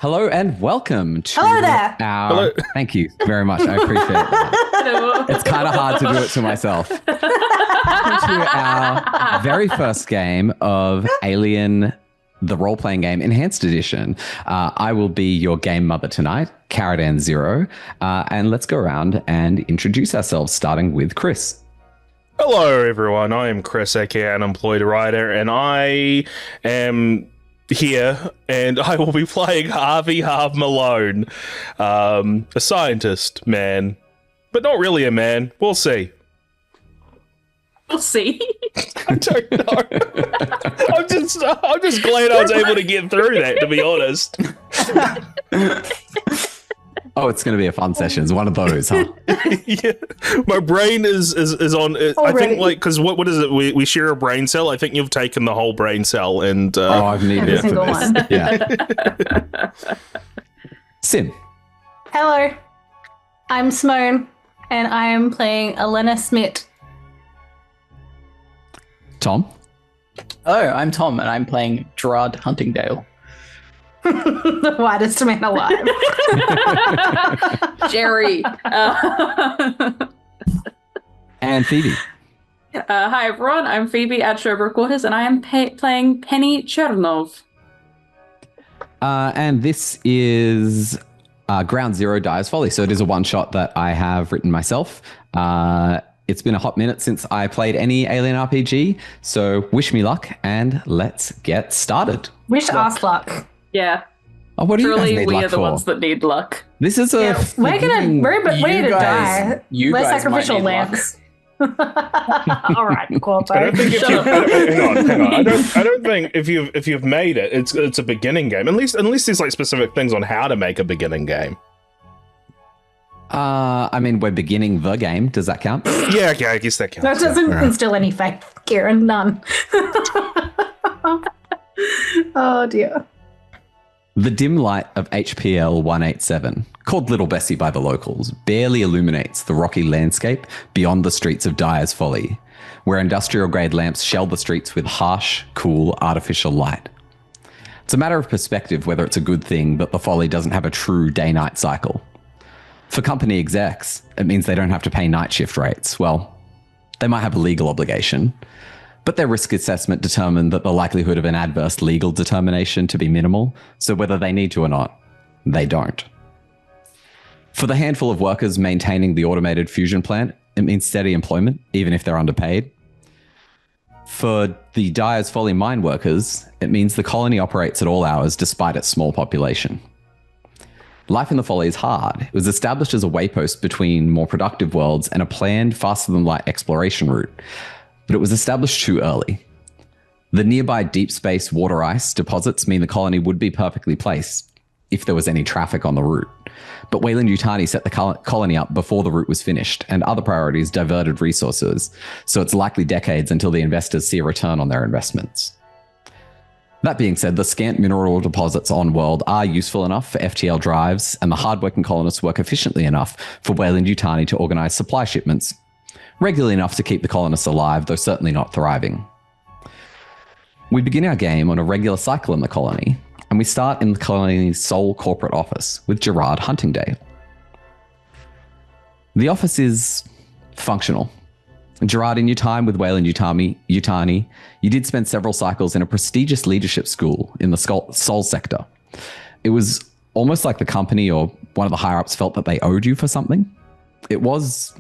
Hello and welcome to Hello there. Hello. Thank you very much. I appreciate it. It's kind of hard to do it to myself. Welcome to our very first game of Alien, the role-playing game, Enhanced Edition. I will be your game mother tonight, KaradanZero, and let's go around and introduce ourselves, starting with Chris. Hello, everyone. I am Chris, aka Unemployed Writer, and I am here, and I will be playing Harvey Malone, a scientist man, but not really a man. We'll see. We'll see. I don't know. I'm just glad I was able to get through that, to be honest. Oh, it's going to be a fun session. It's one of those, huh? Yeah, my brain is on. I think because what is it? We share a brain cell. I think you've taken the whole brain cell, and I've needed it for single this. one. Yeah. Sim. Hello, I'm Simone, and I am playing Elena Smith. Tom. Hello, I'm Tom, and I'm playing Gerard Huntingdale. The whitest man alive. Jerry. And Phoebe. Hi, everyone. I'm Phoebe at Sherbrooke Quarters, and I am playing Penny Chernov. And this is Ground Zero Dyers Folly. So it is a one-shot that I have written myself. It's been a hot minute since I played any Alien RPG. So wish me luck, and let's get started. Wish us luck. Yeah. Oh, what do you guys Truly, need we luck are the for? ones that need luck. This is a Yeah, we're to die. You We're guys might sacrificial need luck. lambs. All right, Qualto. I don't think if you, hang on. I don't think if you've made it, it's a beginning game. At least there's like specific things on how to make a beginning game. I mean, we're beginning the game. Does that count? Yeah, okay, I guess that counts. That doesn't Yeah. instill any faith, Kieran. None. Oh dear. The dim light of HPL 187, called Little Bessie by the locals, barely illuminates the rocky landscape beyond the streets of Dyers Folly, where industrial-grade lamps shell the streets with harsh, cool, artificial light. It's a matter of perspective whether it's a good thing that the Folly doesn't have a true day-night cycle. For company execs, it means they don't have to pay night shift rates. Well, they might have a legal obligation, but their risk assessment determined that the likelihood of an adverse legal determination to be minimal, so whether they need to or not, they don't. For the handful of workers maintaining the automated fusion plant, it means steady employment, even if they're underpaid. For the Dyers Folly mine workers, it means the colony operates at all hours despite its small population. Life in the Folly is hard. It was established as a waypost between more productive worlds and a planned faster-than-light exploration route, but it was established too early. The nearby deep space water ice deposits mean the colony would be perfectly placed if there was any traffic on the route. But Weyland Yutani set the colony up before the route was finished, and other priorities diverted resources, so it's likely decades until the investors see a return on their investments. That being said, the scant mineral deposits on world are useful enough for FTL drives, and the hardworking colonists work efficiently enough for Weyland Yutani to organize supply shipments, regularly enough to keep the colonists alive, though certainly not thriving. We begin our game on a regular cycle in the colony, and we start in the colony's sole corporate office with Gerard Huntingdale. The office is functional. Gerard, in your time with Weyland Yutani, you did spend several cycles in a prestigious leadership school in the Sol sector. It was almost like the company or one of the higher-ups felt that they owed you for something. It was,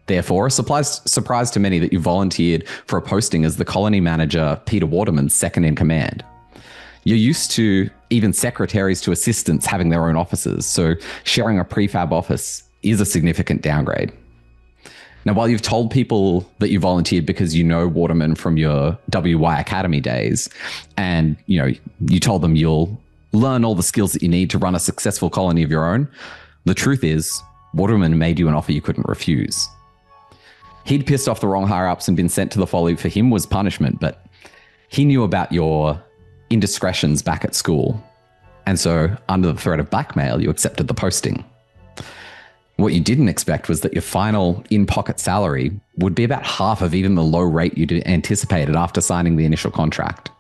therefore, a surprise to many that you volunteered for a posting as the colony manager, Peter Waterman's second in command. You're used to even secretaries to assistants having their own offices, so sharing a prefab office is a significant downgrade. Now, while you've told people that you volunteered because you know Waterman from your WY Academy days, and you told them you'll learn all the skills that you need to run a successful colony of your own, the truth is, Waterman made you an offer you couldn't refuse. He'd pissed off the wrong higher-ups and been sent to the Folly. For him was punishment, but he knew about your indiscretions back at school. And so, under the threat of blackmail, you accepted the posting. What you didn't expect was that your final in-pocket salary would be about half of even the low rate you'd anticipated after signing the initial contract.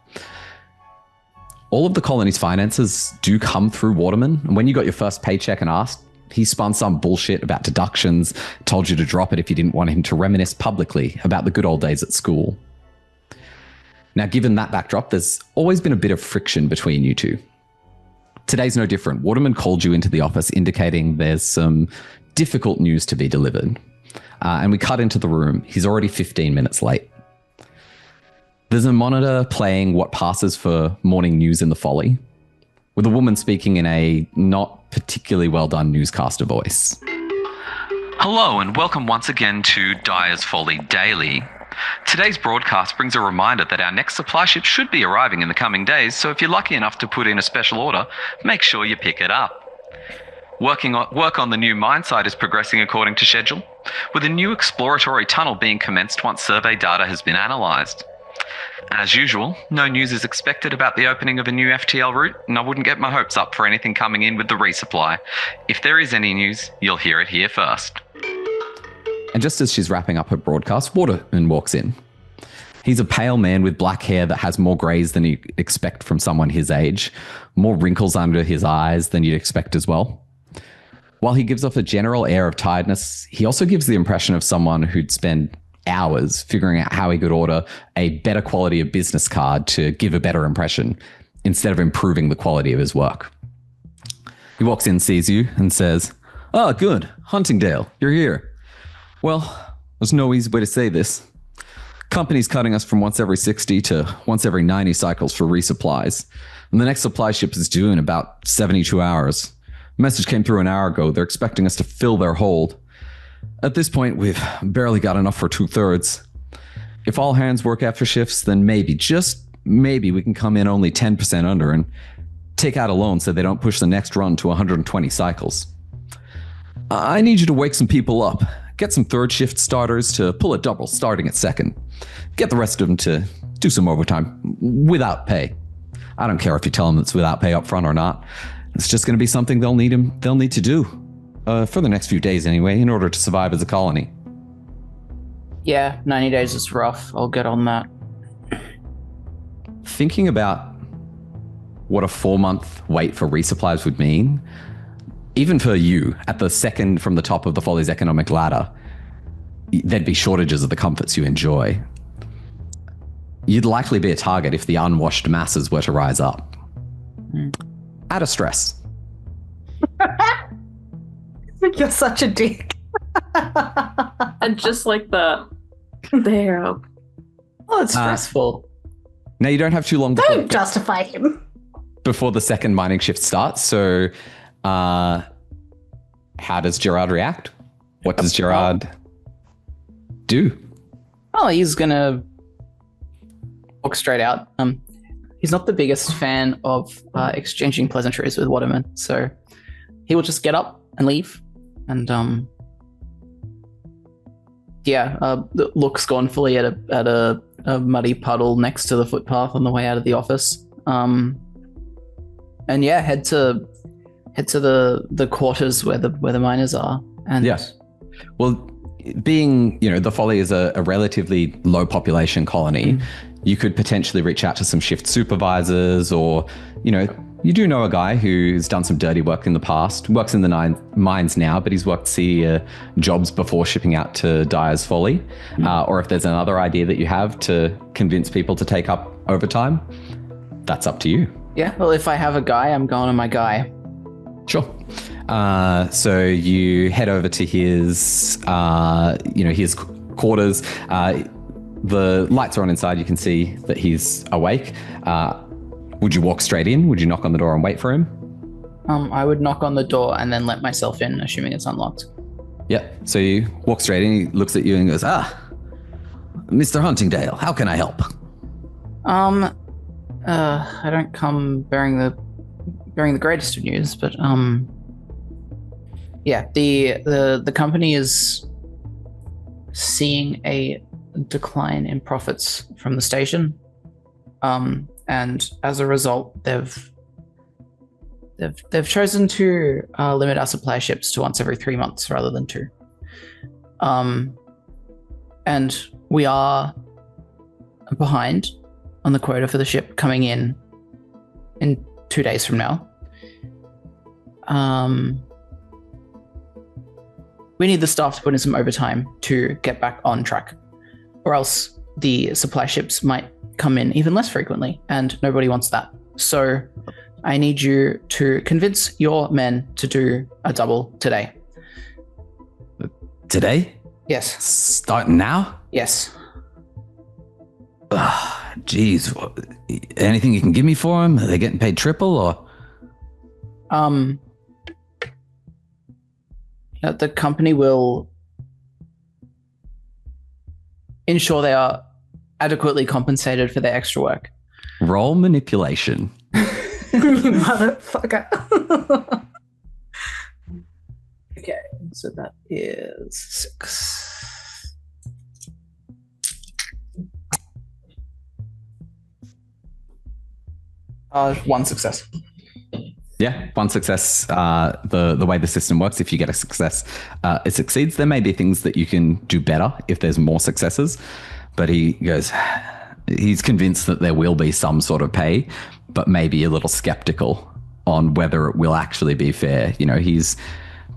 all of the colony's finances do come through Waterman. And when you got your first paycheck and asked, he spun some bullshit about deductions, told you to drop it if you didn't want him to reminisce publicly about the good old days at school. Now, given that backdrop, there's always been a bit of friction between you two. Today's no different. Waterman called you into the office indicating there's some difficult news to be delivered. And we cut into the room. He's already 15 minutes late. There's a monitor playing what passes for morning news in the Folly, with a woman speaking in a not particularly well done newscaster voice. Hello and welcome once again to Dyers Folly Daily. Today's broadcast brings a reminder that our next supply ship should be arriving in the coming days, so if you're lucky enough to put in a special order, make sure you pick it up. Work on the new mine site is progressing according to schedule, with a new exploratory tunnel being commenced once survey data has been analysed. As usual, no news is expected about the opening of a new FTL route, and I wouldn't get my hopes up for anything coming in with the resupply. If there is any news, you'll hear it here first. And just as she's wrapping up her broadcast, Waterman walks in. He's a pale man with black hair that has more greys than you'd expect from someone his age, more wrinkles under his eyes than you'd expect as well. While he gives off a general air of tiredness, he also gives the impression of someone who'd spend hours figuring out how he could order a better quality of business card to give a better impression instead of improving the quality of his work. He walks in, sees you, and says, "Oh, good. Huntingdale, you're here. Well, there's no easy way to say this. Company's cutting us from once every 60 to once every 90 cycles for resupplies. And the next supply ship is due in about 72 hours. Message came through an hour ago. They're expecting us to fill their hold. At this point, we've barely got enough for 2/3. If all hands work after shifts, then maybe, just maybe, we can come in only 10% under and take out a loan so they don't push the next run to 120 cycles. I need you to wake some people up. Get some third shift starters to pull a double starting at second. Get the rest of them to do some overtime without pay. I don't care if you tell them it's without pay up front or not. It's just going to be something they'll need to do. For the next few days anyway, in order to survive as a colony." Yeah, 90 days is rough. I'll get on that. Thinking about what a 4-month wait for resupplies would mean, even for you, at the second from the top of the Folly's economic ladder, there'd be shortages of the comforts you enjoy. You'd likely be a target if the unwashed masses were to rise up. Add a stress. You're such a dick. And just like the arrow. Oh, it's stressful. Now, you don't have too long Don't justify him. before the second mining shift starts, so how does Gerard react? What does Gerard do? Oh, he's gonna walk straight out. He's not the biggest fan of exchanging pleasantries with Waterman, so he will just get up and leave. And look scornfully at a muddy puddle next to the footpath on the way out of the office. And yeah, head to the quarters where the miners are. And yes, well, being the Folly is a relatively low population colony. You could potentially reach out to some shift supervisors, or you do know a guy who's done some dirty work in the past, works in the mines now, but he's worked senior jobs before shipping out to Dyers Folly. Or if there's another idea that you have to convince people to take up overtime, that's up to you. Yeah, well, if I have a guy, I'm going to my guy. Sure. So you head over to his quarters. The lights are on inside. You can see that he's awake. Would you walk straight in? Would you knock on the door and wait for him? I would knock on the door and then let myself in, assuming it's unlocked. Yeah. So you walk straight in. He looks at you and goes, Mr. Huntingdale, how can I help? I don't come bearing the greatest of news, but the company is seeing a decline in profits from the station, and as a result, they've chosen to limit our supply ships to once every 3 months rather than 2. And we are behind on the quota for the ship coming in in 2 days from now. We need the staff to put in some overtime to get back on track, or else the supply ships might come in even less frequently, and nobody wants that. So I need you to convince your men to do a double today. Today? Yes. Starting now? Yes. Jeez. Anything you can give me for them? Are they getting paid triple or? The company will ensure they are adequately compensated for their extra work. Roll manipulation. Motherfucker. Okay, so that is 6. One success. Yeah, one success. The way the system works, if you get a success, it succeeds. There may be things that you can do better if there's more successes, but he's convinced that there will be some sort of pay, but maybe a little skeptical on whether it will actually be fair. You know, he's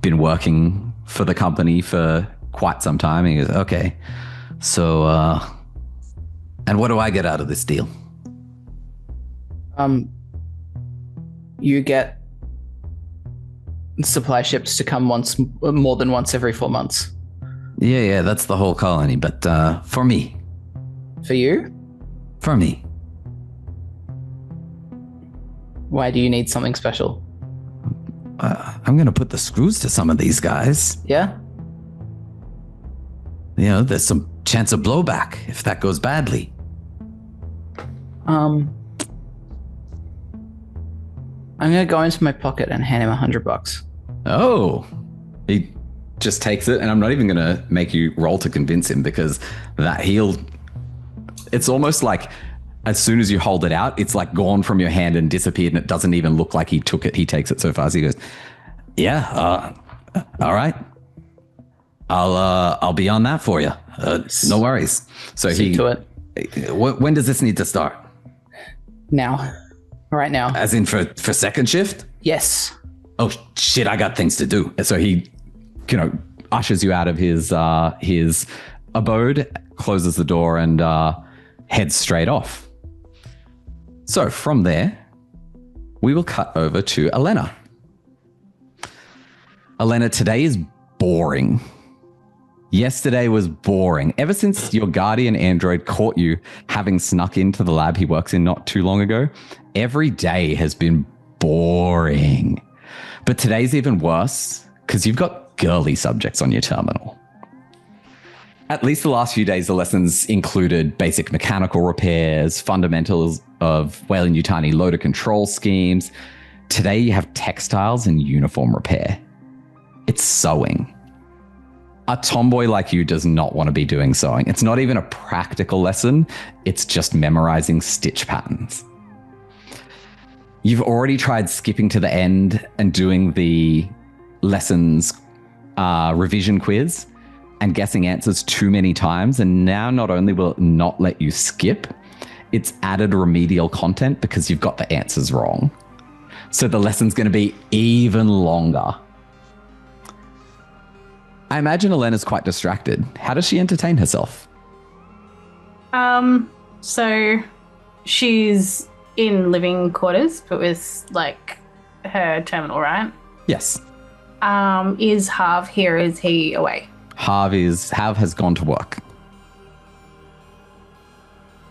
been working for the company for quite some time. He goes, okay, so, and what do I get out of this deal? You get supply ships to come more than once every 4 months. Yeah, that's the whole colony, but for me. For you? For me. Why do you need something special? I'm going to put the screws to some of these guys. Yeah? You know, there's some chance of blowback if that goes badly. I'm going to go into my pocket and hand him $100. Oh, he just takes it, and I'm not even going to make you roll to convince him, because it's almost like as soon as you hold it out, it's like gone from your hand and disappeared, and it doesn't even look like he took it. He takes it so fast. He goes, yeah, all right. I'll be on that for you. No worries. So See to it. When does this need to start? Now. Right now. As in for second shift? Yes. Oh shit, I got things to do. So he, ushers you out of his abode, closes the door, and heads straight off. So from there, we will cut over to Elena. Elena, today is boring. Yesterday was boring. Ever since your guardian android caught you having snuck into the lab he works in not too long ago, every day has been boring. But today's even worse because you've got girly subjects on your terminal. At least the last few days, the lessons included basic mechanical repairs, fundamentals of Weyland Yutani loader control schemes. Today you have textiles and uniform repair. It's sewing. A tomboy like you does not want to be doing sewing. It's not even a practical lesson. It's just memorizing stitch patterns. You've already tried skipping to the end and doing the lessons revision quiz and guessing answers too many times. And now not only will it not let you skip, it's added remedial content because you've got the answers wrong. So the lesson's going to be even longer. I imagine Elena's quite distracted. How does she entertain herself? So she's in living quarters, but with like her terminal, right? Yes. Is Harv here? Is he away? Harv has gone to work.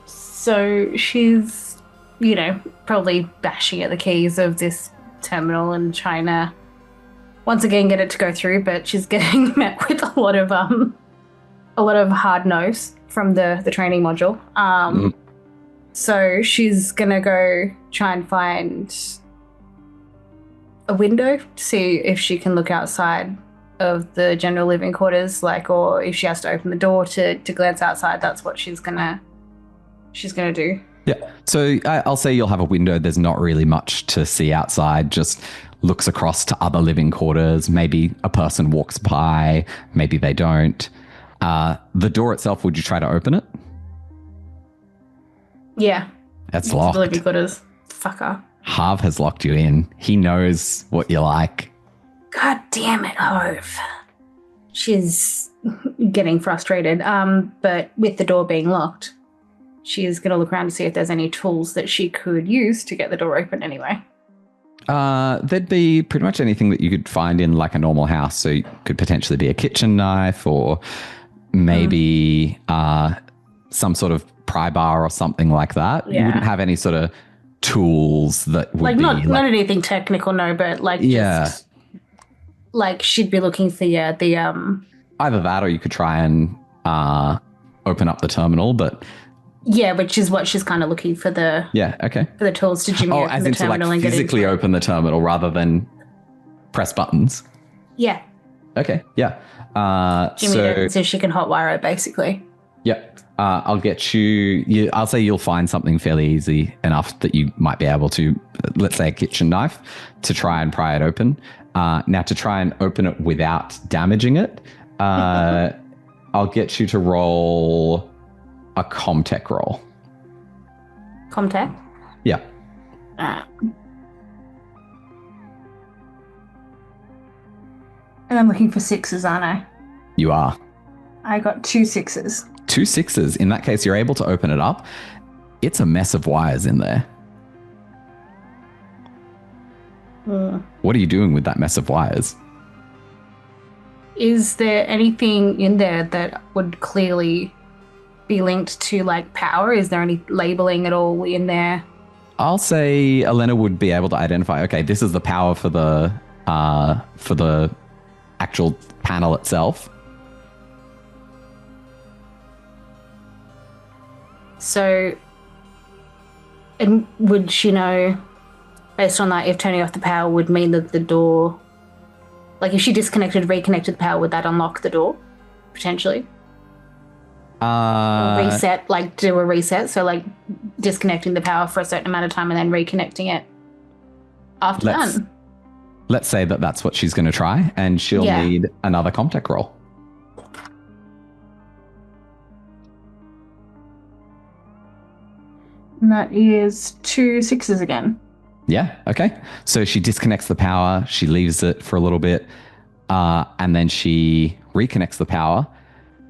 So she's, probably bashing at the keys of this terminal and trying to once again get it to go through, but she's getting met with a lot of hard no's from the training module. So she's gonna go try and find a window to see if she can look outside of the general living quarters, or if she has to open the door to glance outside. That's what she's gonna do. Yeah. So I'll say you'll have a window. There's not really much to see outside. Just looks across to other living quarters. Maybe a person walks by. Maybe they don't. The door itself, would you try to open it? Yeah. That's locked. The living quarters. Fucker. Harv has locked you in. He knows what you like. God damn it, Harv. She's getting frustrated. But with the door being locked, she's going to look around to see if there's any tools that she could use to get the door open anyway. There'd be pretty much anything that you could find in like a normal house. So it could potentially be a kitchen knife or maybe some sort of pry bar or something like that. Yeah. You wouldn't have any sort of tools that would Like be not anything technical, no, but like just like she'd be looking for the either that or you could try and open up the terminal, but which is what she's kind of looking for the for the tools to jimmy open as the into terminal like and get physically into it. open the terminal rather than press buttons. Yeah. Okay, yeah. Jimmy it so she can hotwire it basically. Yep. I'll get you. I'll say you'll find something fairly easy enough that you might be able to, let's say a kitchen knife, to try and pry it open. Now, to try and open it without damaging it, I'll get you to roll a Comtech roll. Comtech? Yeah. And I'm looking for 6s, aren't I? You are. I got 2 6s. 2 6s. In that case, you're able to open it up. It's a mess of wires in there. What are you doing with that mess of wires? Is there anything in there that would clearly be linked to like power? Is there any labeling at all in there? I'll say Elena would be able to identify, okay, this is the power for the actual panel itself. So, and would she know, based on that, if turning off the power would mean that the door, like if she reconnected the power, would that unlock the door, potentially? Or reset, like do a reset, so like disconnecting the power for a certain amount of time and then reconnecting it after that. Let's say that that's what she's going to try, and she'll need another Comtech roll. And that is 2 6s again. Yeah, okay. So she disconnects the power, she leaves it for a little bit, and then she reconnects the power,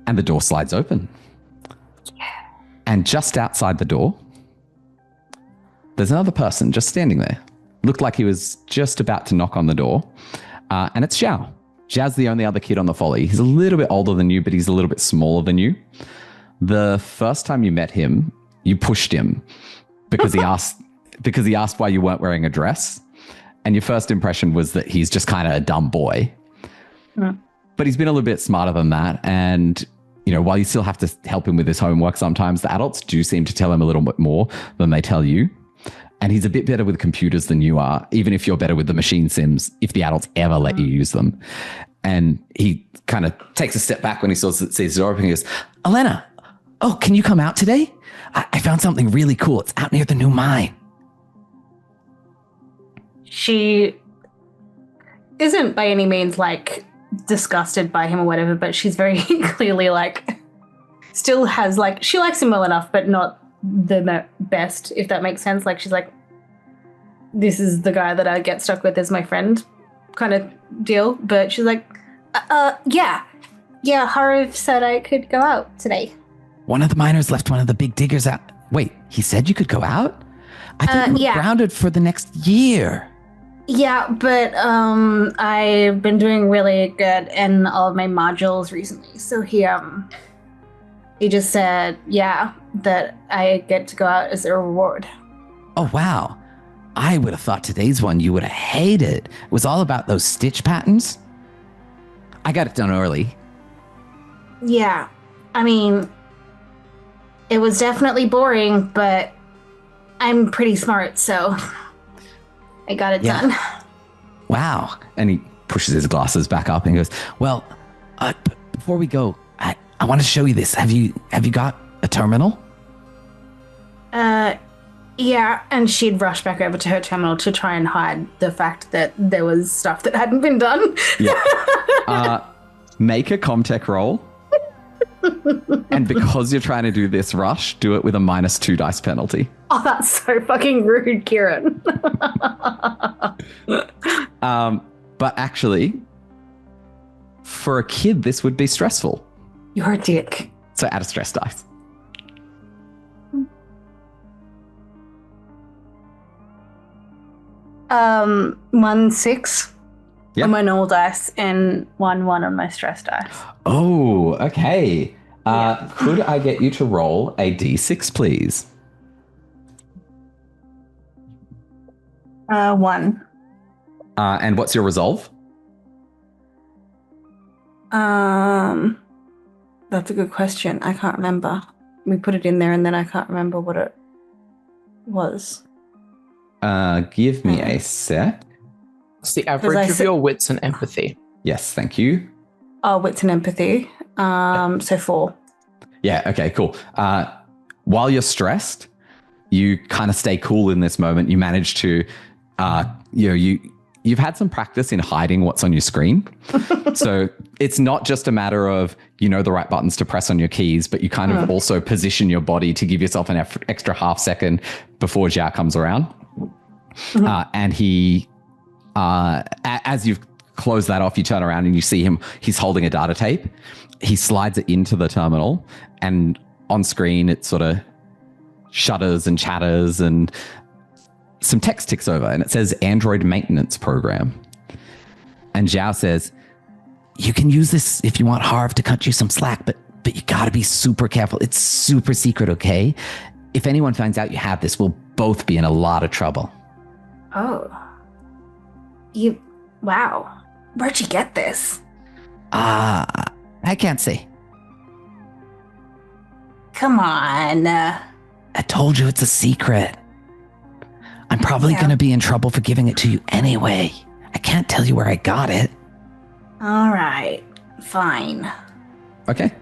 and the door slides open. Yeah. And just outside the door, there's another person just standing there. Looked like he was just about to knock on the door, and it's Xiao. Xiao's the only other kid on the Folly. He's a little bit older than you, but he's a little bit smaller than you. The first time you met him, you pushed him because he asked why you weren't wearing a dress. And your first impression was that he's just kind of a dumb boy. But he's been a little bit smarter than that. And, you know, while you still have to help him with his homework sometimes, the adults do seem to tell him a little bit more than they tell you. And he's a bit better with computers than you are, even if you're better with the machine sims, if the adults ever let you use them. And he kind of takes a step back when he sees the door open. He goes, Elena, oh, can you come out today? I found something really cool. It's out near the new mine. She isn't by any means like disgusted by him or whatever, but she's very clearly like still has like, she likes him well enough, but not the best, if that makes sense. Like she's like, this is the guy that I get stuck with as my friend kind of deal. But she's like, yeah, Harv said I could go out today. One of the miners left one of the big diggers out. Wait, he said you could go out? I think you were grounded for the next year. Yeah, but I've been doing really good in all of my modules recently. So he just said, that I get to go out as a reward. Oh, wow. I would have thought today's one you would have hated. It was all about those stitch patterns. I got it done early. Yeah, I mean, it was definitely boring, but I'm pretty smart, so I got it done. Wow. And he pushes his glasses back up and goes, well, before we go, I want to show you this. Have you got a terminal? Yeah, and she'd rush back over to her terminal to try and hide the fact that there was stuff that hadn't been done. Yeah. Make a Comtech roll. And because you're trying to do this rush, do it with a -2 dice penalty. Oh, that's so fucking rude, Kieran. But actually, for a kid, this would be stressful. You're a dick. So add a stress dice. Um, 1-6 Yep. on my normal dice and 1-1 on my stress dice. Oh, okay. Could I get you to roll a d6, please? 1. And what's your resolve? That's a good question. I can't remember. We put it in there and then I can't remember what it was. Give me a sec. It's the average of your wits and empathy. Yes, thank you. Oh, wits and empathy. So 4. Yeah, okay, cool. While you're stressed, you kind of stay cool in this moment. You manage to, you've had some practice in hiding what's on your screen. So it's not just a matter of, you know, the right buttons to press on your keys, but you kind of also position your body to give yourself an extra half second before Zhao comes around. And he, as you've closed that off, you turn around and you see him, he's holding a data tape. He slides it into the terminal and on screen it sort of shudders and chatters and some text ticks over and it says Android maintenance program. And Zhao says, you can use this if you want Harv to cut you some slack, but you gotta be super careful. It's super secret, okay? If anyone finds out you have this, we'll both be in a lot of trouble. Oh. Wow. Where'd you get this? I can't say. Come on. I told you it's a secret. I'm probably going to be in trouble for giving it to you anyway. I can't tell you where I got it. All right. Fine. Okay.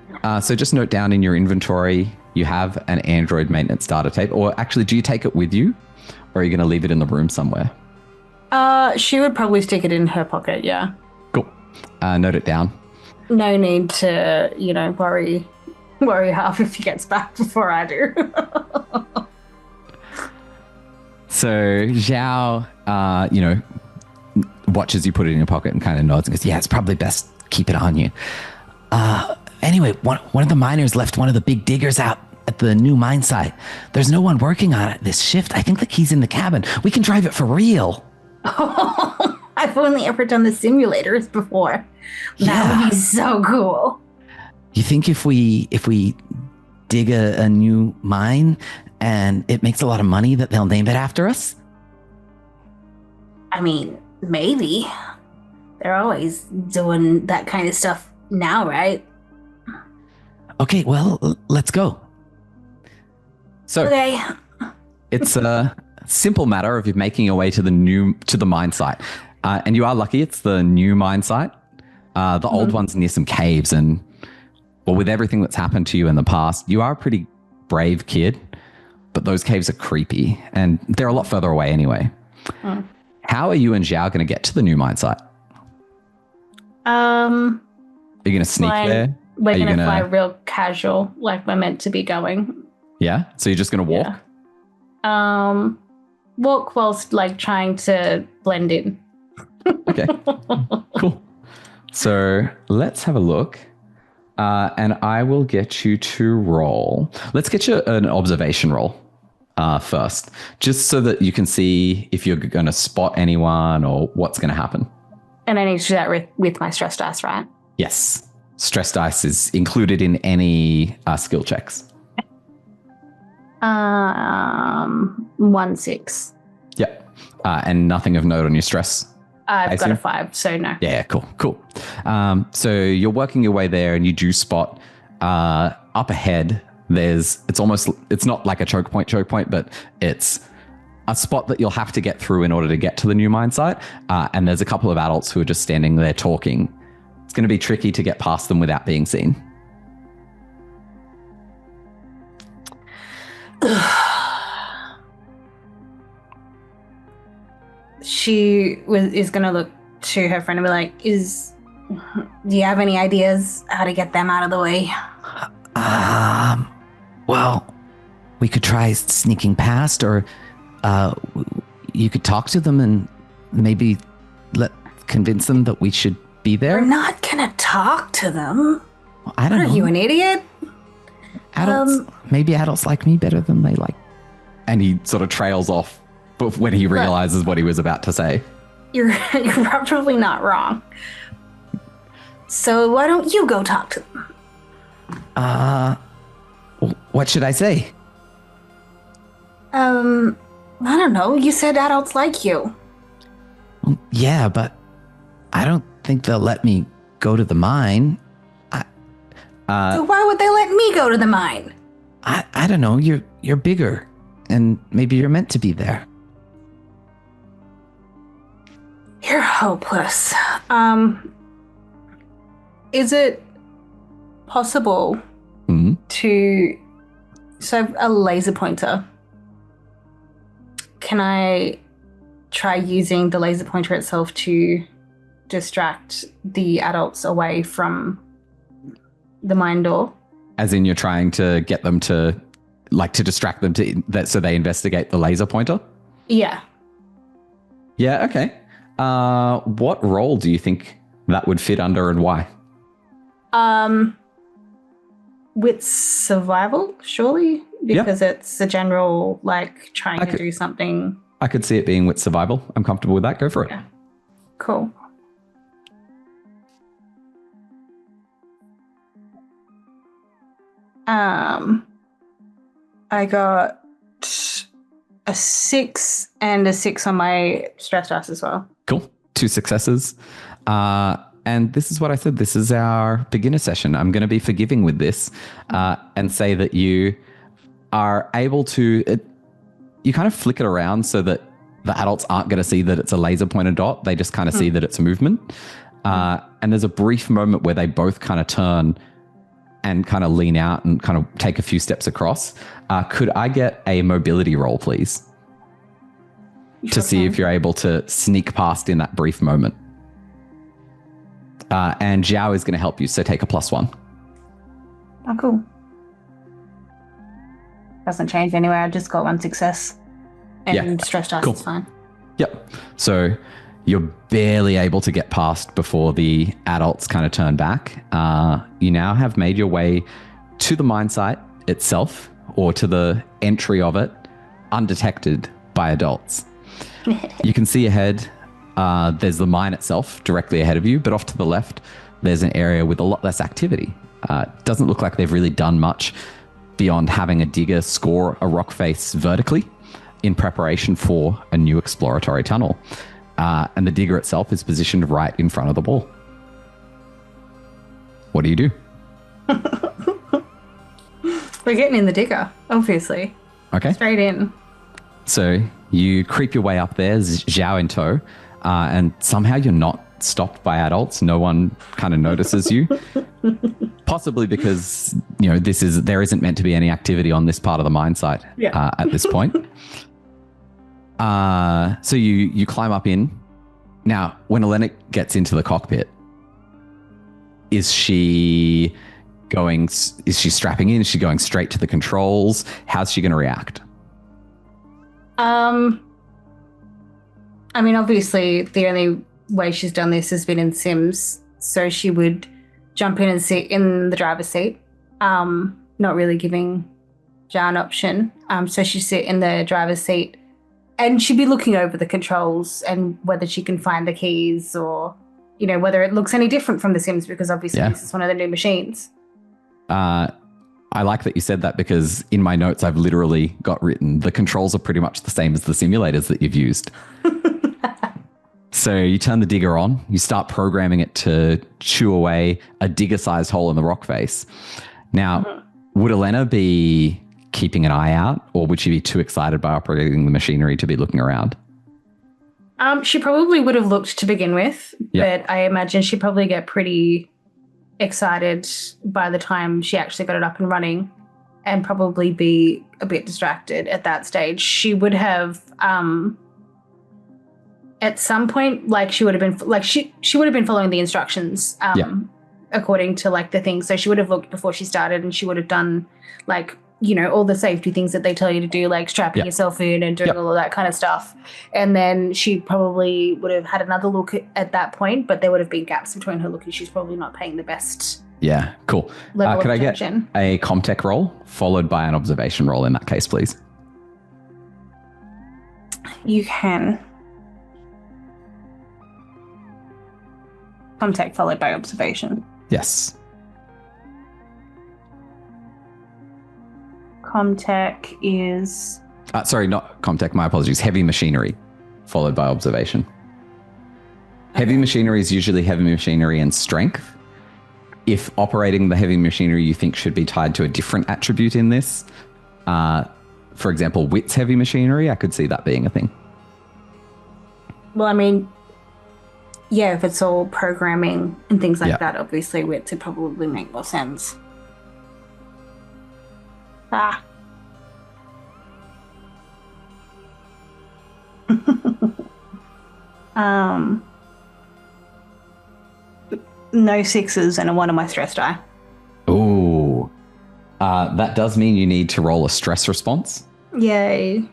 So just note down in your inventory, you have an Android maintenance data tape. Or actually, do you take it with you? Or are you going to leave it in the room somewhere? She would probably stick it in her pocket, yeah. Cool. Note it down. No need to, worry half if he gets back before I do. So Zhao, watches you put it in your pocket and kind of nods and goes, yeah, it's probably best keep it on you. Anyway, one of the miners left one of the big diggers out at the new mine site. There's no one working on it this shift. I think the key's in the cabin. We can drive it for real. I've only ever done the simulators before. That would be so cool. You think if we dig a new mine and it makes a lot of money that they'll name it after us? I mean, maybe. They're always doing that kind of stuff now, right? Okay, well, let's go. So Okay. it's a simple matter of you making your way to the mine site. And you are lucky it's the new mine site. The old one's near some caves and, well, with everything that's happened to you in the past, you are a pretty brave kid, but those caves are creepy and they're a lot further away anyway. How are you and Zhao going to get to the new mine site? Are you going to sneak there? We're going to fly real casual, like we're meant to be going. Yeah? So you're just going to walk? Yeah. Walk whilst like trying to blend in. Okay. Cool. So let's have a look. And I will get you to roll. Let's get you an observation roll first, just so that you can see if you're going to spot anyone or what's going to happen. And I need to do that with my stress dice, right? Yes. Stress dice is included in any skill checks. 1-6. Yep. And nothing of note on your stress. I've got a 5, so no. Yeah, cool. So you're working your way there and you do spot up ahead. It's not like a choke point, but it's a spot that you'll have to get through in order to get to the new mine site. And there's a couple of adults who are just standing there talking. It's going to be tricky to get past them without being seen. She is going to look to her friend and be like, do you have any ideas how to get them out of the way? Well, we could try sneaking past, or you could talk to them and maybe convince them that we should be there. We're not gonna talk to them. I don't know. Are you an idiot? Adults, maybe adults like me better than they like. And he sort of trails off when he realizes what he was about to say. You're probably not wrong. So why don't you go talk to them? What should I say? I don't know. You said adults like you. Well, yeah, but I don't think they'll let me go to the mine. So why would they let me go to the mine? I don't know. You're bigger, and maybe you're meant to be there. You're hopeless. Is it possible to... So I have a laser pointer. Can I try using the laser pointer itself to distract the adults away from the mine door? As in, you're trying to get them to, to distract them so they investigate the laser pointer? Yeah. Yeah, okay. What role do you think that would fit under, and why? With survival, surely? Because it's a general, trying to do something. I could see it being with survival. I'm comfortable with that. Go for it. Yeah. Cool. I got a 6 and a 6 on my stress dice as well. Cool. 2 successes. And this is what I said. This is our beginner session. I'm going to be forgiving with this and say that you are able to... you kind of flick it around so that the adults aren't going to see that it's a laser pointer dot. They just kind of see that it's a movement. And there's a brief moment where they both kind of turn and kind of lean out and kind of take a few steps across. Could I get a mobility roll, please? To see if you're able to sneak past in that brief moment. And Zhao is going to help you, so take a +1. Oh, cool. Doesn't change anyway. I just got 1 success. And stress dice is fine. Yep. So you're barely able to get past before the adults kind of turn back. You now have made your way to the mine site itself, or to the entry of it, undetected by adults. You can see ahead, there's the mine itself directly ahead of you, but off to the left, there's an area with a lot less activity. Doesn't look like they've really done much beyond having a digger score a rock face vertically in preparation for a new exploratory tunnel. And the digger itself is positioned right in front of the ball. What do you do? We're getting in the digger, obviously. Okay. Straight in. So you creep your way up there, Zhao in tow, and somehow you're not stopped by adults. No one kind of notices you. Possibly because, there isn't meant to be any activity on this part of the mine site at this point. So you climb up in. Now, when Elenic gets into the cockpit, is she strapping in? Is she going straight to the controls? How's she going to react? Obviously, the only way she's done this has been in Sims, so she would jump in and sit in the driver's seat, not really giving Zhao an option. So she'd sit in the driver's seat, and she'd be looking over the controls and whether she can find the keys, or, whether it looks any different from the Sims, because obviously this is one of the new machines. I like that you said that, because in my notes, I've literally got written, the controls are pretty much the same as the simulators that you've used. So you turn the digger on, you start programming it to chew away a digger-sized hole in the rock face. Now, would Elena be keeping an eye out, or would she be too excited by operating the machinery to be looking around? She probably would have looked to begin with, but I imagine she'd probably get pretty excited by the time she actually got it up and running, and probably be a bit distracted at that stage. She would have, at some point, she would have been, she would have been following the instructions according to like the things. So she would have looked before she started, and she would have done like, you know, all the safety things that they tell you to do, like strapping yourself in and doing all of that kind of stuff. And then she probably would have had another look at that point, but there would have been gaps between her look, and she's probably not paying the best. Yeah, cool. Level Could of I get attention. a Comtech roll followed by an observation roll in that case, please? You can. Contact followed by observation. Yes. Comtech is... Sorry, not Comtech, my apologies. Heavy machinery followed by observation. Heavy machinery is usually heavy machinery and strength. If operating the heavy machinery you think should be tied to a different attribute in this, for example, wit's heavy machinery, I could see that being a thing. Well, I mean, yeah, if it's all programming and things like that, obviously wits would probably make more sense. Ah. No sixes and a 1 on my stress die. Ooh. That does mean you need to roll a stress response. Yay.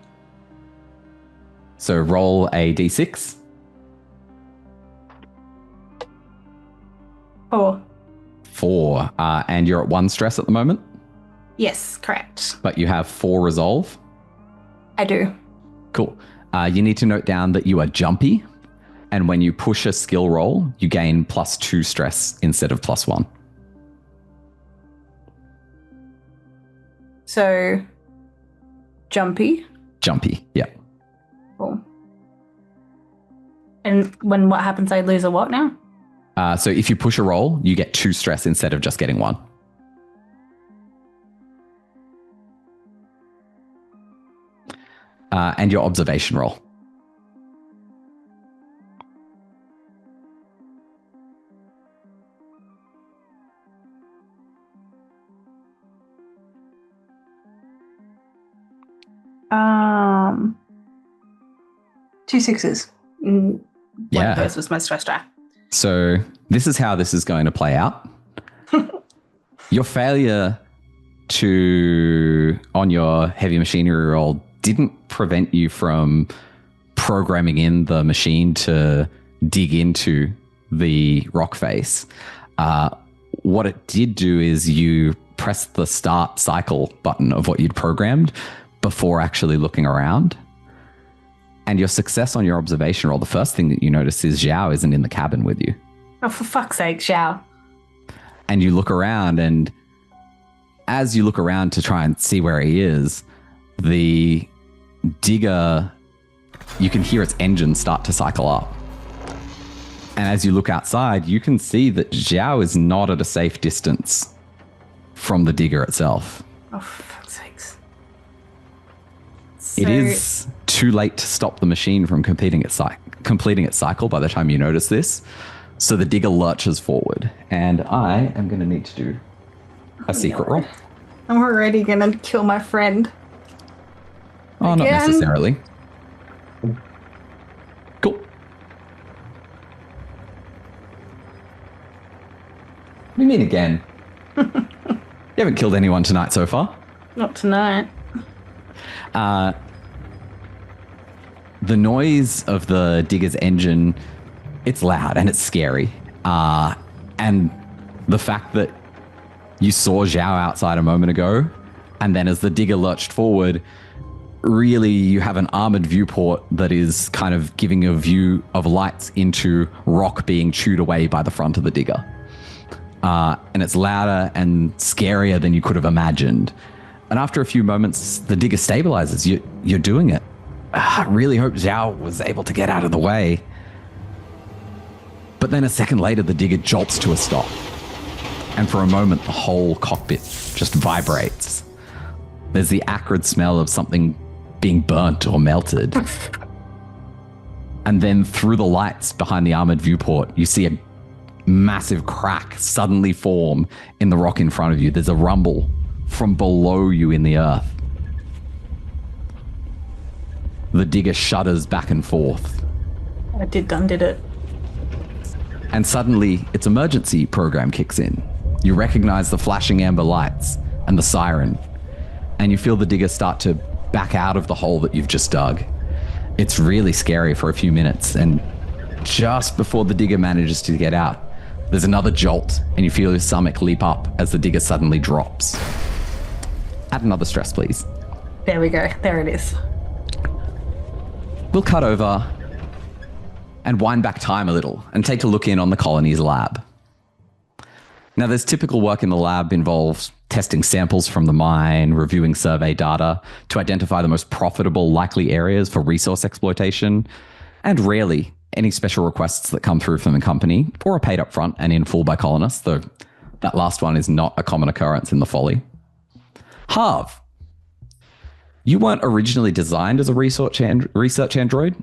So roll a d6. 4. 4. And you're at 1 stress at the moment, Yes, correct. but you have 4 resolve. I do. Cool. You need to note down that you are jumpy, and when you push a skill roll, you gain +2 stress instead of +1. So, jumpy. Jumpy, yeah. Cool. And when what happens, I lose a what now? So if you push a roll, you get 2 stress instead of just getting 1. And your observation roll. Two sixes. One Yeah. of those was my stress die. So this is how this is going to play out. Your failure on your heavy machinery roll didn't prevent you from programming in the machine to dig into the rock face. What it did do is you pressed the start cycle button of what you'd programmed before actually looking around. And your success on your observation roll, the first thing that you notice is Zhao isn't in the cabin with you. Oh, for fuck's sake, Xiao. And you look around, and as you look around to try and see where he is, the digger, you can hear its engine start to cycle up. And as you look outside, you can see that Zhao is not at a safe distance from the digger itself. Oh, for fuck's sakes. It is too late to stop the machine from completing its cycle by the time you notice this. So the digger lurches forward, and I am going to need to do a secret roll. I'm already gonna kill my friend. Oh, not Again? necessarily. Cool. What do you mean again? You haven't killed anyone tonight so far. Not tonight. The noise of the digger's engine, it's loud and it's scary. And the fact that you saw Zhao outside a moment ago, and then as the digger lurched forward, really you have an armored viewport that is kind of giving a view of lights into rock being chewed away by the front of the digger. And it's louder and scarier than you could have imagined. And after a few moments, the digger stabilizes. You're doing it. I really hope Zhao was able to get out of the way. But then a second later, the digger jolts to a stop. And for a moment, the whole cockpit just vibrates. There's the acrid smell of something being burnt or melted. And then through the lights behind the armored viewport, you see a massive crack suddenly form in the rock in front of you. There's a rumble from below you in the earth. The digger shudders back and forth. I undid it. And suddenly, its emergency program kicks in. You recognize the flashing amber lights and the siren, and you feel the digger start to back out of the hole that you've just dug. It's really scary for a few minutes, and just before the digger manages to get out, there's another jolt, and you feel your stomach leap up as the digger suddenly drops. Add another stress, please. There we go. There it is. We'll cut over and wind back time a little and take a look in on the colony's lab. Now, there's typical work in the lab involves testing samples from the mine, reviewing survey data to identify the most profitable likely areas for resource exploitation, and rarely any special requests that come through from the company or are paid up front and in full by colonists, though that last one is not a common occurrence in the Folly. Harv, you weren't originally designed as a research android.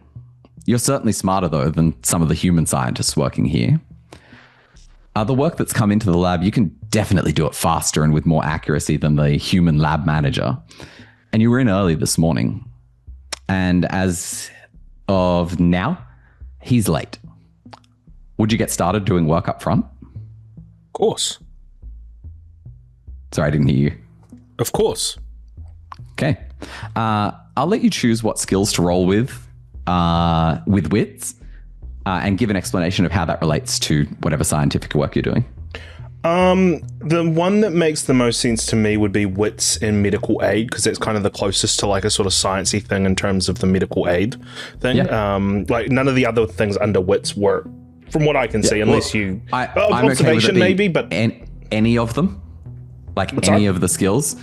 You're certainly smarter, though, than some of the human scientists working here. The work that's come into the lab, you can definitely do it faster and with more accuracy than the human lab manager. And you were in early this morning. And as of now, he's late. Would you get started doing work up front? Of course. Sorry, I didn't hear you. Of course. Okay. I'll let you choose what skills to roll with wits. And give an explanation of how that relates to whatever scientific work you're doing. The one that makes the most sense to me would be wits and medical aid, because that's kind of the closest to like a sort of sciencey thing in terms of the medical aid thing. Yeah. Like none of the other things under wits work, from what I can see, unless you I'm observation okay with it maybe, but any of them, like any of the skills.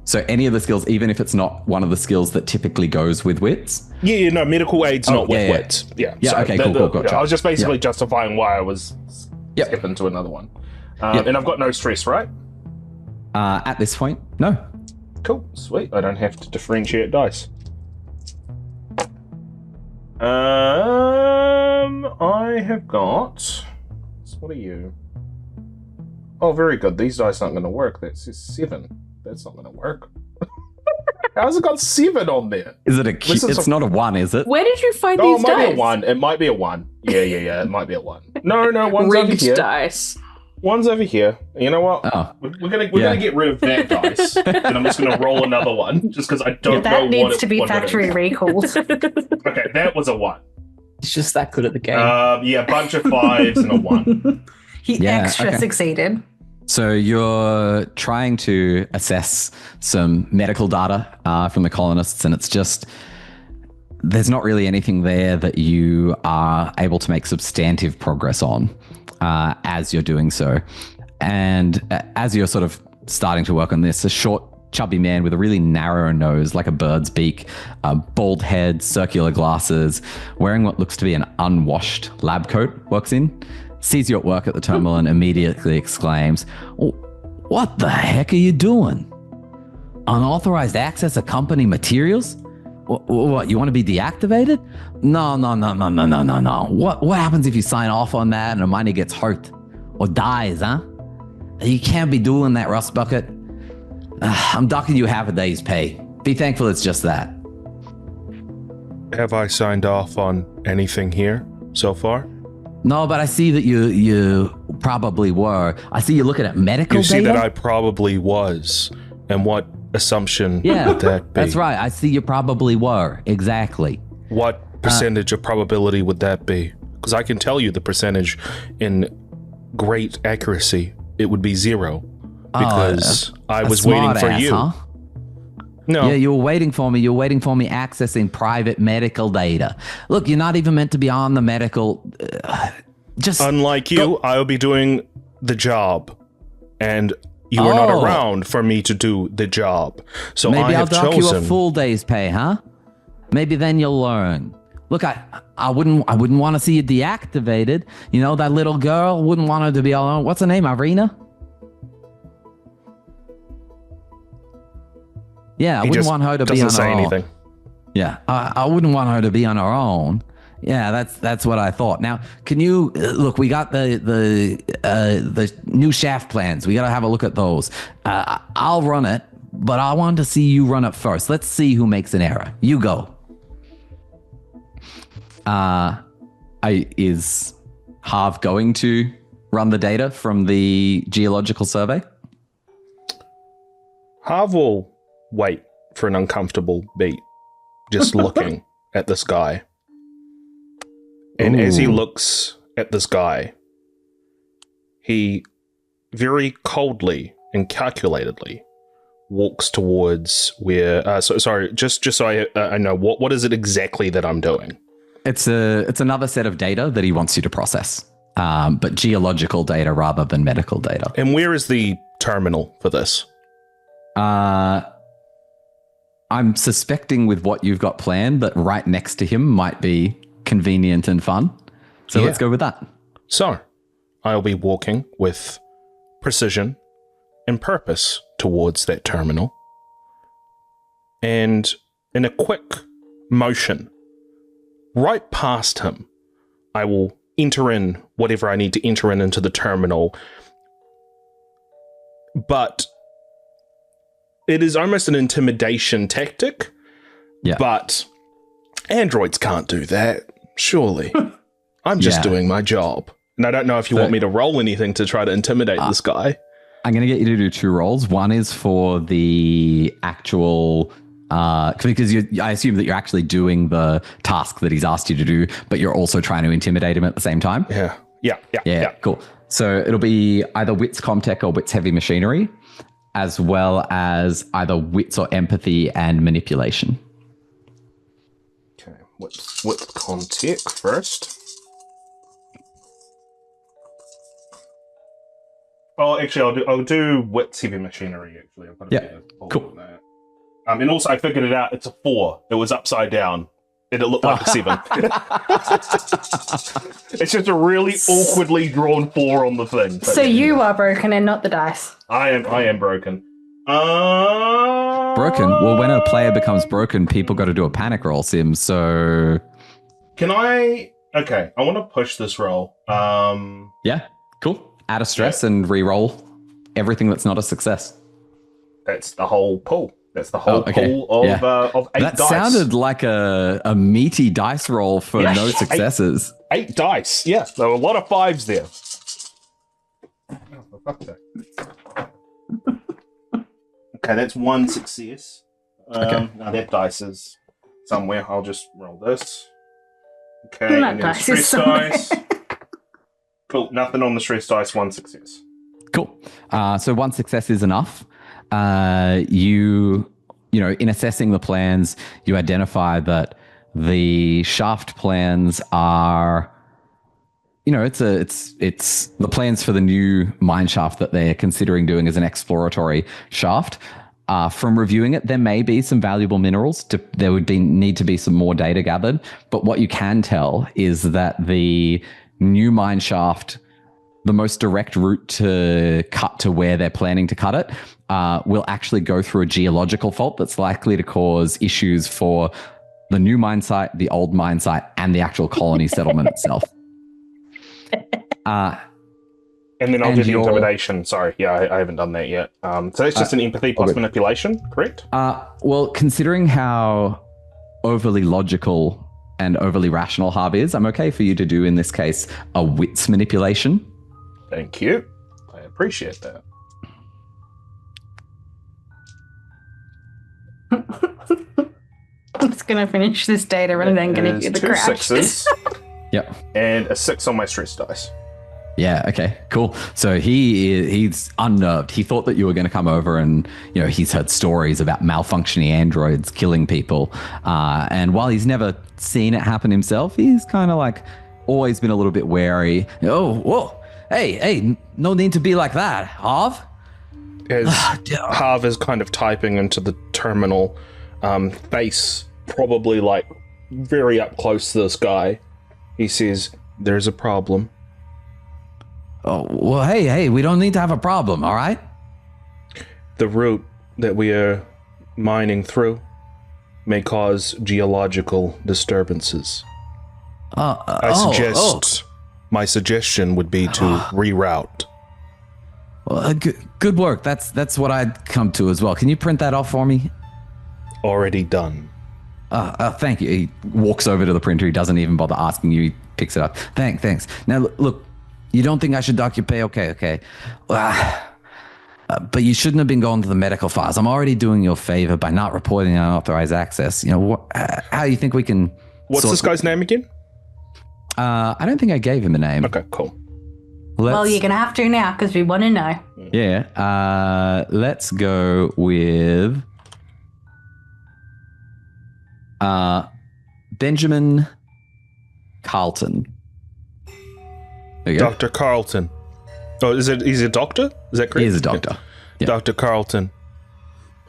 So any of the skills, even if it's not one of the skills that typically goes with wits. Yeah, no, medical aid's not with wits. Yeah. Yeah, so okay, cool. I was just basically justifying why I was skipping to another one. And I've got no stress, right? At this point, no. Cool, sweet. I don't have to differentiate dice. I have got... So what are you? Oh, very good. These dice aren't going to work. That says 7. That's not going to work. How's it got 7 on there? Is it it's not a 1, is it? Where did you find Oh, it these might dice? be a 1. It might be a 1. Yeah. It might be a 1. No, one's over Rigged here. dice. One's over here. You know what? Oh. We're gonna get rid of that dice, and I'm just gonna roll another one, just because I don't know That what needs to be what it factory is. recalled. Okay, that was a 1. He's just that good at the game. Yeah, a bunch of 5s and a 1. He extra succeeded. So you're trying to assess some medical data from the colonists, and it's just there's not really anything there that you are able to make substantive progress on as you're doing so. And as you're sort of starting to work on this, a short, chubby man with a really narrow nose, like a bird's beak, a bald head, circular glasses, wearing what looks to be an unwashed lab coat, walks in, sees you at work at the terminal and immediately exclaims, "What the heck are you doing? Unauthorized access of company materials? What, you want to be deactivated? No. What happens if you sign off on that and a miner gets hurt or dies, huh? You can't be doing that, Rust Bucket. I'm docking you half a day's pay. Be thankful it's just that." Have I signed off on anything here so far? No, but I see that you probably were. I see you looking at medical You see data. that I probably was, and what assumption Yeah, would that be? that's right. I see you probably were. Exactly. What percentage of probability would that be? Because I can tell you the percentage in great accuracy. It would be 0. Because I was waiting for you. Huh? No. Yeah, you were waiting for me. You were waiting for me accessing private medical data. Look, you're not even meant to be on the medical. Just Unlike you, I'll be doing the job. And you are not around for me to do the job. So maybe I I'll have dock chosen. you a full day's pay, huh? Maybe then you'll learn. Look, I wouldn't want to see you deactivated. You know, that little girl, wouldn't want her to be alone. What's her name, Irina? Yeah, I wouldn't want her to be on her say own. anything. Yeah, I wouldn't want her to be on her own. Yeah, that's what I thought. Now, can you look? We got the new shaft plans. We got to have a look at those. I'll run it, but I want to see you run it first. Let's see who makes an error. You go. Is Harv going to run the data from the geological survey? Harv will wait for an uncomfortable beat, just looking at this guy. And as he looks at this guy, he very coldly and calculatedly walks towards where. Just so I know what is it exactly that I'm doing. It's another set of data that he wants you to process, but geological data rather than medical data. And where is the terminal for this? I'm suspecting with what you've got planned that right next to him might be convenient and fun. So let's go with that. So, I'll be walking with precision and purpose towards that terminal. And in a quick motion, right past him, I will enter in whatever I need to enter into the terminal. But it is almost an intimidation tactic. Yeah. But androids can't do that, surely. I'm just doing my job. And I don't know if you want me to roll anything to try to intimidate this guy. I'm going to get you to do 2 rolls. One is for the actual... because I assume that you're actually doing the task that he's asked you to do, but you're also trying to intimidate him at the same time. Yeah. Cool. So it'll be either wits comtech or wits heavy machinery, as well as either wits or empathy and manipulation. Okay, wits comtech first. Oh, actually, I'll do wits heavy machinery. Actually, I've got cool. That. And also, I figured it out. It's a 4. It was upside down, and it looked like a 7. It's just a really awkwardly drawn 4 on the thing. So you are broken and not the dice. I am broken. Broken? Well, when a player becomes broken, people got to do a panic roll, Sim. So can I? Okay, I want to push this roll. Yeah, cool. Add a stress and re-roll everything that's not a success. That's the whole pool. That's the whole pool of 8 that dice. That sounded like a meaty dice roll for no successes. 8 dice. Yeah, there were a lot of 5s there. Okay, that's 1 success. Now that dice is somewhere. I'll just roll this. Okay, and then stress dice. Cool, nothing on the stress dice, 1 success. Cool. So 1 success is enough. You know, in assessing the plans, you identify that the shaft plans are, you know, it's the plans for the new mine shaft that they're considering doing as an exploratory shaft. From reviewing it, there may be some valuable minerals. There would need to be some more data gathered. But what you can tell is that the new mine shaft, the most direct route to cut to where they're planning to cut it, will actually go through a geological fault that's likely to cause issues for the new mine site, the old mine site, and the actual colony settlement itself. And then I'll do the intimidation. Sorry, I haven't done that yet. So it's just an empathy plus manipulation, correct? Well, considering how overly logical and overly rational Harv is, I'm okay for you to do, in this case, a wits manipulation. Thank you. I appreciate that. I'm just going to finish this data and then going to give you the 2 crash. 6s. Yep. And a 6 on my stress dice. Yeah, okay, cool. So he's unnerved. He thought that you were going to come over and, you know, he's heard stories about malfunctioning androids killing people. And while he's never seen it happen himself, he's kind of like always been a little bit wary. Oh, whoa. Hey, no need to be like that, Harv. As Harv is kind of typing into the terminal, face probably like very up close to this guy, he says, "There's a problem." Oh, well, hey, we don't need to have a problem, all right? The route that we are mining through may cause geological disturbances. My suggestion would be to reroute. Well, good work. That's what I'd come to as well. Can you print that off for me? Already done. Thank you. He walks over to the printer. He doesn't even bother asking you. He picks it up. Thanks. Now, look, you don't think I should dock your pay? Okay. But you shouldn't have been going to the medical files. I'm already doing you a favor by not reporting unauthorized access. You know, how do you think we can... What's this guy's name again? I don't think I gave him a name. Okay, cool. Well, you're going to have to now because we want to know. Yeah. Let's go with... Benjamin Carlton. There you go. Dr. Carlton. Oh, he's a doctor? Is that correct? He is a doctor. Yeah. Dr. Carlton,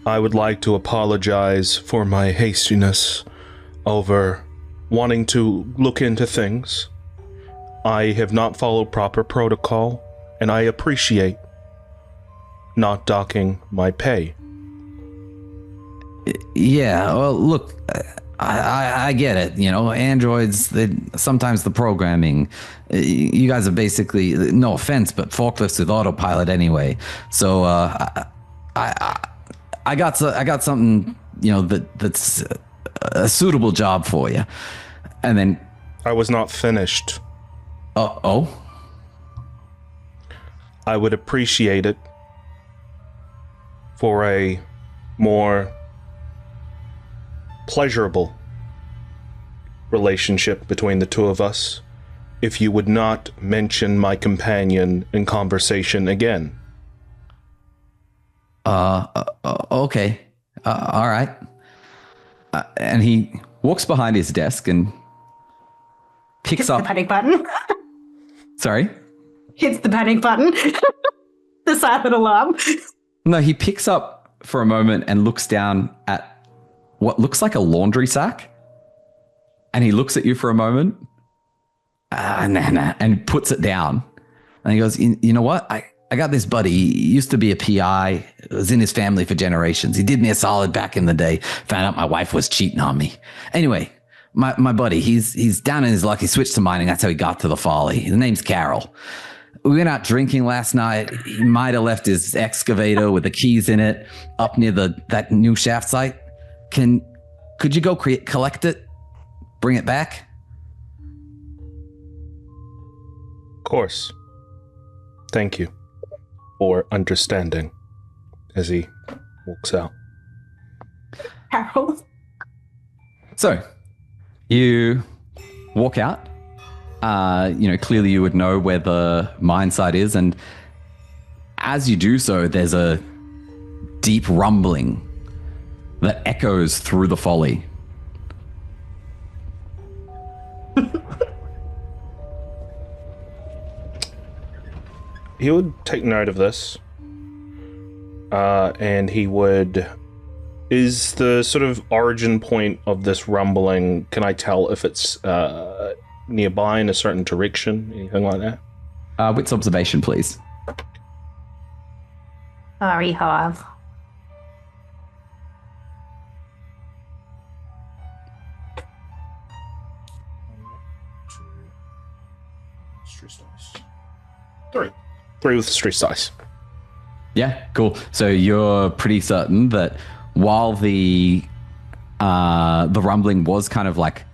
I would like to apologize for my hastiness over wanting to look into things. I have not followed proper protocol, and I appreciate not docking my pay. Yeah, well, look, I get it. You know, androids, sometimes the programming, you guys are basically, no offense, but forklifts with autopilot anyway. So I got something, you know, that's a suitable job for you. And then I was not finished. Oh? I would appreciate it for a more pleasurable relationship between the two of us if you would not mention my companion in conversation again. Okay. All right. And he walks behind his desk and picks up the panic button. Sorry? Hits the panic button. The silent alarm. No, he picks up for a moment and looks down at what looks like a laundry sack. And he looks at you for a moment and puts it down. And he goes, you know what? I got this buddy. He used to be a PI. It was in his family for generations. He did me a solid back in the day. Found out my wife was cheating on me. Anyway, my buddy, he's down in his luck. He switched to mining. That's how he got to the Folly. His name's Carol. We went out drinking last night. He might have left his excavator with the keys in it up near that new shaft site. Could you go collect it? Bring it back? Of course. Thank you for understanding as he walks out. Carol. So, you walk out. Clearly you would know where the mine site is, and as you do so, there's a deep rumbling that echoes through the Folly. He would take note of this, and he would... Is the sort of origin point of this rumbling, can I tell if it's nearby in a certain direction, anything like that? Wits observation, please. Sorry, Harv. Stress dice. Three with stress dice. Yeah, cool. So you're pretty certain that while the rumbling was kind of like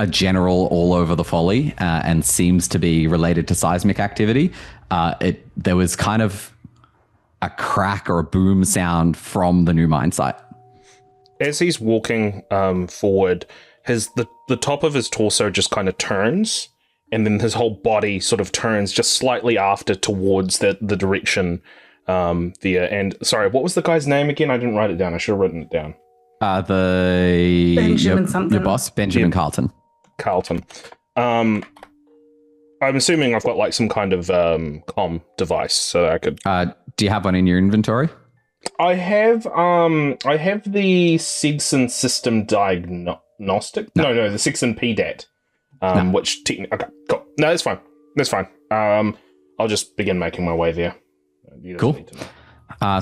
a general all over the Folly and seems to be related to seismic activity, there was kind of a crack or a boom sound from the new mine site. As he's walking forward, the top of his torso just kind of turns, and then his whole body sort of turns just slightly after towards the direction. And sorry, what was the guy's name again? I didn't write it down. I should have written it down. Benjamin something. Your boss, Benjamin Carlton. Carlton. I'm assuming I've got like some kind of comm device so that I could. Do you have one in your inventory? I have the Sigson system diagnostic. No, the Sigson PDAT. Which okay, cool. No, that's fine. That's fine. I'll just begin making my way there. Cool.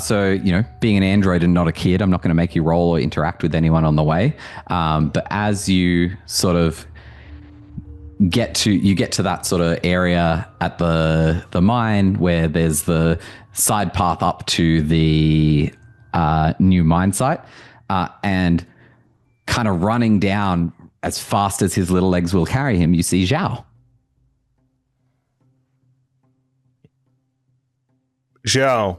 So, being an android and not a kid, I'm not going to make you roll or interact with anyone on the way. But as you sort of get to that sort of area at the mine where there's the side path up to the new mine site, and kind of running down as fast as his little legs will carry him, you see Zhao. Zhao.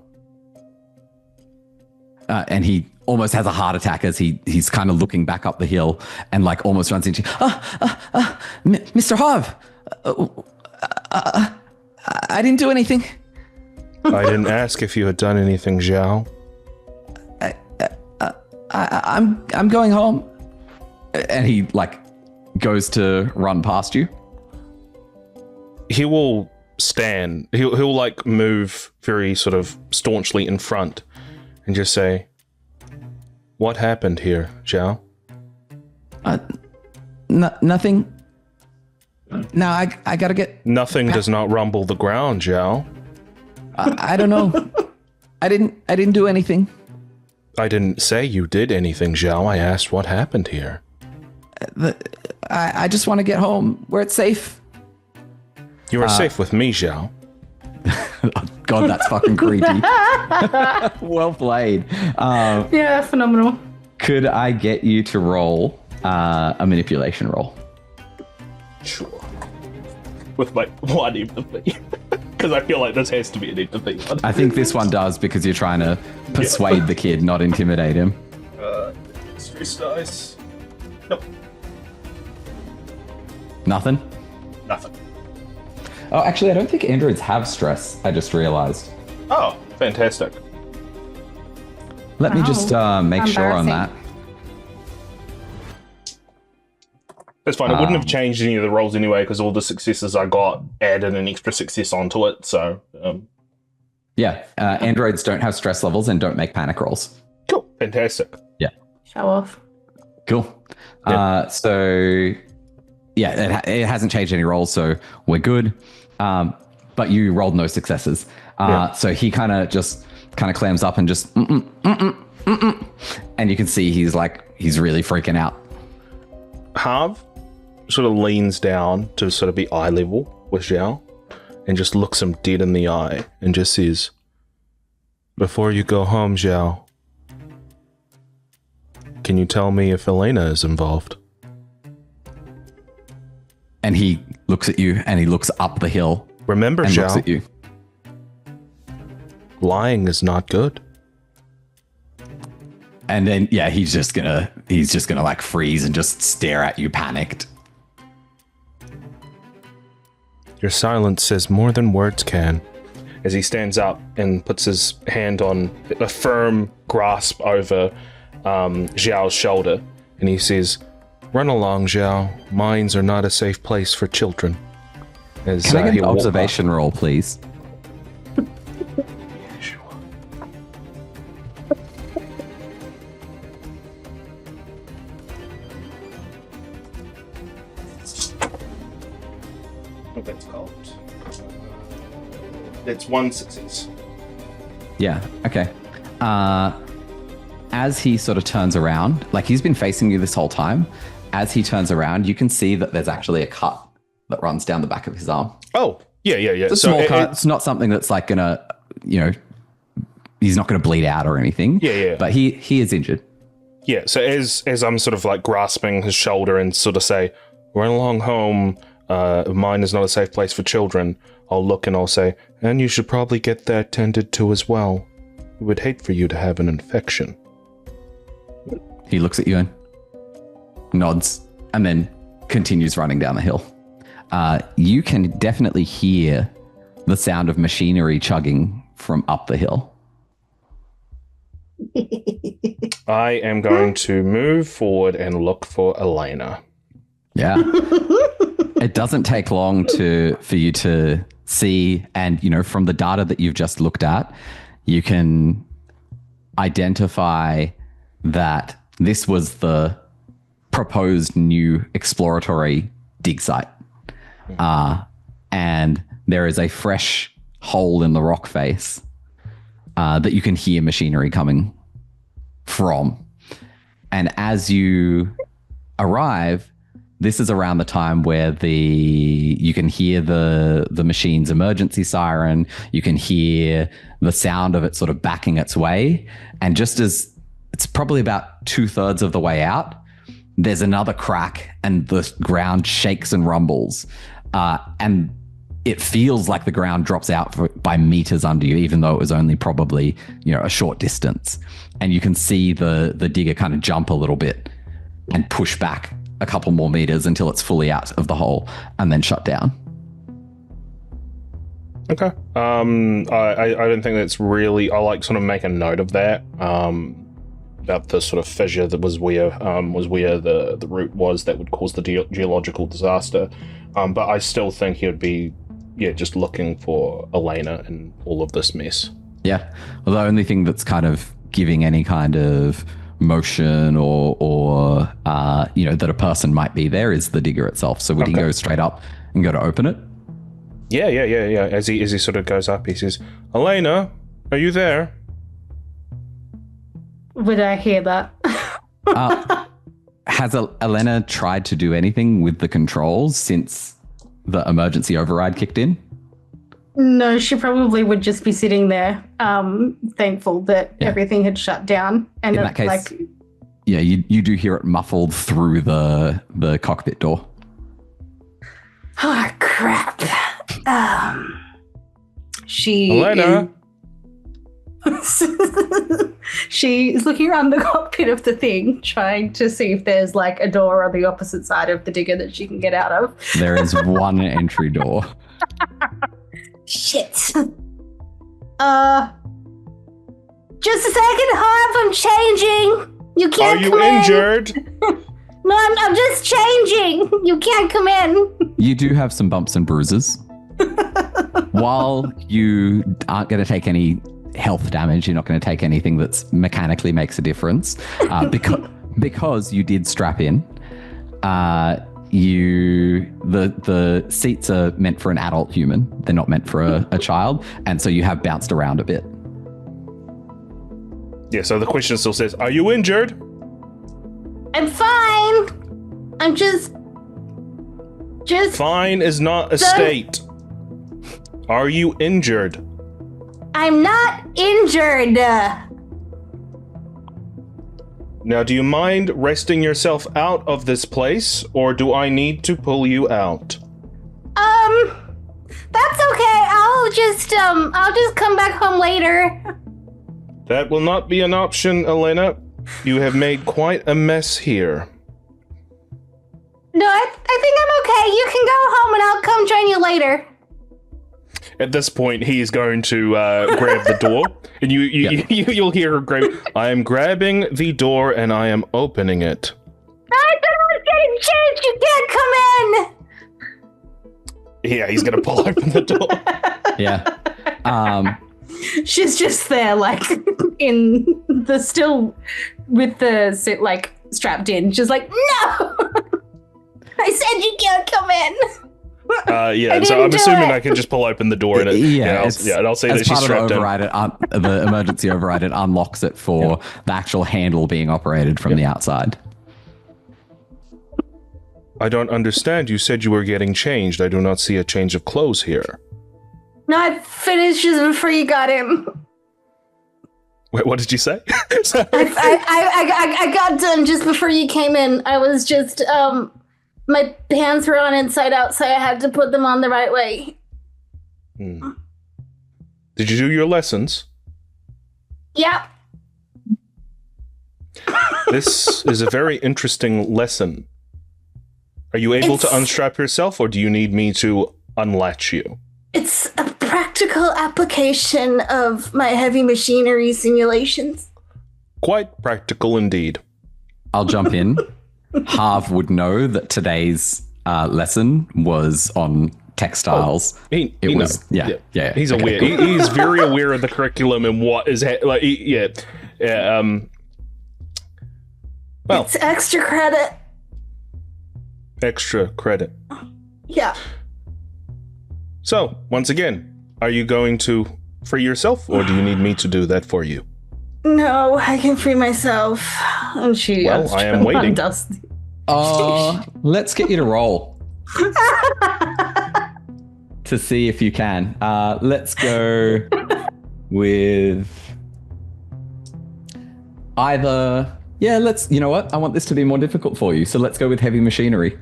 And he almost has a heart attack as he's kind of looking back up the hill and like almost runs into Mr. Harv. I didn't do anything. I didn't ask if you had done anything, Zhao. I'm going home. And he like goes to run past you. He will stand. He'll like move very sort of staunchly in front and just say, "What happened here, Zhao?" Nothing. No, I gotta get. Nothing does not rumble the ground, Zhao. I don't know. I didn't do anything. I didn't say you did anything, Zhao. I asked what happened here. I just want to get home where it's safe. You are safe with me, Zhao. Oh, God, that's fucking creepy. Well played. Yeah, phenomenal. Could I get you to roll a manipulation roll? Sure. With my one empathy. Because I feel like this has to be an empathy one. I think this one does because you're trying to persuade the kid, not intimidate him. Stress dice. Nope. Nothing? Nothing. Oh, actually, I don't think androids have stress. I just realized. Oh, fantastic. Let me just make sure on that. That's fine. It wouldn't have changed any of the rolls anyway, because all the successes I got added an extra success onto it. So, Yeah, androids don't have stress levels and don't make panic rolls. cool. Fantastic. Yeah. Show off. Cool. Yeah. So, yeah, it hasn't changed any rolls, so we're good. But you rolled no successes. So he kind of clams up and just, and you can see he's really freaking out. Harv sort of leans down to sort of be eye level with Zhao and just looks him dead in the eye and just says, "Before you go home, Zhao, can you tell me if Elena is involved?" And he looks at you and he looks up the hill. Remember, and Zhao, looks at you. Lying is not good. And then, yeah, he's just gonna like freeze and just stare at you panicked. Your silence says more than words can. As he stands up and puts his hand on a firm grasp over Zhao's shoulder, and he says, "Run along, Zhao. Mines are not a safe place for children." As, Can I get an he'll walk observation roll, please? what that's called. It's one success. Yeah, okay. As he sort of turns around, like he's been facing you this whole time, as he turns around, you can see that there's actually a cut that runs down the back of his arm. Oh, yeah. It's a small cut. It's not something that's like gonna, he's not gonna bleed out or anything. Yeah. But he is injured. Yeah, so as I'm sort of like grasping his shoulder and sort of say, "Run along home, mine is not a safe place for children," I'll look and I'll say, "And you should probably get that tended to as well. We would hate for you to have an infection." He looks at you and nods and then continues running down the hill. You can definitely hear the sound of machinery chugging from up the hill. I am going to move forward and look for Elena. Yeah. It doesn't take long for you to see, and from the data that you've just looked at, you can identify that this was the proposed new exploratory dig site. And there is a fresh hole in the rock face that you can hear machinery coming from. And as you arrive, this is around the time where you can hear the machine's emergency siren, you can hear the sound of it sort of backing its way. And just as it's probably about 2/3 of the way out, there's another crack and the ground shakes and rumbles. And it feels like the ground drops out by meters under you, even though it was only probably, a short distance. And you can see the digger kind of jump a little bit and push back a couple more meters until it's fully out of the hole and then shut down. Okay. I don't think that's really. I like sort of make a note of that. About the sort of fissure that was where the root was that would cause the geological disaster. But I still think he would be, just looking for Elena in all of this mess. Yeah. Well, the only thing that's kind of giving any kind of motion or that a person might be there is the digger itself. So would he go straight up and go to open it? Yeah. As he sort of goes up, he says, "Elena, are you there?" Would I hear that? Has Elena tried to do anything with the controls since the emergency override kicked in? No, she probably would just be sitting there, thankful that everything had shut down. And in that case, you do hear it muffled through the cockpit door. Oh, crap. Elena? She's looking around the cockpit of the thing, trying to see if there's like a door on the opposite side of the digger that she can get out of. There is one entry door. Shit. Just a second, Harv, I'm changing. You can't come in. Are you injured? No, I'm just changing. You can't come in. You do have some bumps and bruises. While you aren't going to take any health damage, you're not going to take anything that's mechanically makes a difference. Because you did strap in, the seats are meant for an adult human. They're not meant for a child. And so you have bounced around a bit. Yeah, so the question still says, "Are you injured?" I'm fine. I'm just Fine is not a state. Are you injured? I'm not injured. Now, do you mind resting yourself out of this place, or do I need to pull you out? That's okay. I'll just come back home later. That will not be an option, Elena. You have made quite a mess here. No, I think I'm okay. You can go home and I'll come join you later. At this point, he's going to grab the door, and you'll hear her grab. "I am grabbing the door and I am opening it." I thought I was getting changed. You can't come in. Yeah, he's gonna pull open the door. Yeah. She's just there, like in the still with the sit, like strapped in. She's like, "No, I said you can't come in." So I'm assuming I can just pull open the door and I'll say that she's strapped in. The emergency override, it unlocks it for the actual handle being operated from the outside. I don't understand. You said you were getting changed. I do not see a change of clothes here. No, I finished just before you got in. Wait, what did you say? I got done just before you came in. I was just my pants were on inside out, so I had to put them on the right way. Did you do your lessons? Yeah. This is a very interesting lesson. Are you able to unstrap yourself, or do you need me to unlatch you? It's a practical application of my heavy machinery simulations. Quite practical indeed. I'll jump in. Harv would know that today's lesson was on textiles. He's Okay, aware. cool. He's very aware of the curriculum and what is well, it's extra credit. Extra credit. Yeah. So, once again, are you going to free yourself, or do you need me to do that for you? No, I can free myself. And she I am waiting. Let's get you to roll. To see if you can. Let's go with either Yeah, you know what? I want this to be more difficult for you, so let's go with heavy machinery.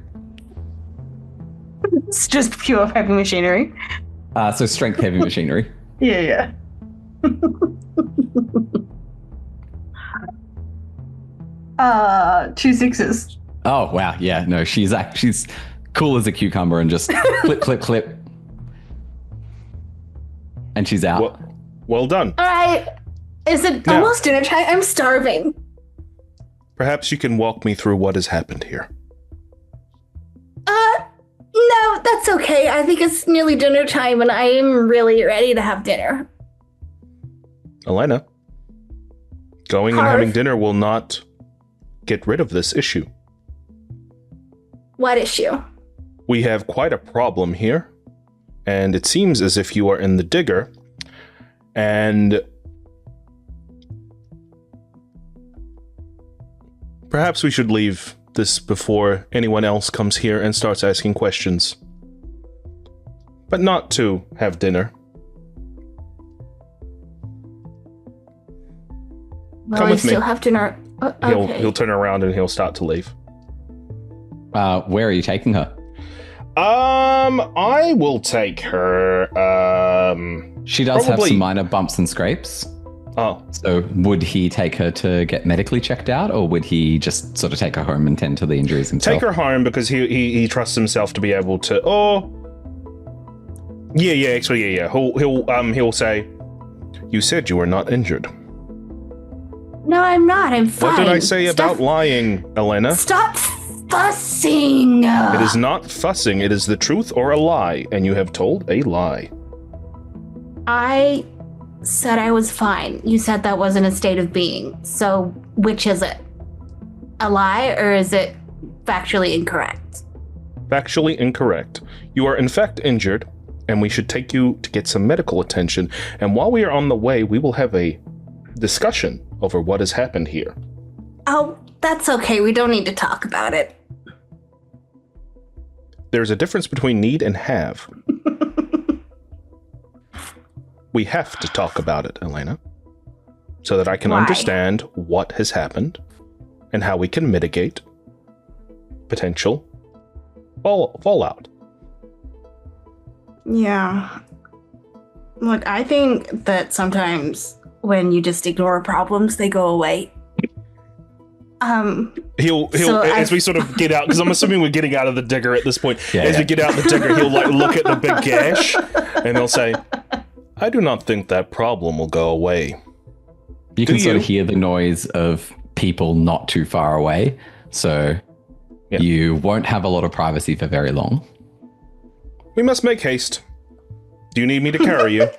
It's just pure heavy machinery. So strength heavy machinery. Yeah. 2 6s. Oh, wow. Yeah, no, she's cool as a cucumber and just clip, clip, clip. And she's out. Well done. All right. Is it almost dinner time? I'm starving. Perhaps you can walk me through what has happened here. No, that's okay. I think it's nearly dinner time and I am really ready to have dinner. Elena, going and having dinner will not get rid of this issue. What issue? We have quite a problem here, and it seems as if you are in the digger, and perhaps we should leave this before anyone else comes here and starts asking questions. But not to have dinner. Well, Come I with me. still have dinner. Okay. He'll turn around and he'll start to leave. Where are you taking her? I will take her. She does probably have some minor bumps and scrapes. Oh, So would he take her to get medically checked out, or would he just sort of take her home and tend to the injuries himself? take her home because he trusts himself to be able to. Oh, yeah. Actually, yeah. He'll say, "You said you were not injured." No, I'm not. I'm fine. What did I say about lying, Elena? Stop fussing. It is not fussing. It is the truth or a lie, and you have told a lie. I said I was fine. You said that wasn't a state of being. So which is it? A lie or is it factually incorrect? Factually incorrect. You are in fact injured, and we should take you to get some medical attention. And while we are on the way, we will have a discussion over what has happened here. Oh, that's okay. We don't need to talk about it. There's a difference between need and have. We have to talk about it, Elena, so that I can Why? understand what has happened and how we can mitigate potential fallout. Yeah. Look, I think that sometimes when you just ignore problems, they go away. He'll as we sort of get out, because I'm assuming we're getting out of the digger at this point. Yeah, we get out the digger, he'll like look at the big gash and he'll say, "I do not think that problem will go away." You can sort of hear the noise of people not too far away, so you won't have a lot of privacy for very long. We must make haste. Do you need me to carry you?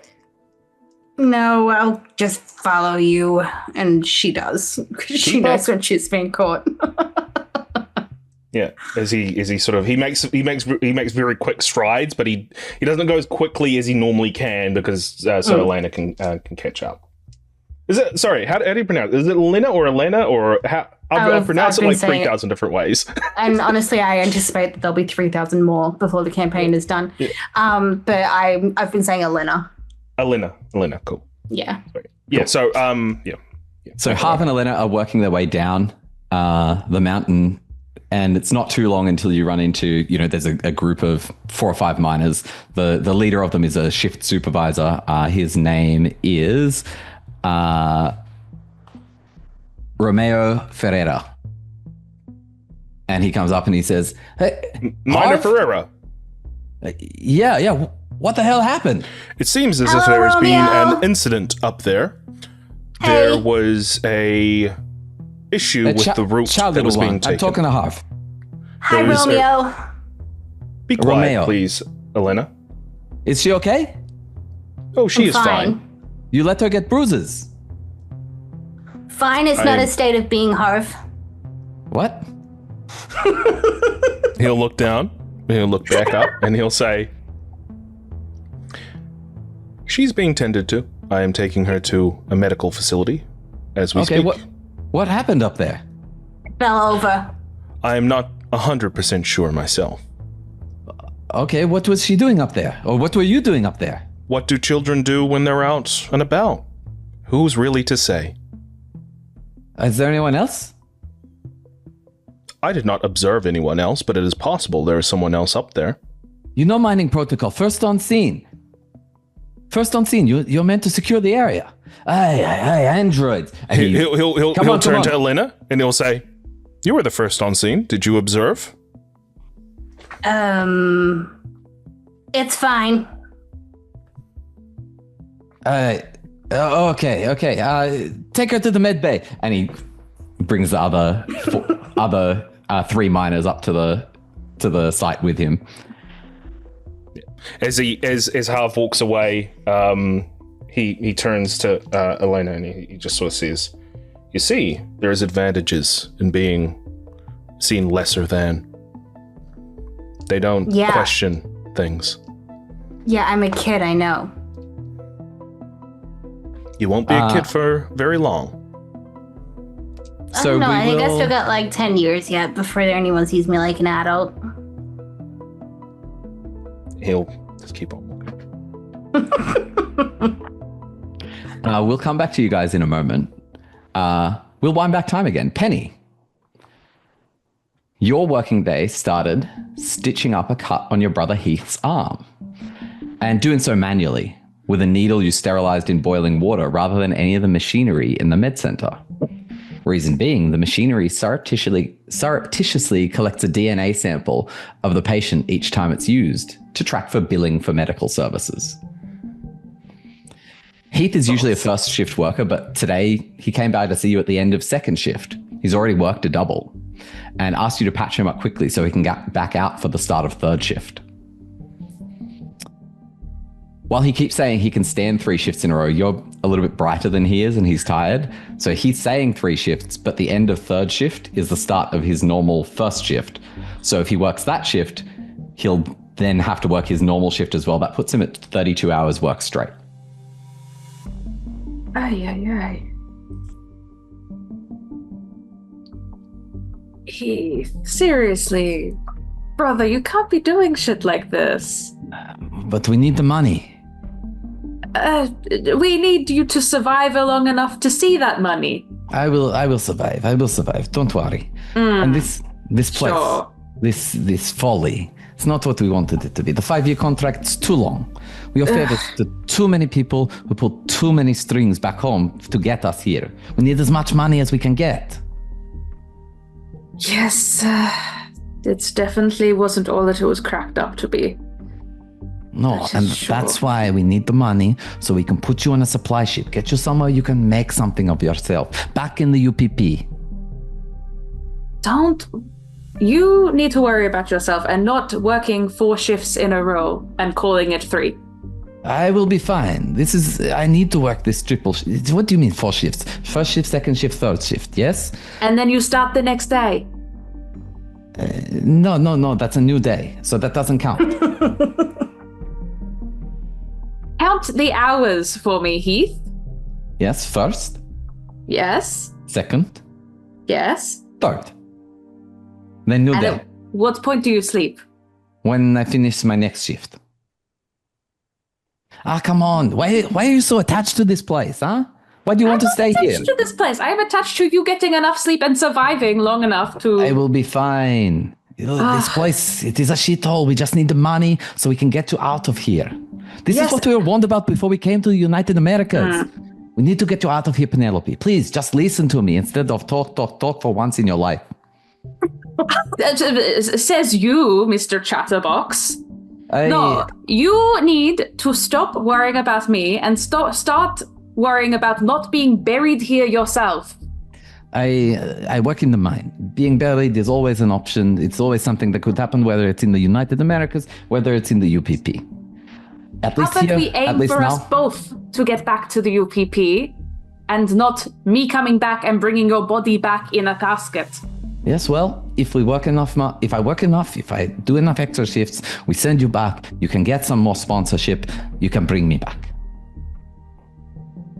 No, I'll just follow you. And she does. She knows when she's being caught. Yeah, as he sort of he makes very quick strides, but he doesn't go as quickly as he normally can because so Elena can catch up. Is it how do you pronounce it? Is it Lena or Elena or how? I've pronounced it like 3,000 different ways. And honestly, I anticipate that there'll be 3,000 more before the campaign is done. Yeah. But I've been saying Elena. Elena, cool. Yeah. Sorry. Yeah. Cool. So yeah. So Harv and Elena are working their way down the mountain. And it's not too long until you run into, there's a group of 4 or 5 miners. The leader of them is a shift supervisor. His name is Romeo Ferreira. And he comes up and he says, "Hey, Miner Ferreira." Yeah. What the hell happened? It seems as if there has been an incident up there. Hey. There was a issue with the route that was being taken. I'm talking to Harv. Hi, Romeo. Be quiet, Romeo. please, Elena. Is she okay? Oh, she is fine. You let her get bruises. Fine is not a state of being, Harv. What? He'll look down, he'll look back up, and he'll say, "She's being tended to. I am taking her to a medical facility as we speak." What happened up there? Fell over. I am not 100% sure myself. Okay, what was she doing up there? Or what were you doing up there? What do children do when they're out and about? Who's really to say? Is there anyone else? I did not observe anyone else, but it is possible there is someone else up there. You know mining protocol. First on scene. You're meant to secure the area. Hey, androids. And He'll turn to Elena and he'll say, "You were the first on scene. Did you observe?" It's fine. Okay. Take her to the med bay. And he brings the other 3 miners up to the site with him. As Harv walks away, he turns to Elena and he just sort of says, "You see, there's advantages in being seen lesser than. They don't question things." Yeah, I'm a kid, I know. You won't be a kid for very long. I don't know, I think I still got like 10 years yet before anyone sees me like an adult. He'll just keep on walking. We'll come back to you guys in a moment. We'll wind back time again. Penny, your working day started stitching up a cut on your brother Heath's arm, and doing so manually with a needle you sterilized in boiling water rather than any of the machinery in the med center. Reason being, the machinery surreptitiously collects a DNA sample of the patient each time it's used to track for billing for medical services. Heath is usually a first shift worker, but today he came by to see you at the end of second shift. He's already worked a double and asked you to patch him up quickly so he can get back out for the start of third shift. While he keeps saying he can stand 3 shifts in a row, you're a little bit brighter than he is and he's tired. So he's saying 3 shifts, but the end of third shift is the start of his normal first shift. So if he works that shift, he'll then have to work his normal shift as well. That puts him at 32 hours work straight. Ay. Seriously, brother, you can't be doing shit like this. But we need the money. We need you to survive long enough to see that money. I will survive. Don't worry. And this place, Sure. this folly, it's not what we wanted it to be. The 5-year contract's too long. We offered it to too many people who pulled too many strings back home to get us here. We need as much money as we can get. Yes, it definitely wasn't all that it was cracked up to be. No, and that's why we need the money so we can put you on a supply ship, get you somewhere you can make something of yourself, back in the UPP. You need to worry about yourself and not working 4 shifts in a row and calling it 3. I will be fine. I need to work this triple shift. What do you mean 4 shifts? First shift, second shift, third shift, yes? And then you start the next day. No, that's a new day, so that doesn't count. Count the hours for me, Heath. Yes, first, Yes. second, Yes. third. Then new And day. at what point do you sleep? When I finish my next shift. Come on. Why are you so attached to this place, huh? Why do you want to stay here? To this place. I am attached to you getting enough sleep and surviving long enough to... I will be fine. This place, it is a shithole. We just need the money so we can get you out of here. This is what we were warned about before we came to the United Americas. We need to get you out of here, Penelope. Please, just listen to me instead of talk for once in your life. Says you, Mr. Chatterbox. No, you need to stop worrying about me and start worrying about not being buried here yourself. I work in the mine. Being buried is always an option. It's always something that could happen, whether it's in the United Americas, whether it's in the UPP. At least How about here, we aim for us both to get back to the UPP and not me coming back and bringing your body back in a casket? Yes, well, if I work enough, if I do enough extra shifts, we send you back, you can get some more sponsorship, you can bring me back.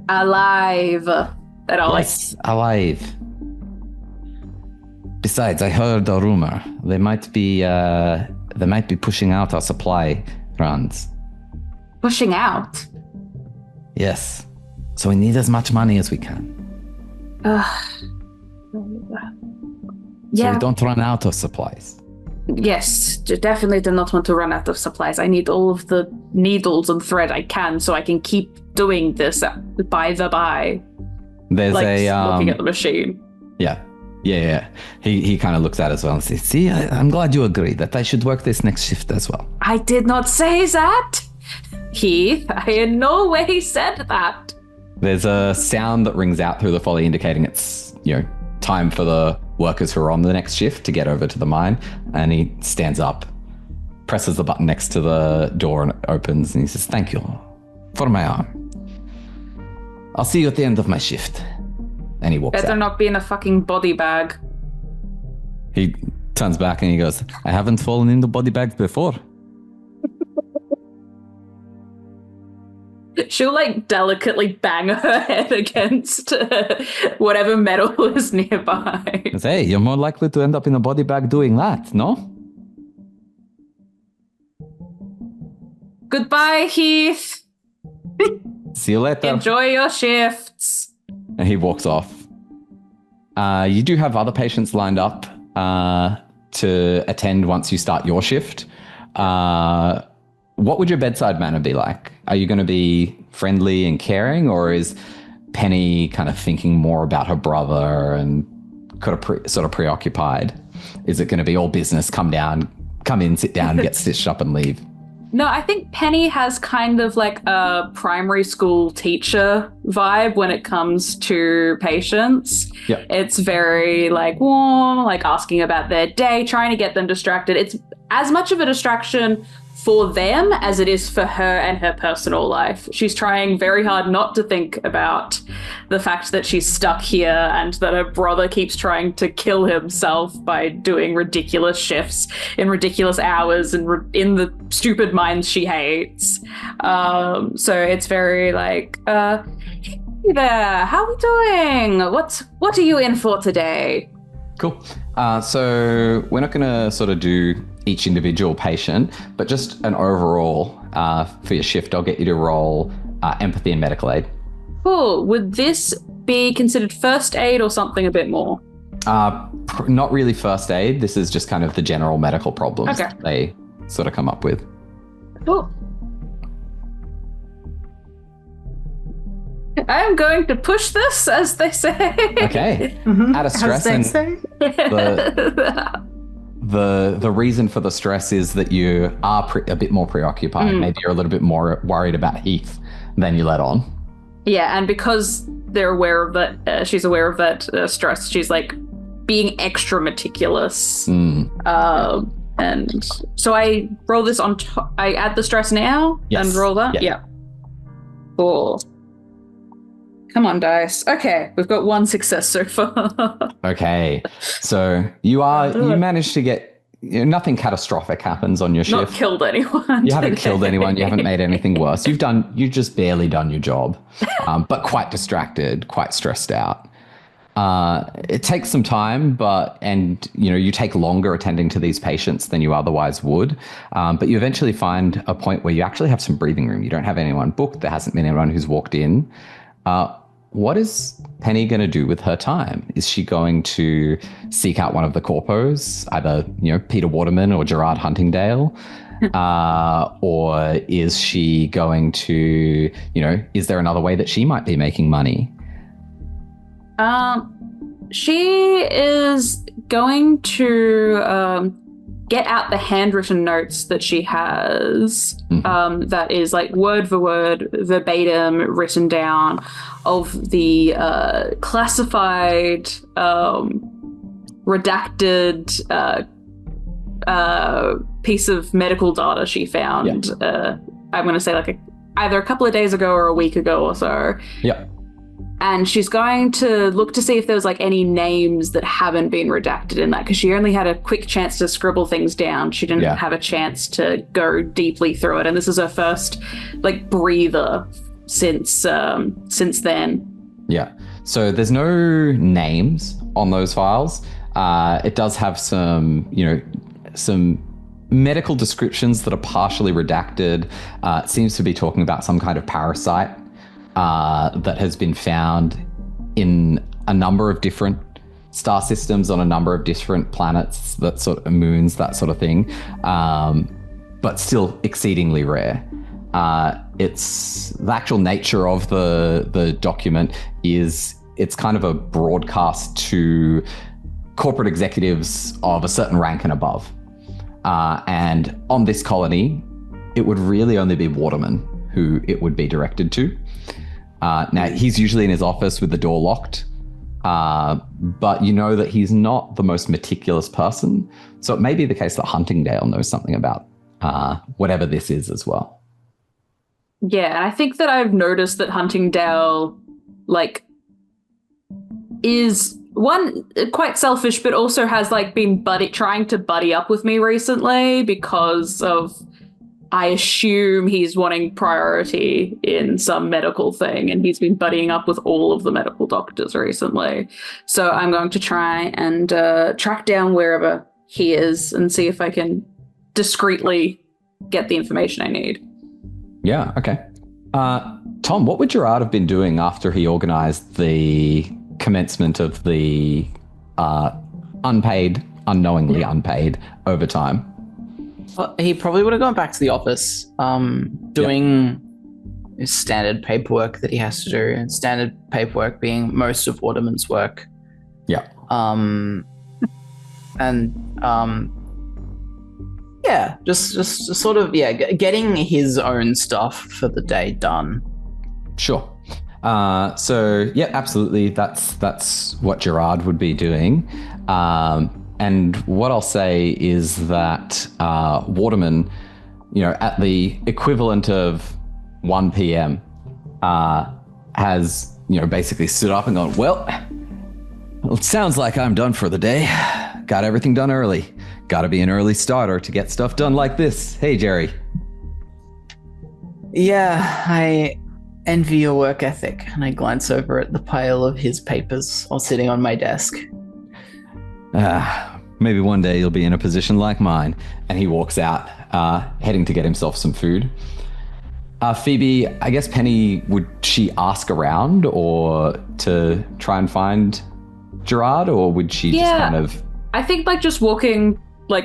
Alive. Yes, alive. Besides, I heard a rumor. They might be pushing out our supply runs. Pushing out? Yes. So we need as much money as we can. So we don't run out of supplies. Yes, definitely do not want to run out of supplies. I need all of the needles and thread I can so I can keep doing this by the by. There's looking at the machine. Yeah. He kind of looks at it as well and says, see, I'm glad you agree that I should work this next shift as well. I did not say that. Heath, I in no way said that. There's a sound that rings out through the folly indicating it's, time for the workers who are on the next shift to get over to the mine. And he stands up, presses the button next to the door and it opens and he says, thank you for my arm. I'll see you at the end of my shift. And he walks out. Better not be in a fucking body bag. He turns back and he goes, I haven't fallen into body bags before. She'll delicately bang her head against whatever metal is nearby. Hey, you're more likely to end up in a body bag doing that, no? Goodbye, Heath. See you later. Enjoy your shifts. And he walks off. You do have other patients lined up to attend once you start your shift. What would your bedside manner be like? Are you going to be friendly and caring, or is Penny kind of thinking more about her brother and sort of preoccupied? Is it going to be all business, come in, sit down, get stitched up and leave? No, I think Penny has kind of a primary school teacher vibe when it comes to patients. Yep. It's very warm, asking about their day, trying to get them distracted. It's as much of a distraction for them as it is for her and her personal life. She's trying very hard not to think about the fact that she's stuck here and that her brother keeps trying to kill himself by doing ridiculous shifts in ridiculous hours and in the stupid mines she hates. So it's very hey there, how are we doing? What are you in for today? Cool. So we're not going to sort of do each individual patient, but just an overall for your shift. I'll get you to roll empathy and medical aid. Cool. Would this be considered first aid or something a bit more? Not really first aid. This is just kind of the general medical problems that they sort of come up with. Cool. I'm going to push this, as they say. Okay. Out of stress, and the reason for the stress is that you are a bit more preoccupied. Maybe you're a little bit more worried about Heath than you let on. Yeah, and because they're aware of that, she's aware of that stress. She's being extra meticulous. And so I roll this on. I add the stress now and roll that. Yeah. Cool. Come on, dice. Okay, we've got one success so far. Okay, so you managed to get, nothing catastrophic happens on your shift. Not killed anyone. You haven't killed anyone. You haven't made anything worse. You've just barely done your job, but quite distracted, quite stressed out. It takes some time, and you take longer attending to these patients than you otherwise would. But you eventually find a point where you actually have some breathing room. You don't have anyone booked. There hasn't been anyone who's walked in. What is Penny going to do with her time? Is she going to seek out one of the corpos, either Peter Waterman or Gerard Huntingdale, or is she going to is there another way that she might be making money? She is going to get out the handwritten notes that she has, that is word for word, verbatim, written down, of the classified, redacted piece of medical data she found. I'm going to say either a couple of days ago or a week ago or so. Yeah. And she's going to look to see if there's any names that haven't been redacted in that, because she only had a quick chance to scribble things down. She didn't have a chance to go deeply through it. And this is her first breather since then. Yeah. So there's no names on those files. It does have some medical descriptions that are partially redacted. It seems to be talking about some kind of parasite that has been found in a number of different star systems on a number of different planets, that sort of moons, that sort of thing, but still exceedingly rare. It's the actual nature of the document is it's kind of a broadcast to corporate executives of a certain rank and above. And on this colony, it would really only be Waterman who it would be directed to. Now, he's usually in his office with the door locked, but you know that he's not the most meticulous person. So it may be the case that Huntingdale knows something about whatever this is as well. Yeah, and I think that I've noticed that Huntingdale, like, is one quite selfish, but also has like been trying to buddy up with me recently because of, I assume he's wanting priority in some medical thing, and he's been buddying up with all of the medical doctors recently. So I'm going to try and track down wherever he is and see if I can discreetly get the information I need. Yeah, okay. Tom, what would Gerard have been doing after he organized the commencement of the unknowingly unpaid overtime? He probably would have gone back to the office, doing his standard paperwork that he has to do, and standard paperwork being most of Waterman's work. Yeah. Just sort of getting his own stuff for the day done. Sure. So yeah, absolutely. That's what Gerard would be doing. And what I'll say is that Waterman, at the equivalent of 1 p.m., has basically stood up and gone, well, it sounds like I'm done for the day. Got everything done early. Got to be an early starter to get stuff done like this. Hey, Jerry. Yeah, I envy your work ethic. And I glance over at the pile of his papers all sitting on my desk. Maybe one day you'll be in a position like mine. And he walks out, heading to get himself some food. Phoebe, I guess Penny, would she ask around or to try and find Gerard, or would she just kind of... I think just walking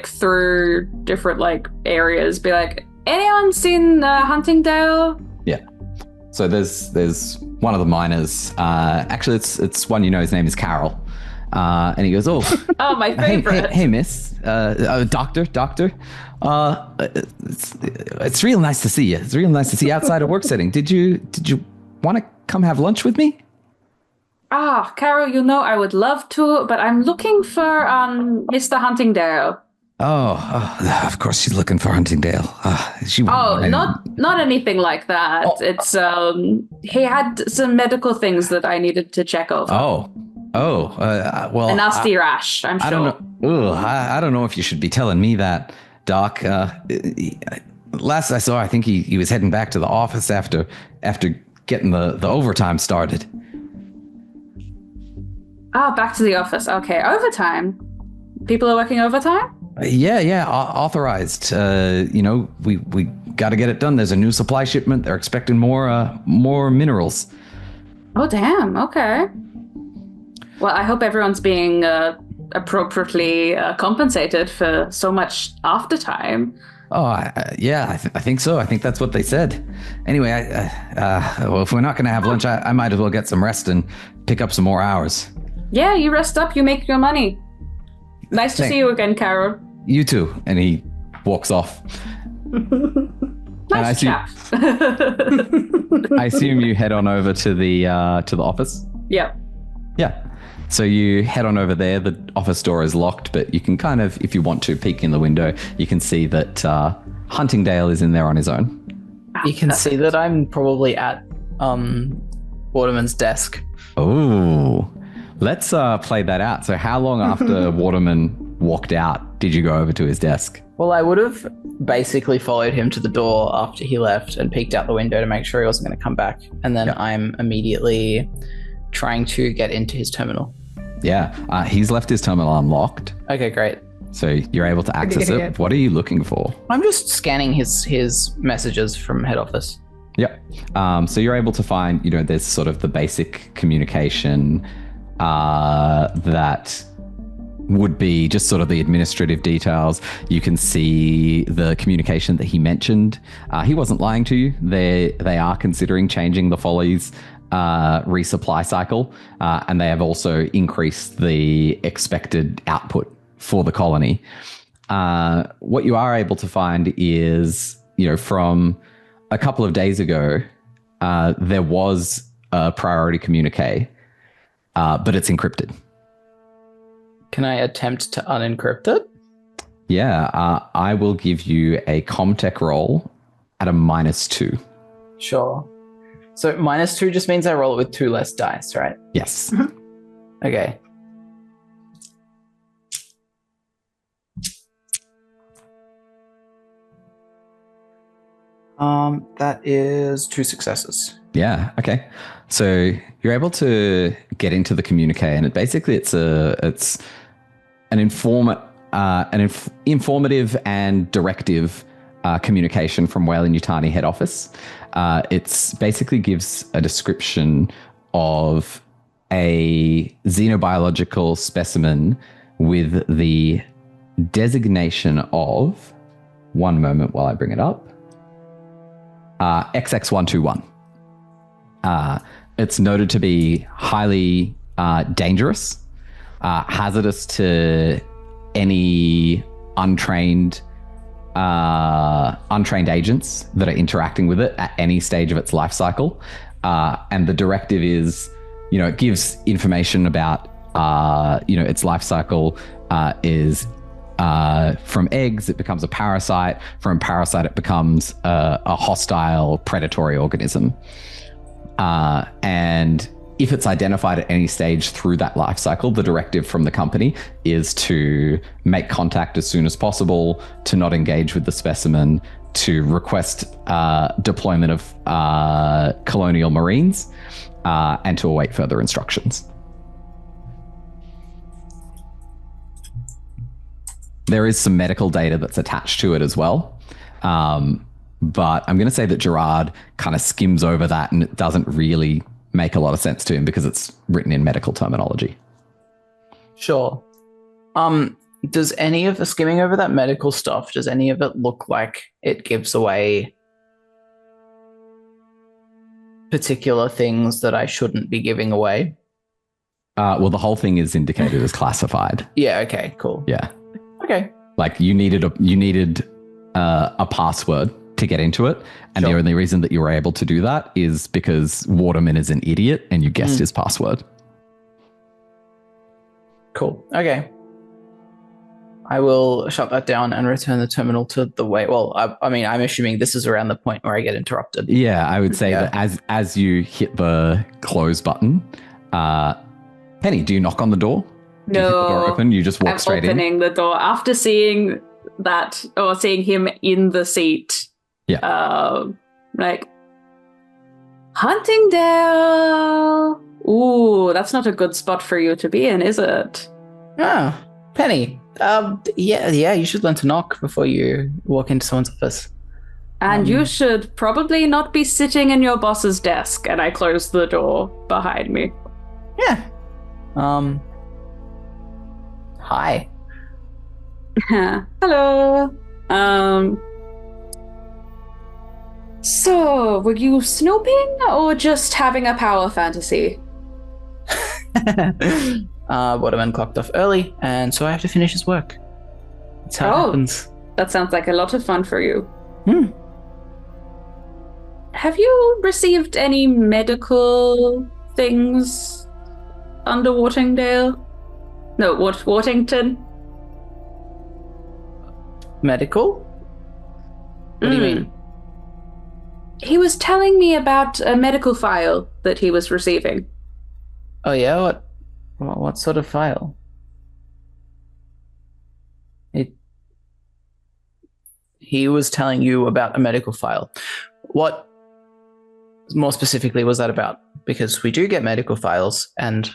through different areas, be like, anyone seen Huntingdale? Yeah. So there's one of the miners. Actually, it's one his name is Carol. And he goes, oh, my favorite. Hey, miss, doctor. It's real nice to see you. It's real nice to see you outside a work setting. Did you want to come have lunch with me? Carol, I would love to, but I'm looking for Mr. Huntingdale. Oh, of course she's looking for Huntingdale. Not anything like that. Oh. It's he had some medical things that I needed to check over. Well, a nasty rash, I'm sure. I don't know. I don't know if you should be telling me that, Doc. Last I saw, I think he was heading back to the office after getting the overtime started. Back to the office. Okay, overtime. People are working overtime? Yeah, authorized. We got to get it done. There's a new supply shipment. They're expecting more minerals. Oh, damn. Okay. Well, I hope everyone's being appropriately compensated for so much aftertime. Oh, I think so. I think that's what they said. Anyway, if we're not going to have lunch, I might as well get some rest and pick up some more hours. Yeah, you rest up. You make your money. Nice to see you again, Carol. You too. And he walks off. Nice chap. I assume you head on over to the office? Yeah. Yeah. So you head on over there. The office door is locked, but you can kind of, if you want to, peek in the window. You can see that Huntingdale is in there on his own. You can see that I'm probably at Waterman's desk. Oh, let's play that out. So how long after Waterman walked out did you go over to his desk? Well, I would have basically followed him to the door after he left and peeked out the window to make sure he wasn't going to come back. And then I'm immediately trying to get into his terminal. Yeah, he's left his terminal unlocked. Okay, great. So you're able to access it. What are you looking for? I'm just scanning his messages from head office. Yep. So you're able to find, there's sort of the basic communication. that would be just sort of the administrative details. You can see the communication that he mentioned. He wasn't lying to you. They are considering changing the Follies resupply cycle, and they have also increased the expected output for the colony. What you are able to find is, from a couple of days ago, there was a priority communique, but it's encrypted. Can I attempt to unencrypt it? Yeah, I will give you a Comtech roll at a -2. Sure. So -2 just means I roll it with 2 less dice, right? Yes. Okay. That is 2 successes. Yeah. Okay. So you're able to get into the communique, and it's an informative and directive communication from Weyland Yutani head office. It's basically gives a description of a xenobiological specimen with the designation of, one moment while I bring it up, XX121. It's noted to be highly dangerous, hazardous to any untrained agents that are interacting with it at any stage of its life cycle. And the directive is, it gives information about, its life cycle is from eggs, it becomes a parasite. From parasite, it becomes a hostile predatory organism. And if it's identified at any stage through that life cycle, the directive from the company is to make contact as soon as possible, to not engage with the specimen, to request deployment of colonial marines, and to await further instructions. There is some medical data that's attached to it as well. But I'm going to say that Gerard kind of skims over that, and it doesn't really make a lot of sense to him because it's written in medical terminology. Sure. Does any of the skimming over that medical stuff, does any of it look like it gives away particular things that I shouldn't be giving away? Well, the whole thing is indicated as classified. Yeah, okay, cool. Yeah. Okay. Like you needed a password to get into it, and Sure. the only reason that you were able to do that is because Waterman is an idiot and you guessed his password. Cool. Okay. I will shut that down and return the terminal to the way. Well, I'm assuming this is around the point where I get interrupted. Yeah, I would say that as you hit the close button, Penny, do you knock on the door? Do you hit the door open? You just walk straight in? I'm opening the door after seeing that, or seeing him in the seat. Yeah. Like, Huntingdale. Ooh, that's not a good spot for you to be in, is it? Ah, Penny. Yeah, you should learn to knock before you walk into someone's office. And you should probably not be sitting in your boss's desk. And I close the door behind me. Yeah. Hi. Hello. So, were you snooping or just having a power fantasy? Waterman clocked off early, and so I have to finish his work. That's how it happens. That sounds like a lot of fun for you. Have you received any medical things under Wortingdale? No, Wortington? Medical? What do you mean? He was telling me about a medical file that he was receiving. Oh yeah? What sort of file? He was telling you about a medical file. What more specifically was that about? Because we do get medical files, and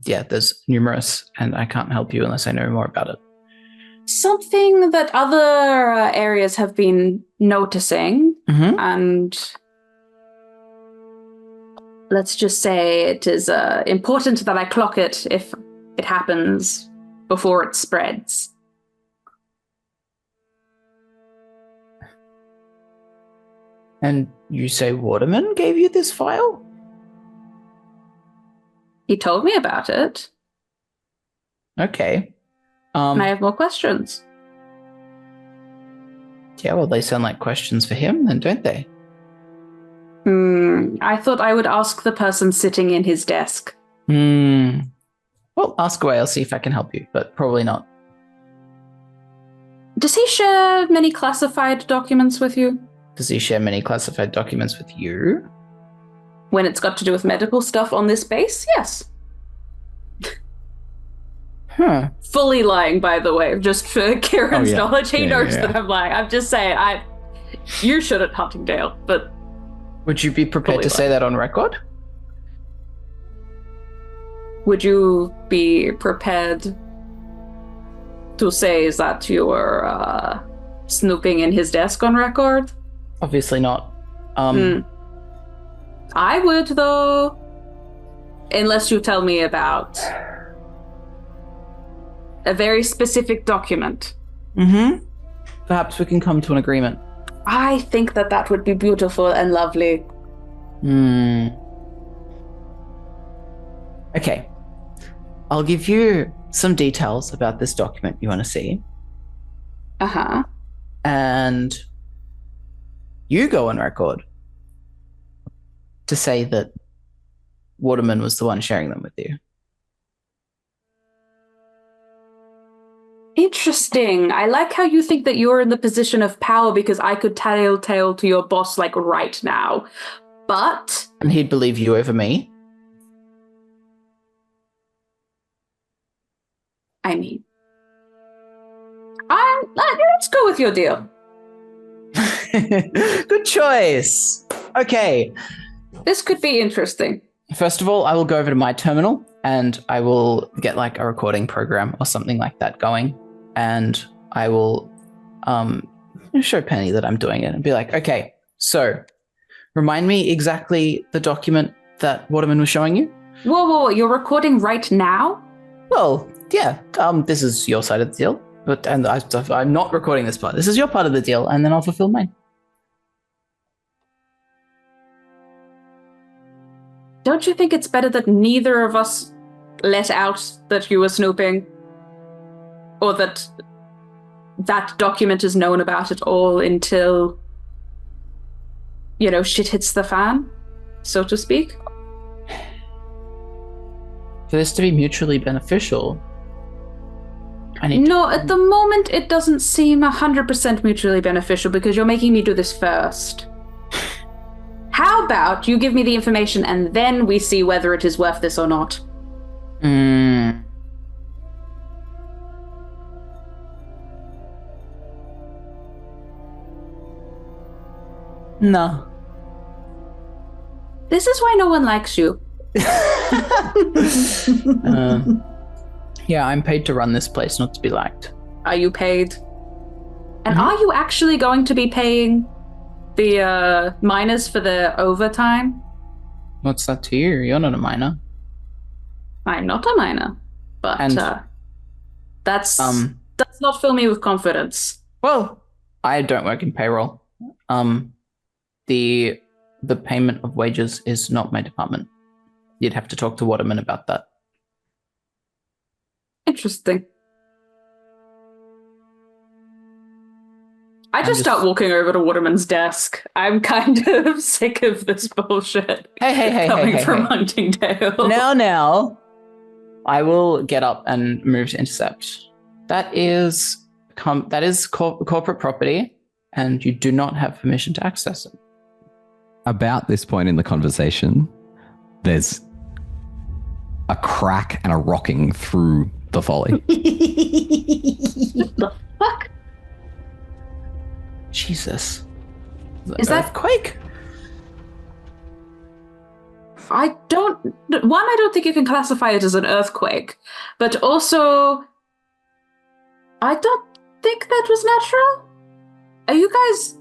there's numerous, and I can't help you unless I know more about it. Something that other areas have been noticing, and let's just say it is important that I clock it if it happens before it spreads. And you say Waterman gave you this file? He told me about it. Okay. And I have more questions. Yeah, well, they sound like questions for him then, don't they? I thought I would ask the person sitting in his desk. Well, ask away. I'll see if I can help you, but probably not. Does he share many classified documents with you? Does he share many classified documents with you? When it's got to do with medical stuff on this base, yes. Huh. Fully lying, by the way, just for Kieran's knowledge. He knows that I'm lying. I'm just saying, you should at Huntingdale, but... Would you be prepared to say that on record? Would you be prepared to say that you were snooping in his desk on record? Obviously not. I would, though. Unless you tell me about a very specific document. Mm-hmm. Perhaps we can come to an agreement. I think that would be beautiful and lovely. Okay. I'll give you some details about this document you want to see. Uh-huh. And you go on record to say that Waterman was the one sharing them with you. Interesting. I like how you think that you're in the position of power because I could tell to your boss like right now. But... And he'd believe you over me? I mean... let's go with your deal. Good choice. Okay. This could be interesting. First of all, I will go over to my terminal and I will get like a recording program or something like that going. And I will show Penny that I'm doing it and be like, okay, so remind me exactly the document that Waterman was showing you. Whoa, you're recording right now? Well, yeah, this is your side of the deal, but I'm not recording this part. This is your part of the deal, and then I'll fulfill mine. Don't you think it's better that neither of us let out that you were snooping? Or that document is known about at all until, shit hits the fan, so to speak? For this to be mutually beneficial, I need at the moment it doesn't seem 100% mutually beneficial because you're making me do this first. How about you give me the information and then we see whether it is worth this or not? No. This is why no one likes you. Yeah, I'm paid to run this place, not to be liked. Are you paid? And are you actually going to be paying the miners for the overtime? What's that to you? You're not a miner. I'm not a miner, but that's does not fill me with confidence. Well, I don't work in payroll. The payment of wages is not my department. You'd have to talk to Waterman about that. Interesting. I just start walking over to Waterman's desk. I'm kind of sick of this bullshit. Hey, coming from Huntingdale. Now. I will get up and move to intercept. That is corporate property, and you do not have permission to access it. About this point in the conversation, there's a crack and a rocking through the folly. What the fuck? Jesus. Is that earthquake? I don't think you can classify it as an earthquake, but also I don't think that was natural. Are you guys...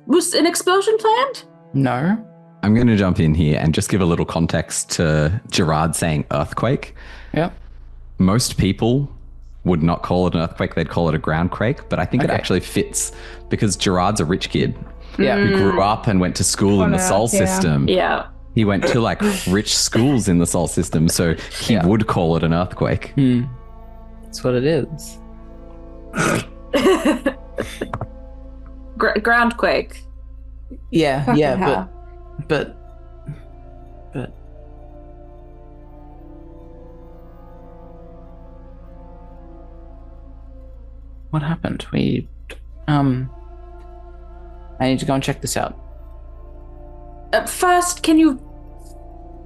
Was an explosion planned? No. I'm going to jump in here and just give a little context to Gerard saying earthquake. Yeah. Most people would not call it an earthquake. They'd call it a groundquake. But I think it actually fits because Gerard's a rich kid who grew up and went to school in the Sol system. Yeah. He went to like rich schools in the Sol system. So he would call it an earthquake. That's what it is. Groundquake. Yeah, but what happened? I need to go and check this out. First, can you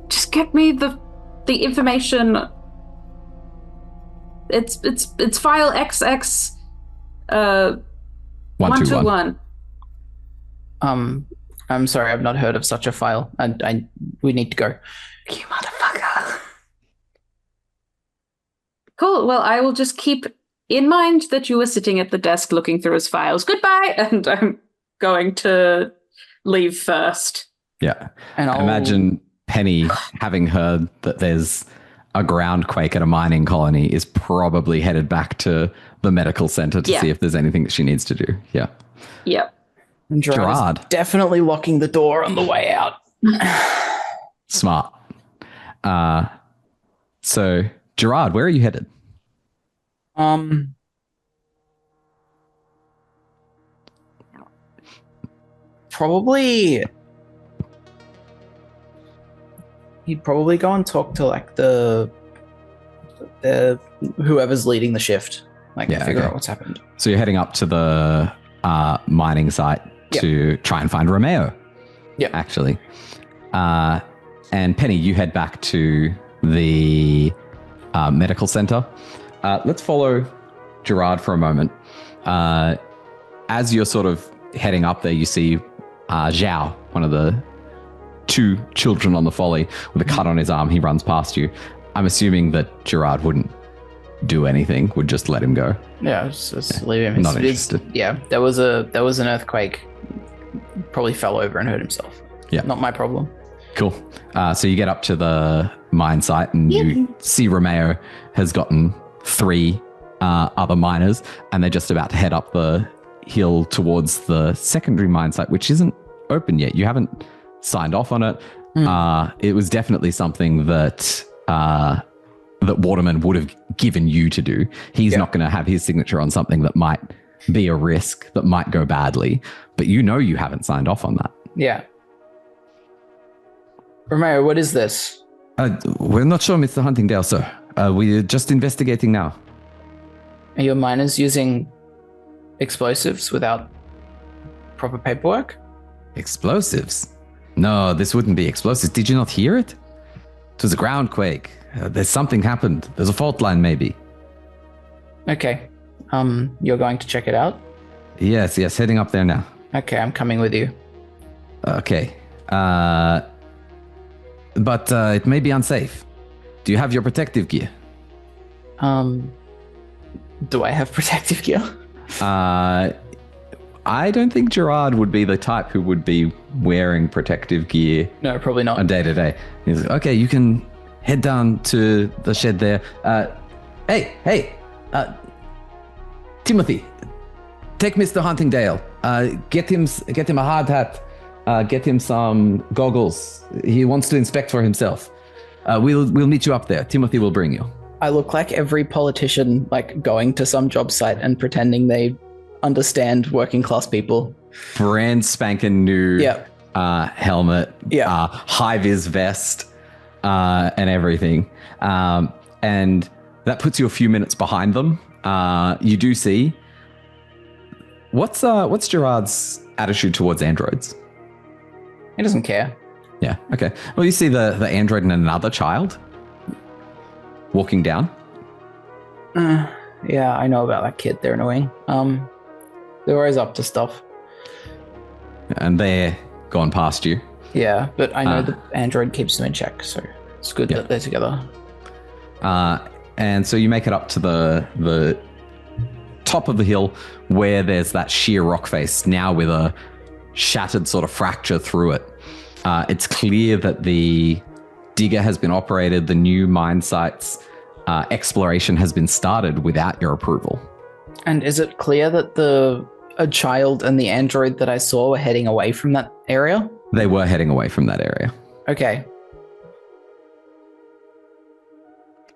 just get me the information? It's file XX 121. I'm sorry, I've not heard of such a file. We need to go. You motherfucker. Cool. Well, I will just keep in mind that you were sitting at the desk looking through his files. Goodbye. And I'm going to leave first. Yeah. And I imagine Penny, having heard that there's a groundquake at a mining colony, is probably headed back to the medical center to see if there's anything that she needs to do. Yeah. Yep. And Gerard is definitely locking the door on the way out. Smart. So, Gerard, where are you headed? Probably... He'd probably go and talk to like the whoever's leading the shift, figure out what's happened. So you're heading up to the mining site to try and find Romeo. Yeah, actually. And Penny, you head back to the medical center. Let's follow Gerard for a moment. As you're sort of heading up there, you see Zhao, one of the 2 children on the Folly, with a cut on his arm. He runs past you. I'm assuming that Gerard wouldn't do anything, would just let him go. Yeah, just leave him. Not interested. There was an earthquake. Probably fell over and hurt himself. Yeah. Not my problem. Cool. So you get up to the mine site and you see Romeo has gotten 3 other miners, and they're just about to head up the hill towards the secondary mine site, which isn't open yet. You haven't signed off on it. It was definitely something that Waterman would have given you to do. He's not going to have his signature on something that might be a risk, that might go badly, but you haven't signed off on that. Yeah. Romeo, what is this? We're not sure, Mr. Huntingdale, sir. We're just investigating now. Are your miners using explosives without proper paperwork? Explosives? No, this wouldn't be explosives. Did you not hear it? It was a groundquake. There's something happened. There's a fault line, maybe. Okay. You're going to check it out? Yes, heading up there now. Okay, I'm coming with you. Okay. But it may be unsafe. Do you have your protective gear? Do I have protective gear? I don't think Gerard would be the type who would be wearing protective gear. No, probably not. On day to day. He's like, okay, you can head down to the shed there. Hey, Timothy, take Mr. Huntingdale. Get him a hard hat. Get him some goggles. He wants to inspect for himself. We'll meet you up there. Timothy will bring you. I look like every politician, going to some job site and pretending they understand working class people. Brand spanking new helmet, high vis vest, and everything. And that puts you a few minutes behind them. You do see what's Gerard's attitude towards androids? He doesn't care. Yeah. Okay. Well, you see the android and another child walking down. Yeah, I know about that kid. They're annoying. They're always up to stuff. And they're gone past you. Yeah, but I know the android keeps them in check, so it's good that they're together. And so you make it up to the top of the hill where there's that sheer rock face, now with a shattered sort of fracture through it. It's clear that the digger has been operated, the new mine sites exploration has been started without your approval. And is it clear that a child and the android that I saw were heading away from that area? They were heading away from that area. Okay.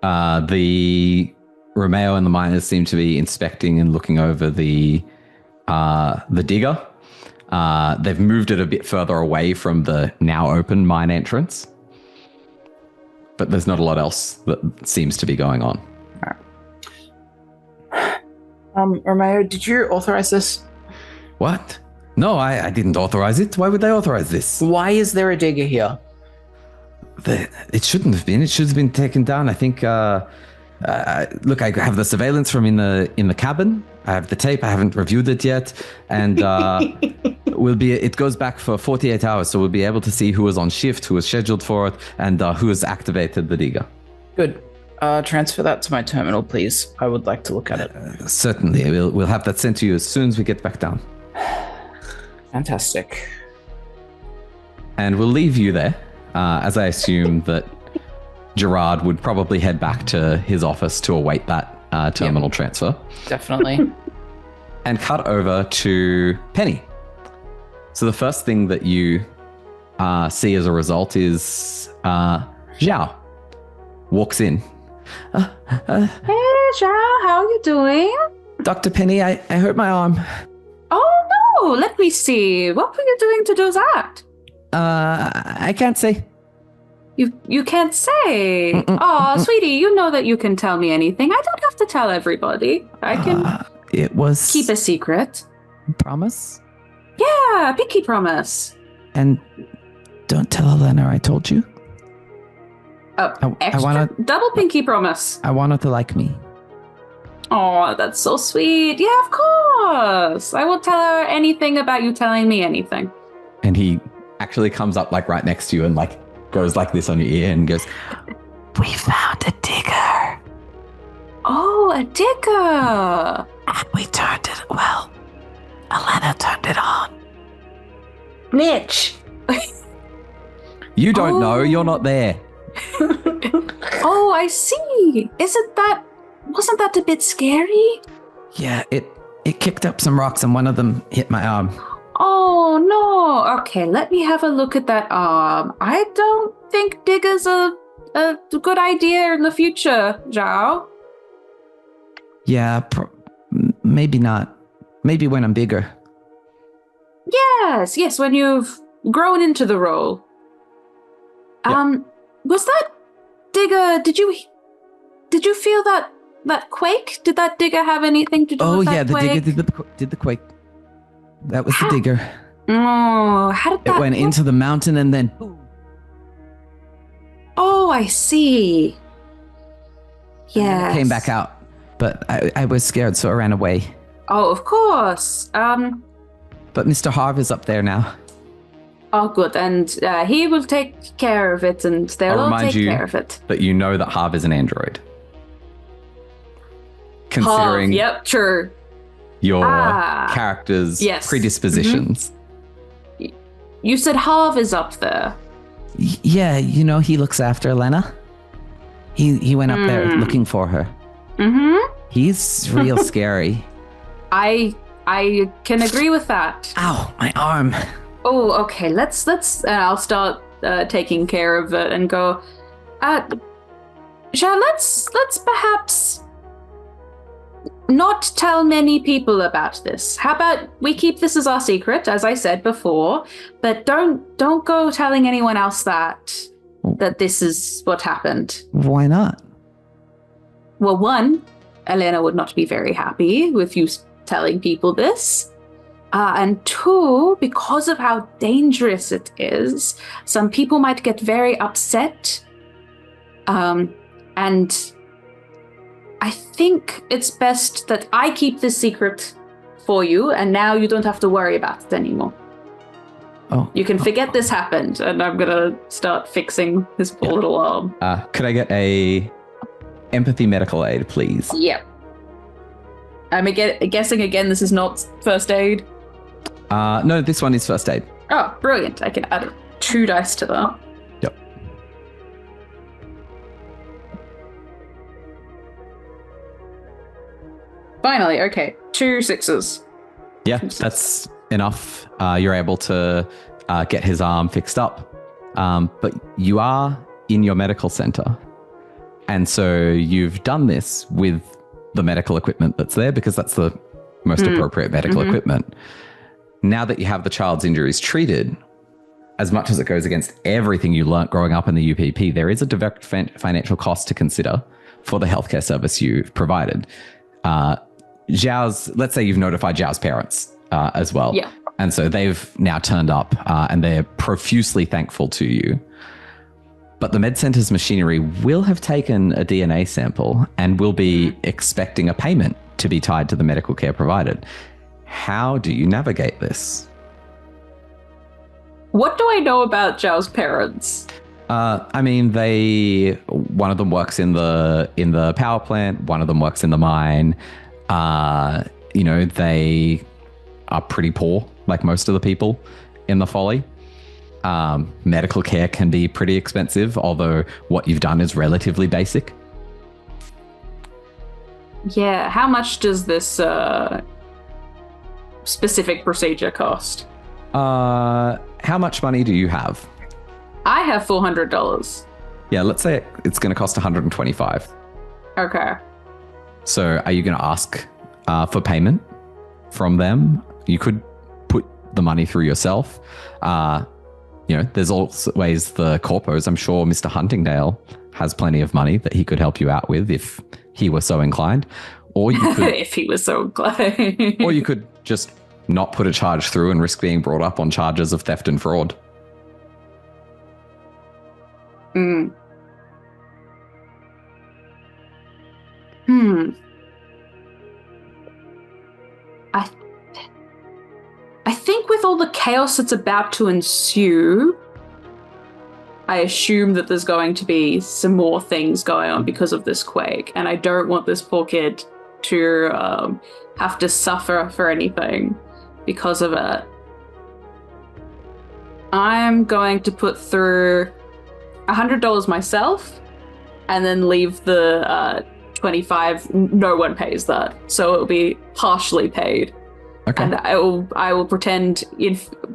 The Romeo and the miners seem to be inspecting and looking over the digger. They've moved it a bit further away from the now open mine entrance. But there's not a lot else that seems to be going on. Romeo, did you authorize this? What? No, I didn't authorize it. Why would I authorize this? Why is there a digger here? It shouldn't have been. It should have been taken down. I think. Look, I have the surveillance from in the cabin. I have the tape. I haven't reviewed it yet, and it goes back for 48 hours, so we'll be able to see who was on shift, who was scheduled for it, and who has activated the digger. Good. Transfer that to my terminal, please. I would like to look at it. Certainly, we'll have that sent to you as soon as we get back down. Fantastic. And we'll leave you there, as I assume that Gerard would probably head back to his office to await that terminal transfer. Definitely. And cut over to Penny. So the first thing that you see as a result is Zhao walks in. Hey, Zhao, how are you doing? Dr. Penny, I hurt my arm. Oh, no, let me see. What were you doing to do that? I can't say. You can't say. Oh, sweetie, you know that you can tell me anything. I don't have to tell everybody. I can It was keep a secret. Promise? Yeah, pinky promise. And don't tell Elena I told you. Extra double pinky promise. I want her to like me. Oh, that's so sweet. Yeah, of course. I will tell her anything about you telling me anything. And he actually comes up like right next to you and like goes like this on your ear and goes, "We found a digger." Oh, a digger. And we turned it, well, Elena turned it on. Mitch. You don't know, you're not there. Oh, I see. Wasn't that a bit scary? Yeah, it kicked up some rocks and one of them hit my arm. Oh, no. Okay, let me have a look at that arm. I don't think diggers are a good idea in the future, Zhao. Yeah, maybe not. Maybe when I'm bigger. Yes, when you've grown into the role. Yeah. Was that digger, did you feel that quake? Did that digger have anything to do with that quake? Oh yeah, the digger did the quake. That was the digger. Oh, how did that... It went into the mountain and then... Oh, I see. Yeah. Came back out. But I was scared, so I ran away. Oh, of course. But Mr. Harv is up there now. Oh, good. And he will take care of it, and they'll all take care of it. But you know that Harv is an android. Considering yep, true. Your character's predispositions. Mm-hmm. You said Harv is up there. Yeah, he looks after Elena. He went up there looking for her. Mm-hmm. He's real scary. I can agree with that. Ow, my arm. Oh, okay. Let's. I'll start taking care of it and go. Shall let's perhaps not tell many people about this. How about we keep this as our secret, as I said before, but don't go telling anyone else that this is what happened. Why not? Well, one, Elena would not be very happy with you telling people this. And two, because of how dangerous it is, some people might get very upset. And I think it's best that I keep this secret for you, and now you don't have to worry about it anymore. Oh. You can forget this happened, and I'm gonna start fixing his poor little arm. Could I get a empathy medical aid, please? Yep. I'm guessing again this is not first aid? No, this one is first aid. Oh, brilliant. I can add it 2 dice to that. Yep. Finally, okay. 2 6s. Yeah, that's enough. You're able to get his arm fixed up. But you are in your medical center. And so you've done this with the medical equipment that's there because that's the most appropriate medical equipment. Now that you have the child's injuries treated, as much as it goes against everything you learnt growing up in the UPP, there is a direct financial cost to consider for the healthcare service you've provided. Zhao's, let's say you've notified Zhao's parents as well. Yeah. And so they've now turned up and they're profusely thankful to you. But the med center's machinery will have taken a DNA sample and will be expecting a payment to be tied to the medical care provided. How do you navigate this? What do I know about Zhao's parents? I mean, one of them works in the power plant, one of them works in the mine. They are pretty poor, like most of the people in the Folly. Medical care can be pretty expensive, although what you've done is relatively basic. Yeah, how much does this specific procedure cost? How much money do you have? I have $400. Yeah, let's say it's going to cost 125. Okay. So are you going to ask for payment from them? You could put the money through yourself. There's always the corpos. I'm sure Mr. Huntingdale has plenty of money that he could help you out with if he were so inclined. Or you could, if he was so inclined. or you could just not put a charge through and risk being brought up on charges of theft and fraud. I think with all the chaos that's about to ensue, I assume that there's going to be some more things going on because of this quake, and I don't want this poor kid to have to suffer for anything because of it. I'm going to put through $100 myself and then leave the 25. No one pays that, so it'll be partially paid. Okay. And I will pretend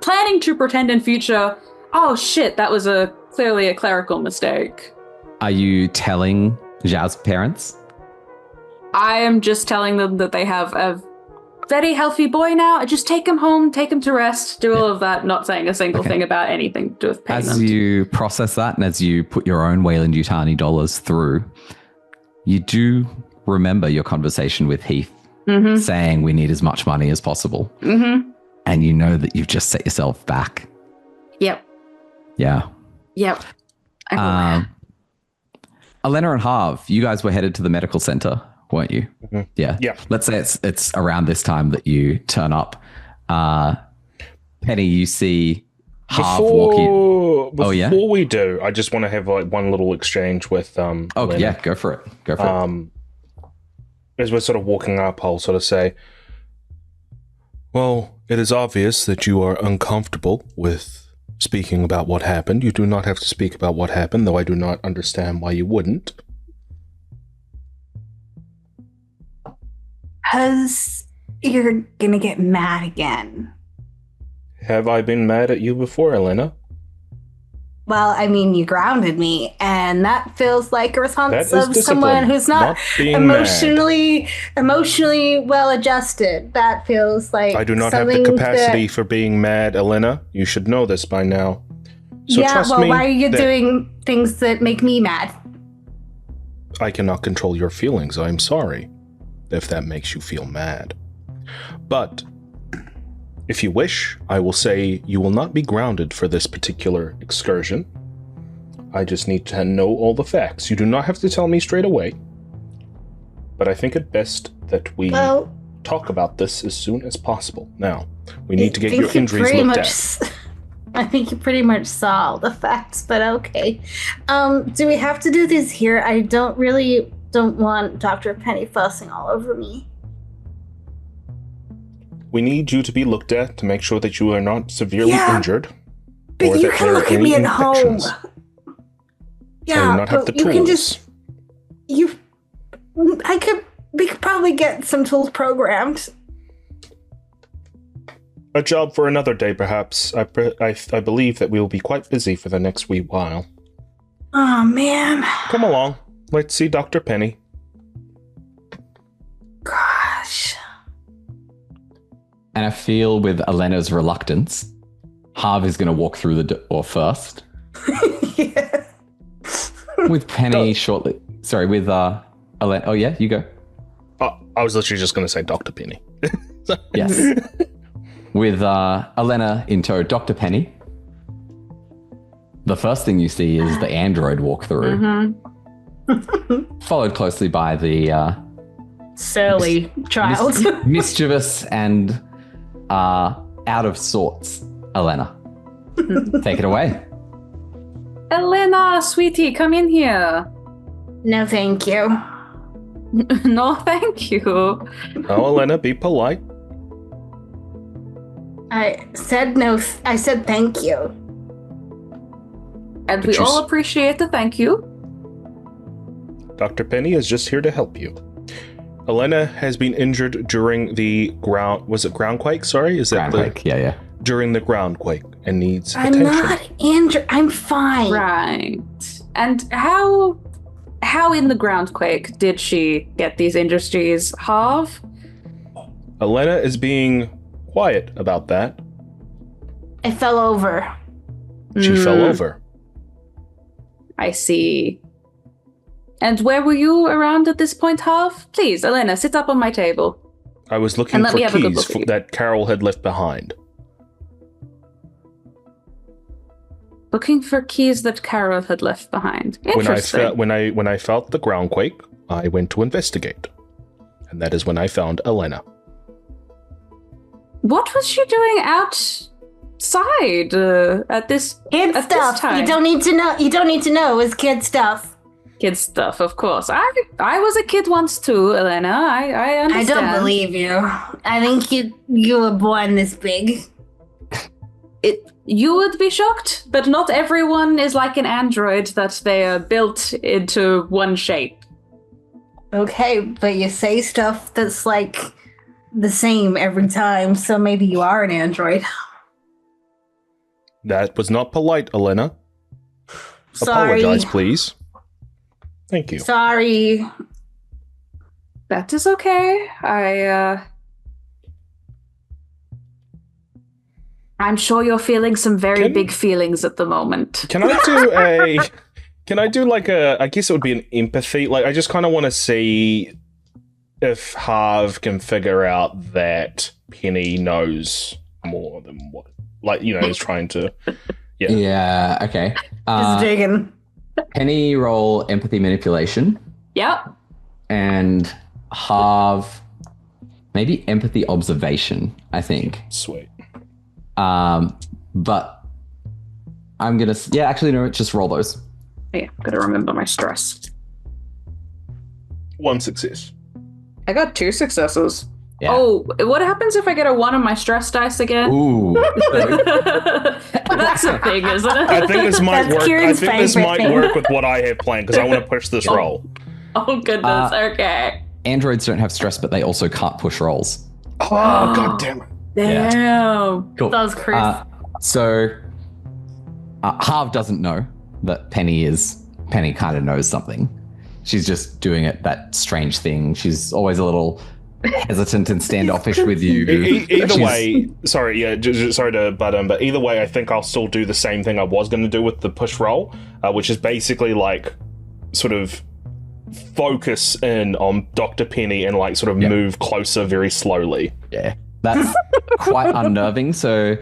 planning to pretend in future. Oh shit, that was clearly a clerical mistake. Are you telling Zhao's parents? I am just telling them that they have a very healthy boy now. Just take him home, take him to rest, do all of that, not saying a single thing about anything to do with payment. As you process that and as you put your own Weyland Yutani dollars through, you do remember your conversation with Heath saying we need as much money as possible. And you know that you've just set yourself back. Yep. Yeah. Yep. Elena and Harv, you guys were headed to the medical center, weren't you? Yeah. Yeah. Let's say it's around this time that you turn up. Penny, you see Harv walking. Before we do, I just want to have one little exchange with Elena. Yeah, go for it. As we're sort of walking up, I'll sort of say, well, it is obvious that you are uncomfortable with speaking about what happened. You do not have to speak about what happened, though I do not understand why you wouldn't. Because you're going to get mad again. Have I been mad at you before, Elena? Well, I mean, you grounded me, and that feels like a response of discipline, someone who's not emotionally well adjusted. That feels like I do not have the capacity for being mad, Elena. You should know this by now. So trust me. Why are you doing things that make me mad? I cannot control your feelings. I'm sorry if that makes you feel mad. But if you wish, I will say you will not be grounded for this particular excursion. I just need to know all the facts. You do not have to tell me straight away. But I think it best that we talk about this as soon as possible. Now, we need to get your injuries looked at. I think you pretty much saw all the facts, but okay. Do we have to do this here? I don't want Dr. Penny fussing all over me. We need you to be looked at to make sure that you are not severely injured. But or you that can there are look at any me at home. infections. I do Yeah, not have but the you can tools. just we could probably get some tools programmed. A job for another day, perhaps. I believe that we will be quite busy for the next wee while. Oh man. Come along. Let's see Dr. Penny. Gosh. And I feel with Elena's reluctance, Harv is going to walk through the door first. Yeah. With Penny shortly. Sorry, with Elena. Oh, yeah, you go. I was literally just going to say Dr. Penny. Yes. With Elena in tow, Dr. Penny. The first thing you see is the android walk through. Followed closely by the Surly child. mischievous and out of sorts Elena. Take it away. Elena, sweetie, come in here. No, thank you. No, thank you. Oh, Elena, be polite. I said no. I said thank you. And But we you all appreciate the thank you. Dr. Penny is just here to help you. Elena has been injured during the groundquake? Sorry, is that Groundquake, yeah. during the groundquake and needs I'm attention. not injured. I'm fine. Right. And how in the groundquake did she get these injuries, Harv? Elena is being quiet about that. I fell over. She fell over. I see. And where were you around at this point, Harv? Please, Elena, sit up on my table. I was looking And let for me have a good keys look at you. that Carol had left behind. Looking for keys that Carol had left behind. When Interesting. when I felt the groundquake, I went to investigate. And that is when I found Elena. What was she doing outside at this Kid at this stuff. time? You don't need to know. You don't need to know. It's kid stuff. Kid stuff, of course. I was a kid once too, Elena. I I understand. don't believe you. I think you were born this big. You would be shocked, but not everyone is like an android that they are built into one shape. Okay, but you say stuff that's like the same every time, so maybe you are an android. That was not polite, Elena. Sorry. Apologize, please. Thank you. Sorry. That is okay. I'm sure you're feeling some very big feelings at the moment. Can I do like I guess it would be an empathy. Like, I just kind of want to see if Harv can figure out that Penny knows more than what, like, you know, is trying to. Yeah. Yeah, okay. Just digging. Penny roll empathy manipulation Yep. and Harv maybe empathy observation, I think. Sweet. But I'm gonna, actually, no, just roll those. Yeah, gotta remember my stress. 1 success. I got 2 successes. Yeah. Oh, what happens if I get a 1 on my stress dice again? Ooh. That's a thing, isn't it? I think this might That's work. I Kieran's think this favorite might thing. work with what I have planned because I want to push this roll. Oh, goodness. Okay. Androids don't have stress, but they also can't push rolls. Oh, god damn it. Damn. Cool. That was Chris. So Harv doesn't know that Penny kind of knows something. She's just doing that strange thing. She's always a little hesitant and standoffish with you. Either way, sorry to butt in, but either way, I think I'll still do the same thing I was going to do with the push roll, which is basically like sort of focus in on Dr. Penny and like sort of move closer very slowly. Yeah, that's quite unnerving. So,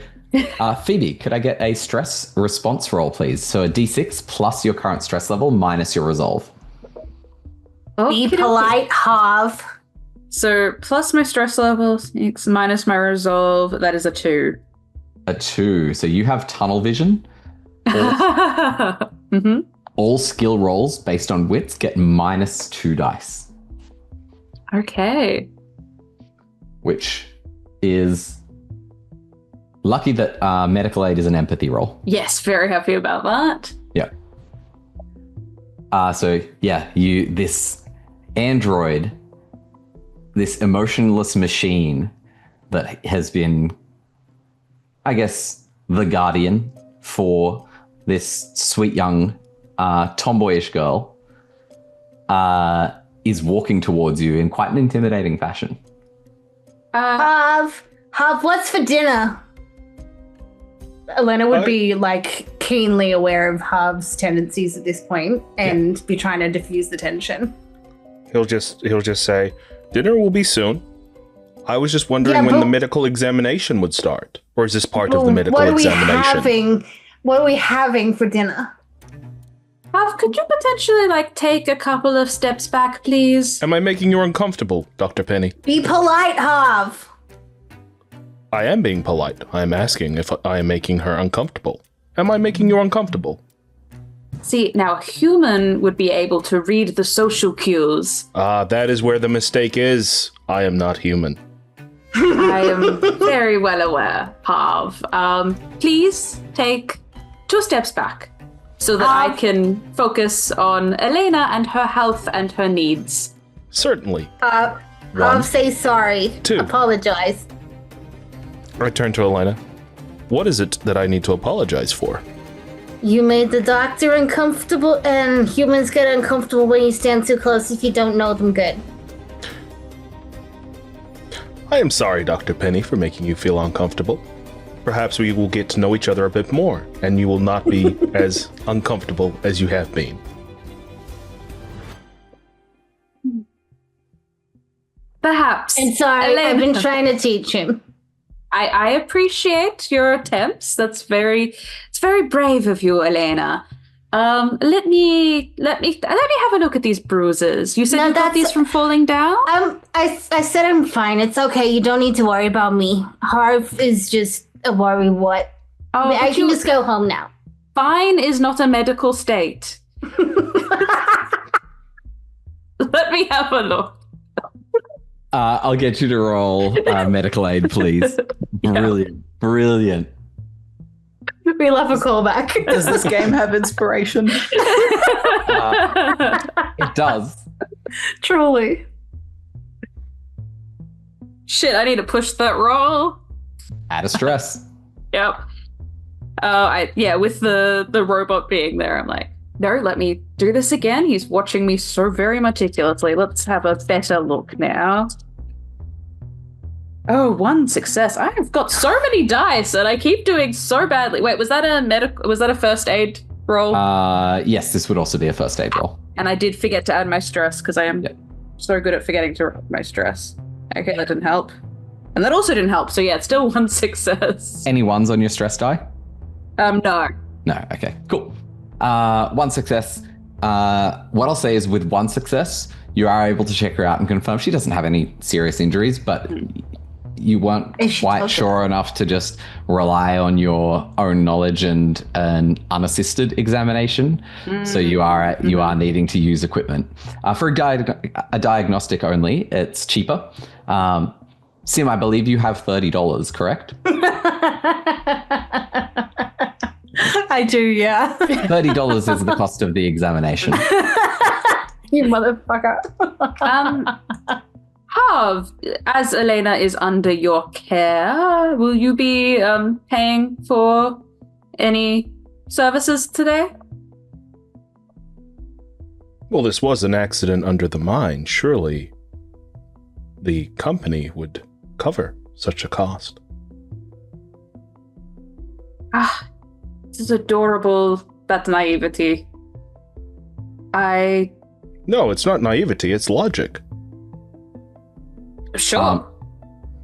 Phoebe, could I get a stress response roll, please? So a D6 plus your current stress level minus your resolve. Be polite, Harv. So plus my stress level, 6, minus my resolve, that is a 2. A 2. So you have tunnel vision. Mm-hmm. All skill rolls based on wits get minus 2 dice, Okay. which is Lucky that medical aid is an empathy roll. Yes, very happy about that. Yeah. This android, this emotionless machine that has been, I guess, the guardian for this sweet young tomboyish girl, is walking towards you in quite an intimidating fashion. Hav, what's for dinner? Elena would be keenly aware of Hav's tendencies at this point and be trying to diffuse the tension. He'll just say, "Dinner will be soon. I was just wondering when the medical examination would start. Or is this part of the medical examination? What are we having for dinner? Hav, could you potentially take a couple of steps back, please? Am I making you uncomfortable, Dr. Penny? Be polite, Hav. I am being polite. I am asking if I am making her uncomfortable. Am I making you uncomfortable? See, now a human would be able to read the social cues. That is where the mistake is. I am not human. I am very well aware, Hav. Please take 2 steps back so that I can focus on Elena and her health and her needs. Certainly. Hav, say sorry. 2. Apologize. I turn to Elena. What is it that I need to apologize for? You made the doctor uncomfortable, and humans get uncomfortable when you stand too close if you don't know them good. I am sorry, Dr. Penny, for making you feel uncomfortable. Perhaps we will get to know each other a bit more, and you will not be as uncomfortable as you have been. Perhaps. And sorry, Elena. I've been trying to teach him. I appreciate your attempts. It's very brave of you, Elena. Let me have a look at these bruises. You said you got these from falling down? I said I'm fine. It's okay. You don't need to worry about me. Harv is just a worry what. Oh, I can just go home now. Fine is not a medical state. Let me have a look. I'll get you to roll medical aid, please. Brilliant. We love a callback. Does this game have inspiration? It does. Truly. Shit, I need to push that roll. Add a stress. Yep. With the robot being there, I'm like, no, let me do this again. He's watching me so very meticulously. Let's have a better look now. Oh, 1 success. I have got so many dice and I keep doing so badly. Wait, was that a first aid roll? Yes, this would also be a first aid roll. And I did forget to add my stress because I am so good at forgetting to add my stress. Okay, that didn't help. And that also didn't help. So yeah, it's still 1 success. Any ones on your stress die? No. No, okay, cool. 1 success. What I'll say is with 1 success, you are able to check her out and confirm she doesn't have any serious injuries, but you weren't quite sure enough to just rely on your own knowledge and an unassisted examination. So you are needing to use equipment. For a diagnostic only, it's cheaper. Sim, I believe you have $30, correct? I do, yeah. $30 is the cost of the examination. You motherfucker. Hav, as Elena is under your care, will you be paying for any services today? Well, this was an accident under the mine. Surely the company would cover such a cost. This is adorable. That's naivety. No, it's not naivety, it's logic. Sure.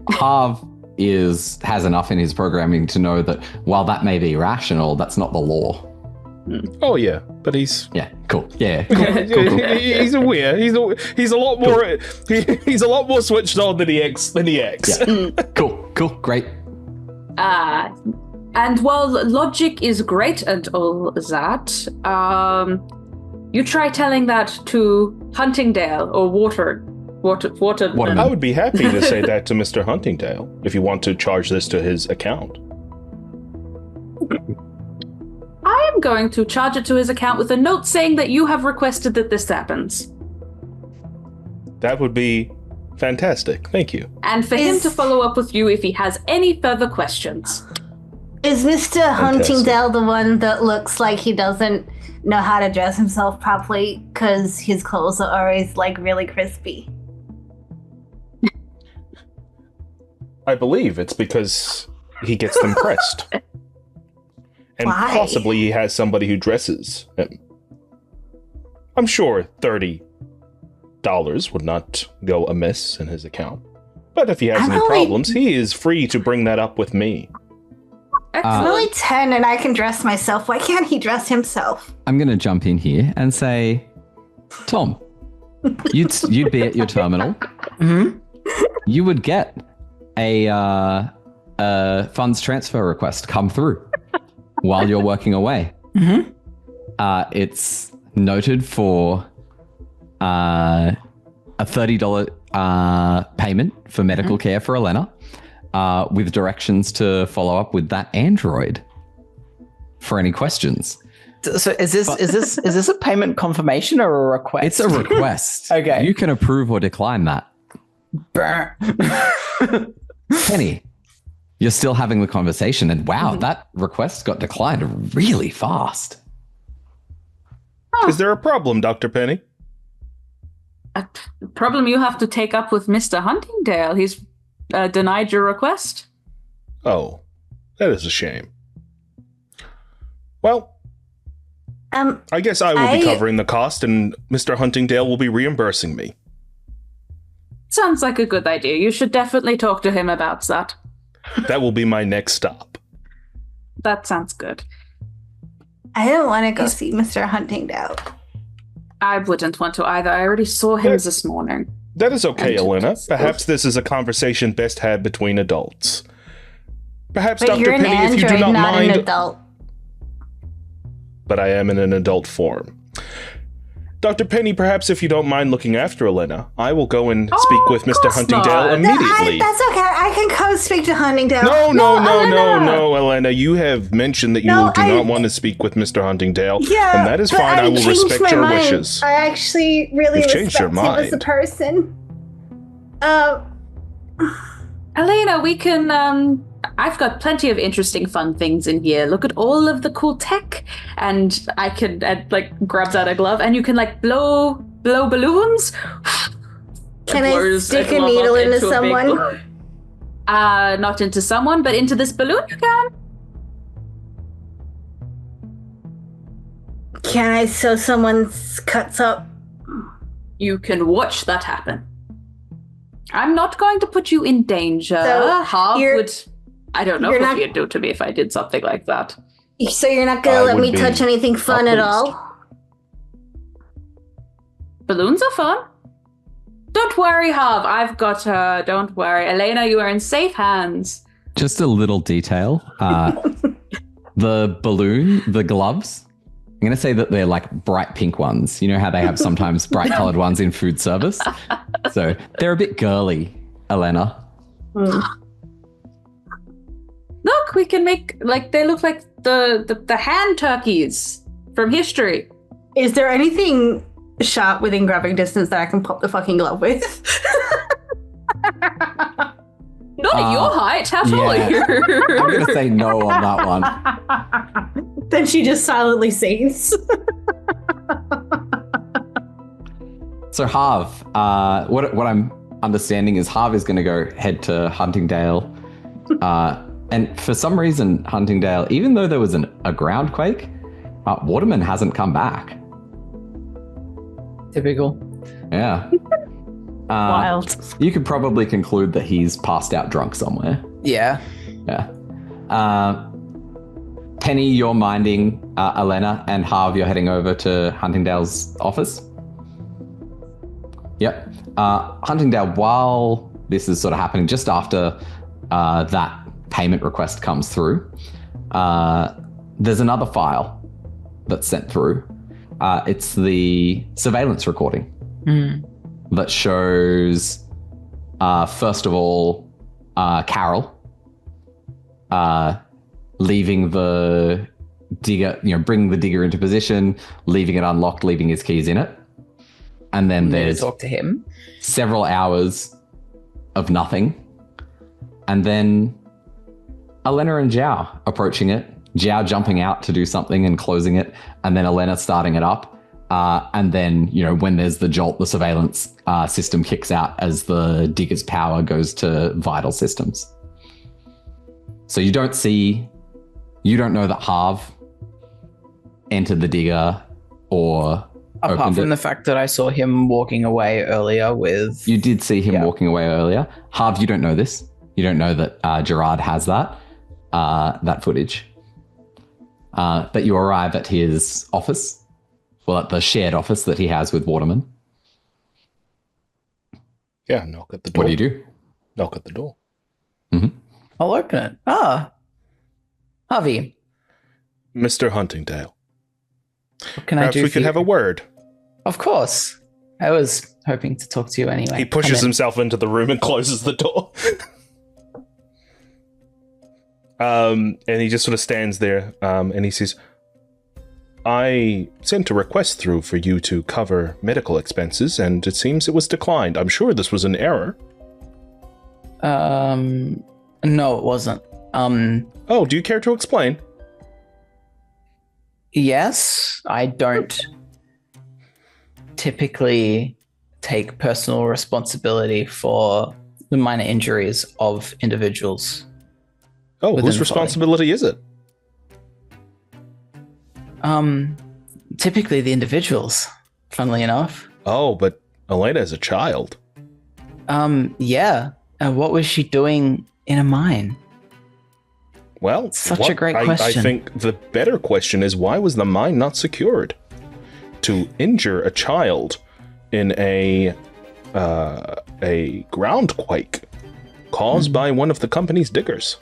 Harv has enough in his programming to know that while that may be rational, that's not the law. Oh yeah, but he's cool. Yeah, cool. He's aware. He's a lot more. He's a lot more switched on than he acts. Yeah. Cool. Great. And while logic is great and all that, you try telling that to Huntingdale or Waterman. I would be happy to say that to Mr. Huntingdale if you want to charge this to his account. I am going to charge it to his account with a note saying that you have requested that this happens. That would be fantastic. Thank you. And for him to follow up with you if he has any further questions. Is Mr. Fantastic. Huntingdale the one that looks like he doesn't know how to dress himself properly because his clothes are always like really crispy? I believe it's because he gets them pressed. And Why? possibly he has somebody who dresses him. I'm sure $30 would not go amiss in his account. But if he has any problems, he is free to bring that up with me. I'm only 10 and I can dress myself. Why can't he dress himself? I'm going to jump in here and say, Tom, you'd be at your terminal. Mm-hmm. You would get a funds transfer request come through while you're working away. Mm-hmm. It's noted for a $30 payment for medical care for Elena, with directions to follow up with that android for any questions. So is this a payment confirmation or a request? It's a request. Okay. You can approve or decline that. Penny, you're still having the conversation, and wow, that request got declined really fast. Is there a problem, Dr. Penny? A problem you have to take up with Mr. Huntingdale. He's denied your request. Oh, that is a shame. Well, I guess I will be covering the cost, and Mr. Huntingdale will be reimbursing me. Sounds like a good idea. You should definitely talk to him about that. That will be my next stop. That sounds good. I don't want to go see Mr. Huntingdale. I wouldn't want to either. I already saw him this morning. That is okay, Elena. Perhaps this is a conversation best had between adults. Perhaps, But Dr. you're an Penny, if android, you do not not mind... an adult. But I am in an adult form. Dr. Penny, perhaps if you don't mind looking after Elena, I will go and speak with Mr. Huntingdale not. immediately. That's okay. I can go speak to Huntingdale. No, Elena. You have mentioned that you do not want to speak with Mr. Huntingdale. Yeah, and that is but fine. I will changed respect my your mind. wishes. I actually really You've respect changed your him as a mind. person. Elena, we can, I've got plenty of interesting fun things in here. Look at all of the cool tech. And I can, grabs out a glove, and you can, blow balloons. Can I stick a needle into someone? Not into someone, but into this balloon you can. Can I sew someone's cuts up? You can watch that happen. I'm not going to put you in danger. So Harv would... I don't know you're what not- you'd do to me if I did something like that. So you're not going I to let would me be touch anything fun at pleased. all? Balloons are fun. Don't worry, Harv. I've got her. Don't worry. Elena, you are in safe hands. Just a little detail. The balloon, the gloves, I'm going to say that they're like bright pink ones. You know how they have sometimes bright colored ones in food service? So they're a bit girly, Elena. Look, we can make, they look like the hand turkeys from history. Is there anything sharp within grabbing distance that I can pop the fucking glove with? Not at your height. How tall are you? I'm going to say no on that one. Then she just silently sings. So Harv, what I'm understanding is Harv is going to go head to Huntingdale. And for some reason, Huntingdale, even though there was a ground quake, Waterman hasn't come back. Typical. Yeah. Wild. You could probably conclude that he's passed out drunk somewhere. Yeah. Yeah. Penny, you're minding Elena, and Harv, you're heading over to Huntingdale's office. Yep. Huntingdale, while this is sort of happening, just after that payment request comes through, there's another file that's sent through. It's the surveillance recording that shows, first of all, Carol leaving the digger, bringing the digger into position, leaving it unlocked, leaving his keys in it. And then there's talk to him. Several hours of nothing. And then Elena and Zhao approaching it. Zhao jumping out to do something and closing it. And then Elena starting it up. And then, when there's the jolt, the surveillance system kicks out as the digger's power goes to vital systems. So you don't know that Harv entered the digger or apart from the fact that I saw him walking away earlier with... You did see him walking away earlier. Harv, you don't know this. You don't know that Gerard has that footage. But you arrive at his office. Well, at the shared office that he has with Waterman. Yeah, knock at the door. What do you do? Knock at the door. Mm-hmm. I'll open it. Harvey. Mr. Huntingdale. What can I do Perhaps we could have a word. Of course. I was hoping to talk to you anyway. He pushes himself into the room and closes the door. And he just sort of stands there and he says, I sent a request through for you to cover medical expenses, and it seems it was declined. I'm sure this was an error. No, it wasn't. Oh, do you care to explain? Yes, I don't typically take personal responsibility for the minor injuries of individuals. Oh, whose responsibility is it? Typically the individuals, funnily enough. Oh, but Elena is a child. Yeah. What was she doing in a mine? Well, such a great question. I think the better question is, why was the mine not secured? To injure a child in a groundquake caused by one of the company's diggers.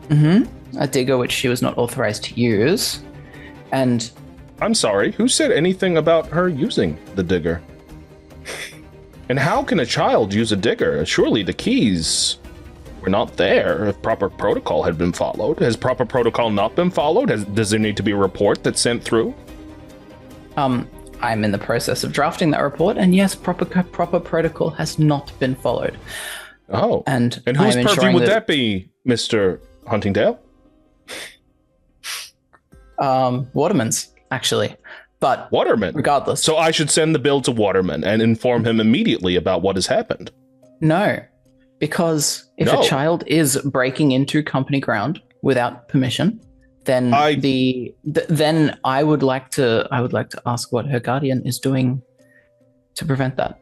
Mm-hmm. A digger which she was not authorized to use. And I'm sorry, who said anything about her using the digger? And how can a child use a digger? Surely the keys were not there if proper protocol had been followed. Has proper protocol not been followed? Does there need to be a report that's sent through? I'm in the process of drafting that report, and yes, proper protocol has not been followed. Oh. And whose purview would that be, Mr. Huntingdale? Waterman's, actually. But Waterman? Regardless. So I should send the bill to Waterman and inform him immediately about what has happened? No, because if a child is breaking into company ground without permission, then then I would like to ask what her guardian is doing to prevent that.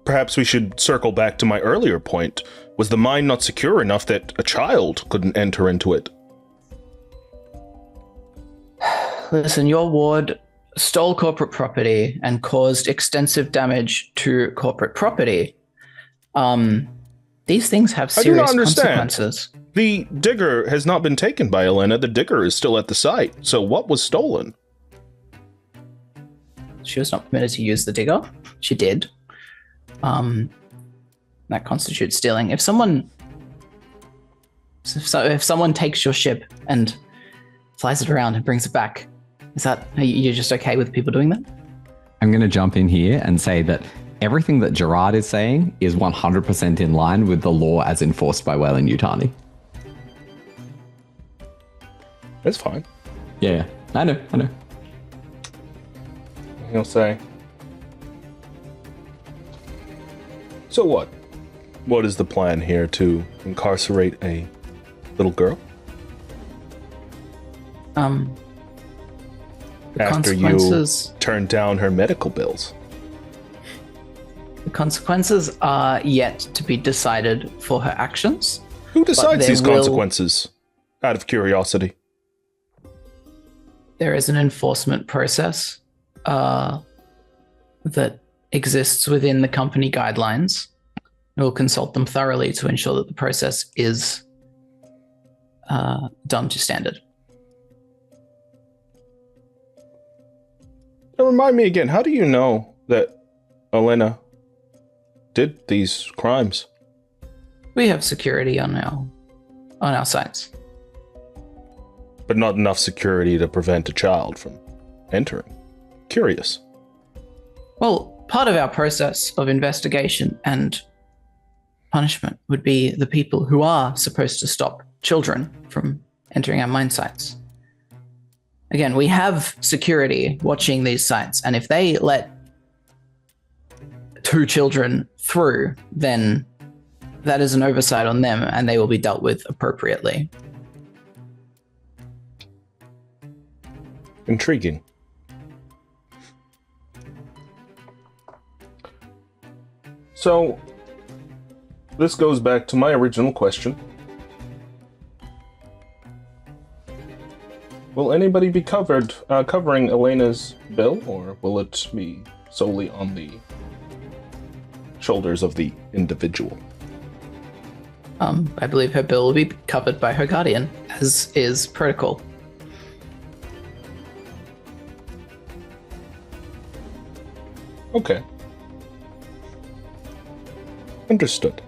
Perhaps we should circle back to my earlier point. Was the mine not secure enough that a child couldn't enter into it? Listen, your ward stole corporate property and caused extensive damage to corporate property. These things have serious consequences. The digger has not been taken by Elena. The digger is still at the site. So what was stolen? She was not permitted to use the digger. She did. That constitutes stealing. If someone takes your ship and flies it around and brings it back, are you just okay with people doing that? I'm going to jump in here and say that everything that Gerard is saying is 100% in line with the law as enforced by Weyland Yutani. That's fine. Yeah, I know. He'll say, so what? What is the plan here, to incarcerate a little girl? After you turn down her medical bills. The consequences are yet to be decided for her actions. Who decides these consequences? Out of curiosity. There is an enforcement process that exists within the company guidelines. We'll consult them thoroughly to ensure that the process is done to standard. Now remind me again, how do you know that Elena did these crimes? We have security on our on our sites. But not enough security to prevent a child from entering. Curious. Well, part of our process of investigation and punishment would be the people who are supposed to stop children from entering our mine sites. Again, we have security watching these sites, and if they let 2 children through, then that is an oversight on them, and they will be dealt with appropriately. Intriguing. So, this goes back to my original question. Will anybody be covering Elena's bill, or will it be solely on the shoulders of the individual? I believe her bill will be covered by her guardian, as is protocol. Okay. Understood.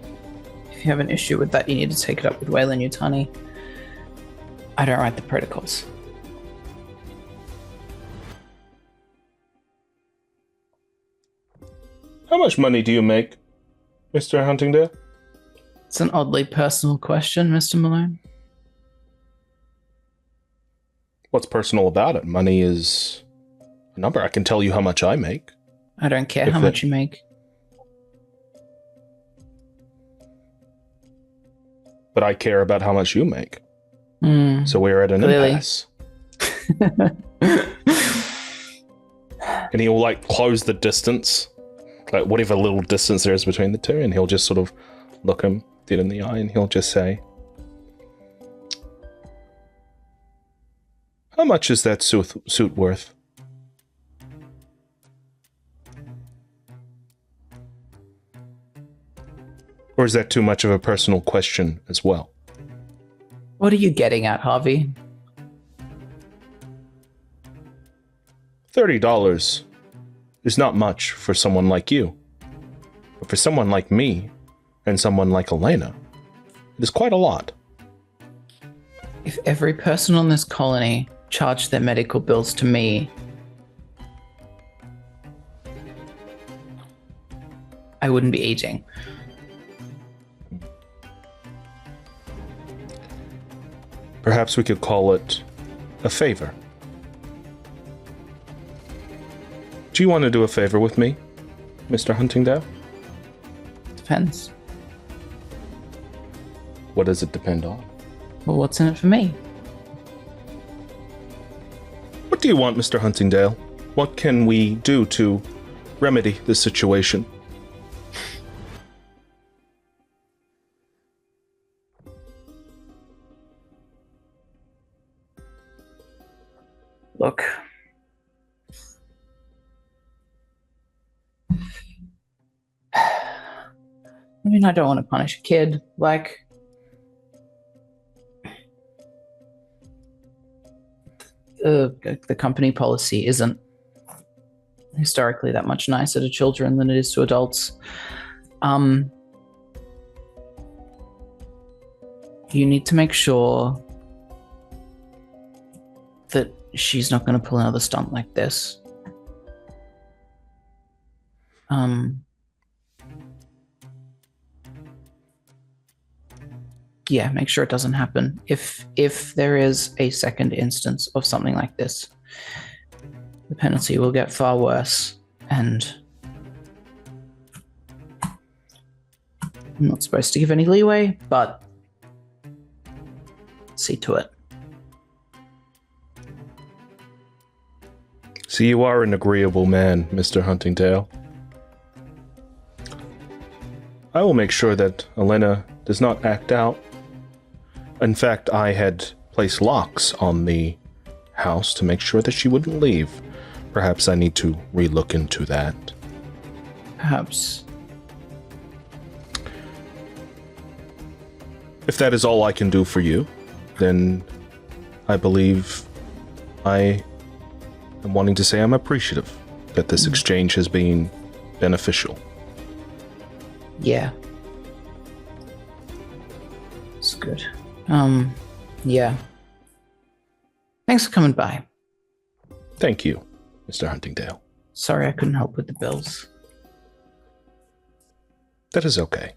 If you have an issue with that, you need to take it up with Weyland Yutani. I don't write the protocols. How much money do you make, Mr. Huntingdale? It's an oddly personal question, Mr. Malone. What's personal about it? Money is a number. I can tell you how much I make. I don't care how much you make. But I care about how much you make. So we're at an impasse. And he'll like close the distance, like whatever little distance there is between the two, and he'll just sort of look him dead in the eye and he'll just say, how much is that suit worth? Or is that too much of a personal question as well? What are you getting at, Harvey? $30 is not much for someone like you. But for someone like me and someone like Elena, it is quite a lot. If every person on this colony charged their medical bills to me, I wouldn't be aging. Perhaps we could call it a favor. Do you want to do a favor with me, Mr. Huntingdale? Depends. What does it depend on? Well, what's in it for me? What do you want, Mr. Huntingdale? What can we do to remedy this situation? Look. I mean, I don't want to punish a kid. Like, the company policy isn't historically that much nicer to children than it is to adults. You need to make sure that she's not going to pull another stunt like this. Yeah, make sure it doesn't happen. If there is a second instance of something like this, the penalty will get far worse, and I'm not supposed to give any leeway, but see to it. See, you are an agreeable man, Mr. Huntingdale. I will make sure that Elena does not act out. In fact, I had placed locks on the house to make sure that she wouldn't leave. Perhaps I need to relook into that. Perhaps. If that is all I can do for you, then I believe I am wanting to say I'm appreciative that this exchange has been beneficial. Yeah. It's good. Yeah. Thanks for coming by. Thank you, Mr. Huntingdale. Sorry I couldn't help with the bills. That is okay.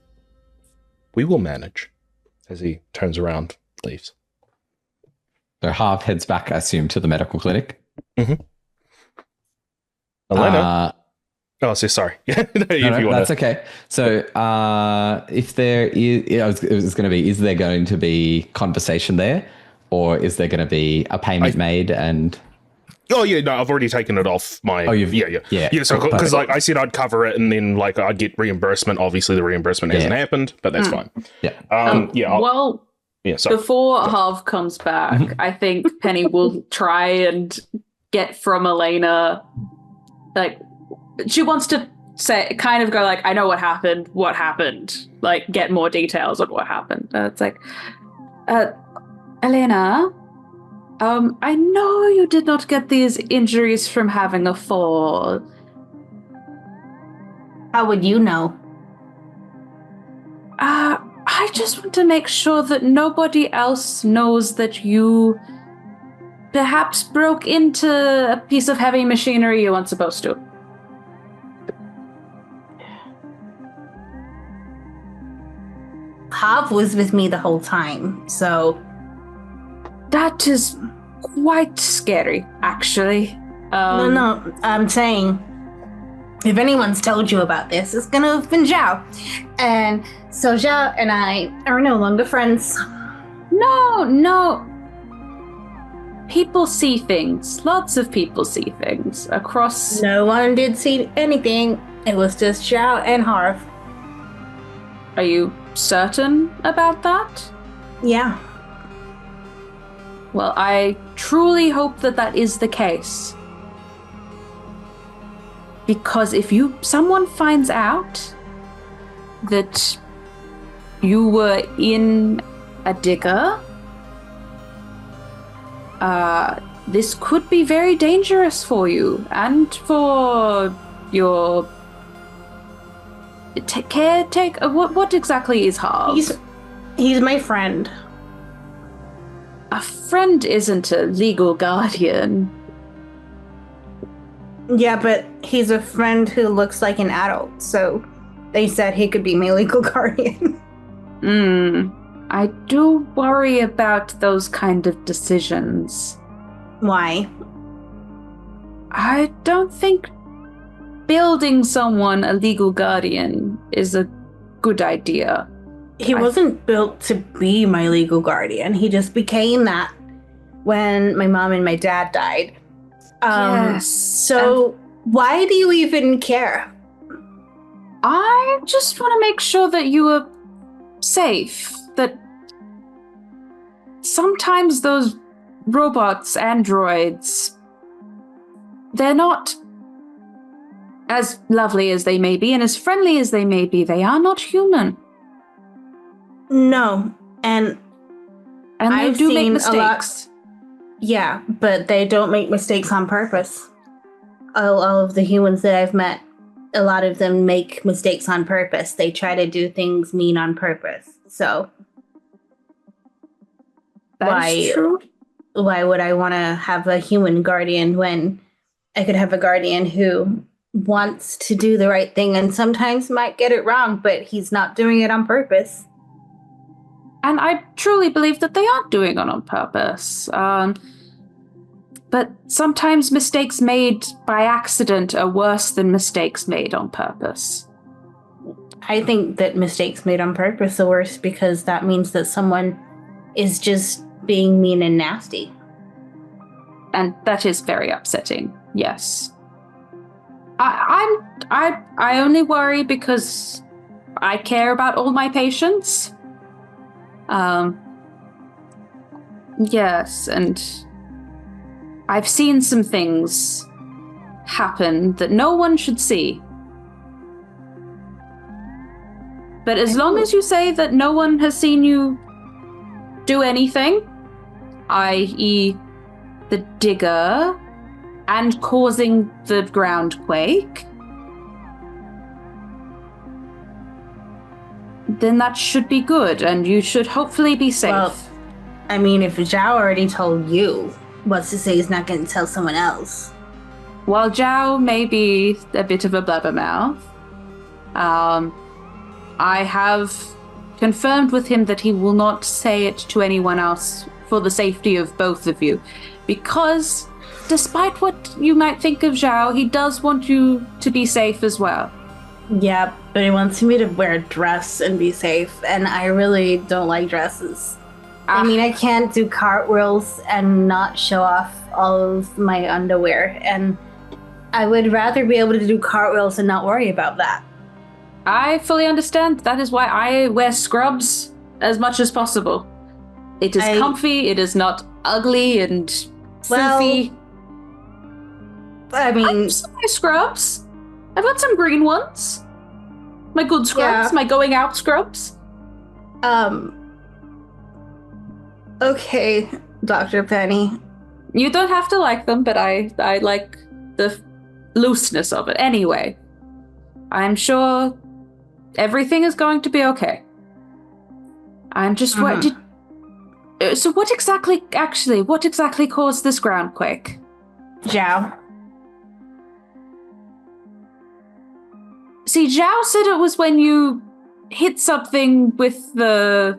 We will manage. As he turns around, leaves. So Harv heads back, I assume, to the medical clinic. Mm-hmm. Elena? Sorry. That's okay. So if there is, it was going to be, is there going to be conversation there? Or is there going to be a payment made and... Oh, yeah, no, I've already taken it off my... Yeah, so, because I said I'd cover it and then, I'd get reimbursement. Obviously, the reimbursement hasn't happened, but that's fine. Yeah. Sorry. Before Harv comes back, I think Penny will try and get from Elena, she wants to kind of go I know what happened, get more details on what happened. It's Elena, I know you did not get these injuries from having a fall. How would you know? I just want to make sure that nobody else knows that you perhaps broke into a piece of heavy machinery you weren't supposed to. Harv was with me the whole time, so... That is quite scary, actually. No, I'm saying, if anyone's told you about this, it's gonna have been Zhao. And so Zhao and I are no longer friends. No. People see things. Lots of people see things across... No one did see anything. It was just Zhao and Harv. Are you certain about that? Yeah. Well, I truly hope that is the case. Because if someone finds out that you were in a digger, this could be very dangerous for you and for your caretaker. What exactly is Harv? He's my friend. A friend isn't a legal guardian. Yeah, but he's a friend who looks like an adult, so they said he could be my legal guardian. I do worry about those kind of decisions. Why? I don't think building someone a legal guardian is a good idea. He wasn't built to be my legal guardian. He just became that when my mom and my dad died. Yes. So why do you even care? I just want to make sure that you are safe. That sometimes those robots, androids, they're not as lovely as they may be and as friendly as they may be. They are not human. No, and they do make mistakes. Yeah, but they don't make mistakes on purpose. All of the humans that I've met, a lot of them make mistakes on purpose. They try to do things mean on purpose. So That's true. Why would I want to have a human guardian when I could have a guardian who wants to do the right thing and sometimes might get it wrong, but he's not doing it on purpose? And I truly believe that they aren't doing it on purpose. But sometimes mistakes made by accident are worse than mistakes made on purpose. I think that mistakes made on purpose are worse because that means that someone is just being mean and nasty. And that is very upsetting, yes. I only worry because I care about all my patients. Yes, and I've seen some things happen that no one should see. But as long as you say that no one has seen you do anything, i.e. the digger and causing the ground quake, then that should be good, and you should hopefully be safe. Well, I mean, if Zhao already told you, what's to say he's not going to tell someone else? While Zhao may be a bit of a blabbermouth, I have confirmed with him that he will not say it to anyone else for the safety of both of you. Because, despite what you might think of Zhao, he does want you to be safe as well. Yeah, but he wants me to wear a dress and be safe, and I really don't like dresses. I mean, I can't do cartwheels and not show off all of my underwear, and I would rather be able to do cartwheels and not worry about that. I fully understand. That is why I wear scrubs as much as possible. It is comfy, it is not ugly and filthy. I mean, I have some nice scrubs. I've got some green ones. My good scrubs, my going out scrubs. Okay, Dr. Penny. You don't have to like them, but I like the looseness of it. Anyway, I'm sure everything is going to be okay. I'm just so what exactly caused this groundquake? Zhao. See, Zhao said it was when you hit something with the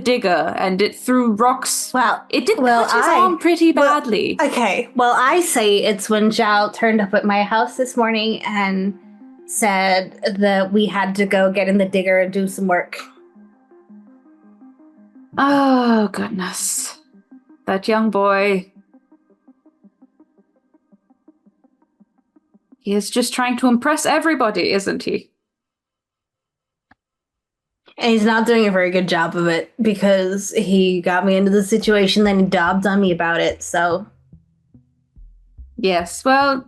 digger and it threw rocks. Well, it did cut his arm pretty badly. Okay, well, I say it's when Zhao turned up at my house this morning and said that we had to go get in the digger and do some work. Oh, goodness. That young boy. He is just trying to impress everybody, isn't he? And he's not doing a very good job of it because he got me into the situation, then he daubed on me about it, so. Yes, well,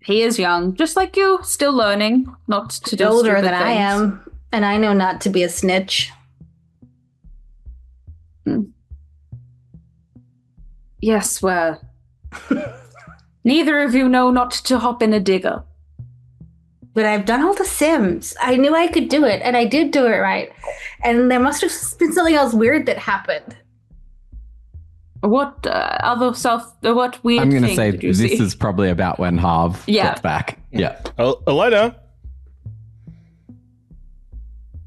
he is young, just like you, still learning not to do older stupid than things. I am, and I know not to be a snitch. Yes, well, neither of you know not to hop in a digger. But I've done all the sims. I knew I could do it, and I did do it right. And there must have been something else weird that happened. What what weird I'm going to thing say did you this see? is probably about when Harv gets back. Yeah. Elena?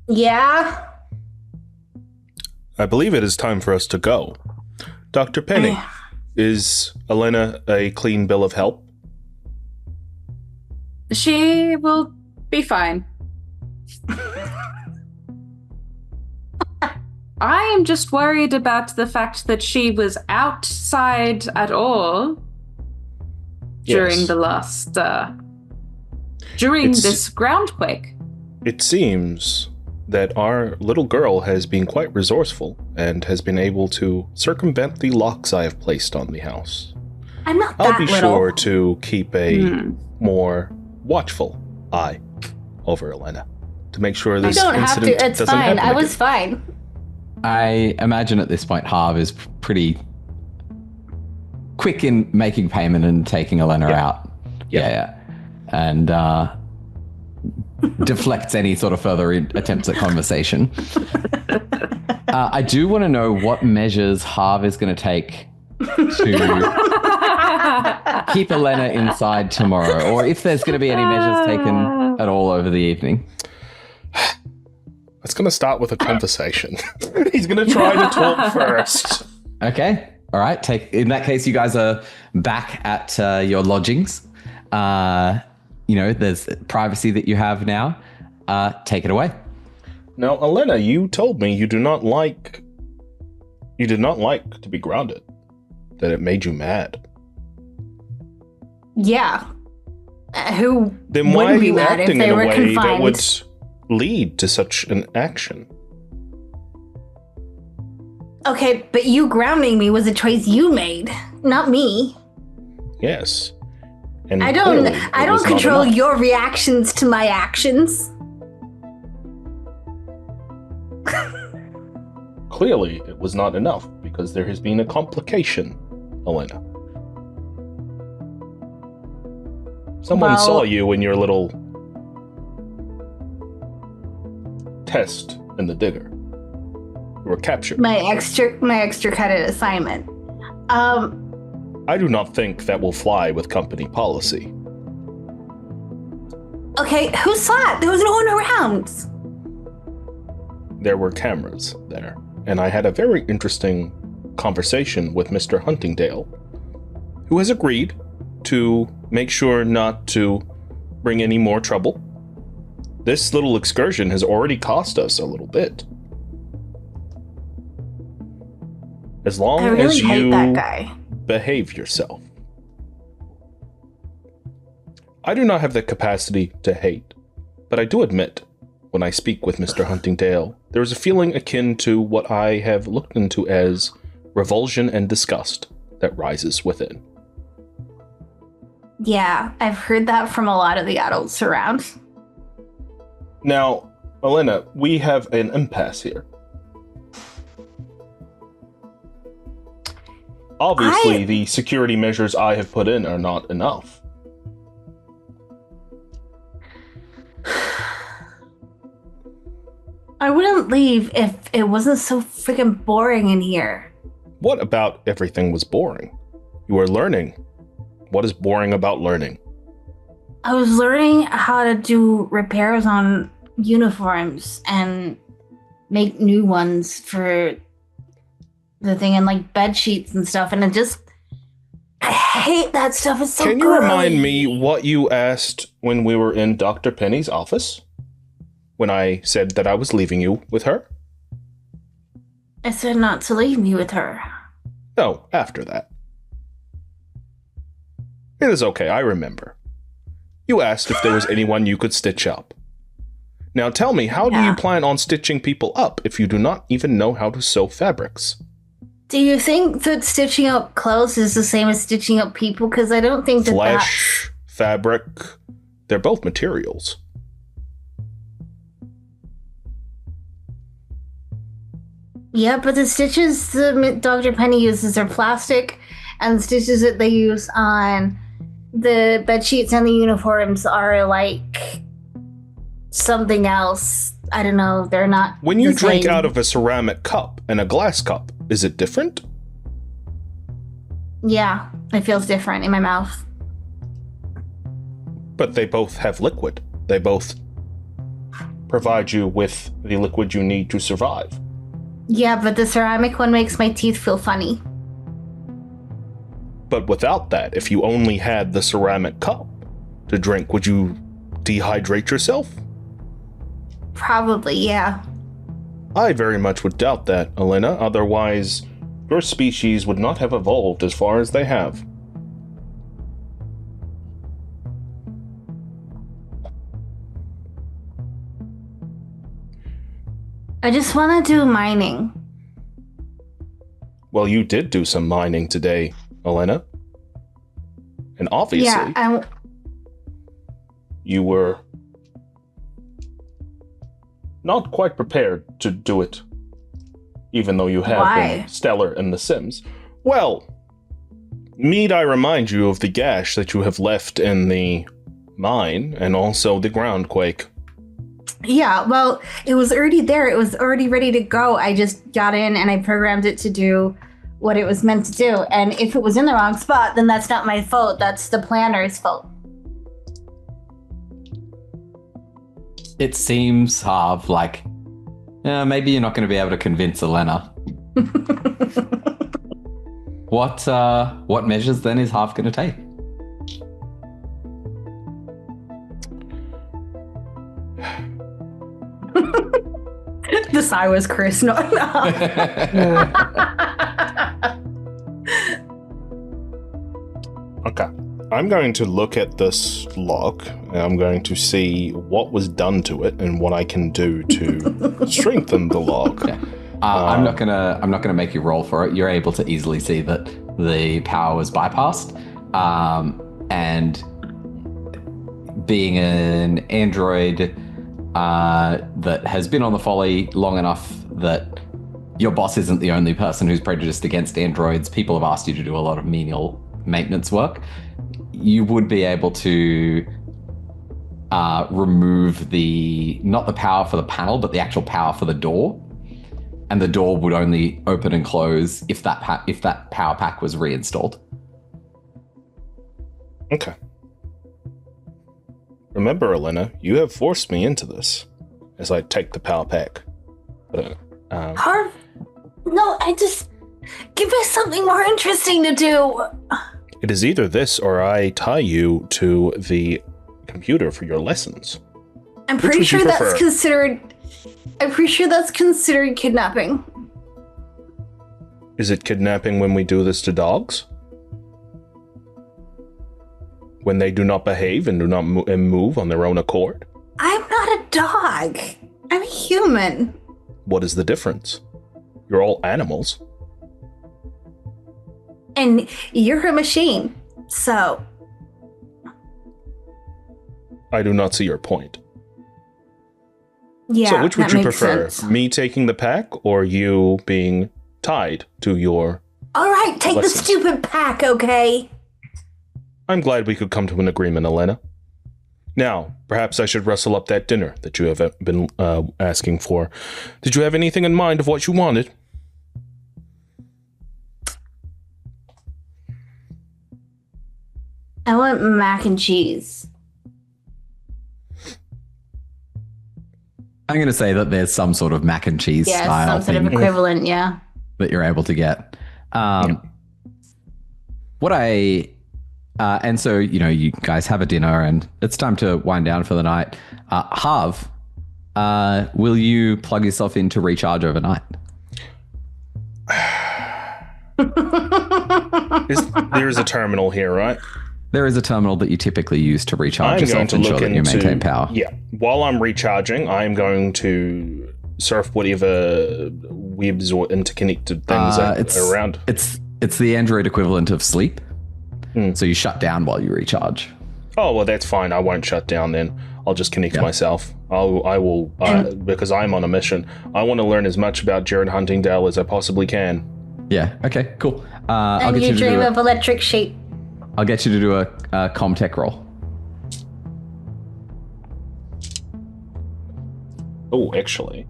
Yeah? I believe it is time for us to go. Dr. Penny, is Elena a clean bill of health? She will be fine. I am just worried about the fact that she was outside at all during the last, this groundquake. It seems that our little girl has been quite resourceful and has been able to circumvent the locks I have placed on the house. I'm not that I'll be little. sure to keep a more watchful eye over Elena to make sure this I don't have incident to. It's doesn't fine. happen I was again. fine. I imagine at this point Harv is pretty quick in making payment and taking Elena out. Yeah. And deflects any sort of further attempts at conversation. I do want to know what measures Harv is going to take to keep Elena inside tomorrow, or if there's going to be any measures taken at all over the evening. It's going to start with a conversation. He's going to try to talk first. Okay. All right. In that case, you guys are back at your lodgings. There's privacy that you have now. Take it away. Now, Elena, you told me you did not like to be grounded. That it made you mad. Yeah. Who Then why are wouldn't be you mad if acting they in a were way confined? that would lead to such an action? Okay, but you grounding me was a choice you made, not me. Yes. And I clearly, don't it was not control enough. your reactions to my actions. Clearly, it was not enough because there has been a complication, Elena. Someone saw you in your little test in the digger. You were captured. My extra credit assignment. I do not think that will fly with company policy. Okay, who saw it? There was no one around. There were cameras there, and I had a very interesting conversation with Mr. Huntingdale, who has agreed to make sure not to bring any more trouble. This little excursion has already cost us a little bit. As long I really as hate you that guy. behave yourself. I do not have the capacity to hate, but I do admit, when I speak with Mr. Huntingdale, there is a feeling akin to what I have looked into as revulsion and disgust that rises within. Yeah, I've heard that from a lot of the adults around. Now, Elena, we have an impasse here. Obviously, the security measures I have put in are not enough. I wouldn't leave if it wasn't so freaking boring in here. What about everything was boring? You were learning. What is boring about learning? I was learning how to do repairs on uniforms and make new ones for the thing, and like bed sheets and stuff, and I hate that stuff. It's so Can you girly. remind me what you asked when we were in Dr. Penny's office? When I said that I was leaving you with her? I said not to leave me with her. No, after that. It is okay, I remember. You asked if there was anyone you could stitch up. Now tell me, how do you plan on stitching people up if you do not even know how to sew fabrics? Do you think that stitching up clothes is the same as stitching up people? Because I don't think that Flesh, fabric, they're both materials. Yeah, but the stitches that Dr. Penny uses are plastic, and the stitches that they use on the bed sheets and the uniforms are like something else. I don't know. They're not. When you the drink same. out of a ceramic cup and a glass cup, is it different? Yeah, it feels different in my mouth. But they both have liquid. They both provide you with the liquid you need to survive. Yeah, but the ceramic one makes my teeth feel funny. But without that, if you only had the ceramic cup to drink, would you dehydrate yourself? Probably, yeah. I very much would doubt that, Elena. Otherwise, your species would not have evolved as far as they have. I just want to do mining. Well, you did do some mining today, Elena. And obviously, Yeah, you were not quite prepared to do it, even though you have been stellar in The Sims. Well, need I remind you of the gash that you have left in the mine and also the groundquake? Yeah, well, it was already there. It was already ready to go. I just got in and I programmed it to do what it was meant to do. And if it was in the wrong spot, then that's not my fault. That's the planner's fault. It seems, Harv, like maybe you're not going to be able to convince Elena. What measures then is Harv going to take? The sigh was Chris, not Okay. I'm going to look at this log, and I'm going to see what was done to it and what I can do to strengthen the log. Yeah. I'm not gonna make you roll for it. You're able to easily see that the power was bypassed, and being an android that has been on the Folly long enough that your boss isn't the only person who's prejudiced against androids. People have asked you to do a lot of menial maintenance work. You would be able to remove not the power for the panel, but the actual power for the door. and the door would only open and close if that power pack was reinstalled. Okay. Remember, Elena, you have forced me into this as I take the power pack. Harv, no, give us something more interesting to do. It is either this or I tie you to the computer for your lessons. I'm pretty sure that's considered kidnapping. Is it kidnapping when we do this to dogs? When they do not behave and do not move on their own accord? I'm not a dog. I'm a human. What is the difference? You're all animals. And you're a machine, so... I do not see your point. Yeah, so which would that you makes prefer? sense. Me taking the pack or you being tied to your... All right, take lessons? the stupid pack, okay? I'm glad we could come to an agreement, Elena. Now, perhaps I should rustle up that dinner that you have been asking for. Did you have anything in mind of what you wanted? I want mac and cheese. I'm going to say that there's some sort of mac and cheese Yeah, style some sort of thing equivalent, yeah. that you're able to get. And so, you guys have a dinner and it's time to wind down for the night. Harv, will you plug yourself in to recharge overnight? There is a terminal here, right? There is a terminal that you typically use to recharge I'm going yourself to and ensure look that you into, maintain power. Yeah. While I'm recharging, I'm going to surf whatever webs or interconnected things are around. It's the Android equivalent of sleep. So you shut down while you recharge. Oh, well, that's fine. I won't shut down then. I'll just connect myself. I will, because I'm on a mission. I want to learn as much about Jared Huntingdale as I possibly can. Yeah. Okay. Cool. I'll And get you you to dream do of electric sheep. I'll get you to do a Comtech roll. Oh, actually,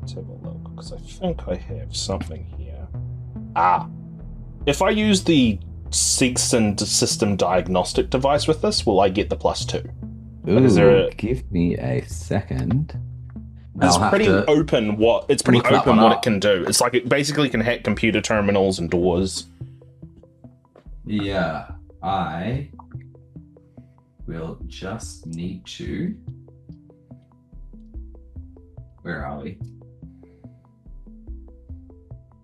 let's have a look because I think I have something here. If I use the Seegson system diagnostic device with this, will I get the +2? Ooh, give me a second. It's pretty open what it can do. It's like it basically can hack computer terminals and doors. Yeah, I will just need to... Where are we?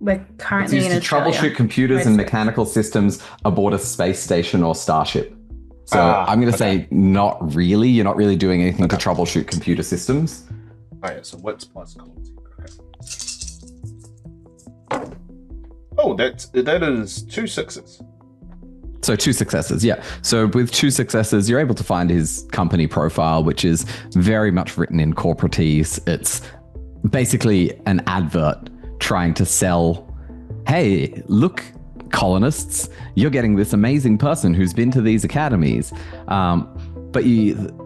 We're currently It's in used to Australia. troubleshoot computers and mechanical systems aboard a space station or starship. So I'm going to say not really. You're not really doing anything to troubleshoot computer systems. Oh, yeah, so what's plus columns? Okay. Oh, that is 2 6s. So 2 successes, yeah. So with 2 successes, you're able to find his company profile, which is very much written in corporatese. It's basically an advert trying to sell, hey, look, colonists, you're getting this amazing person who's been to these academies. But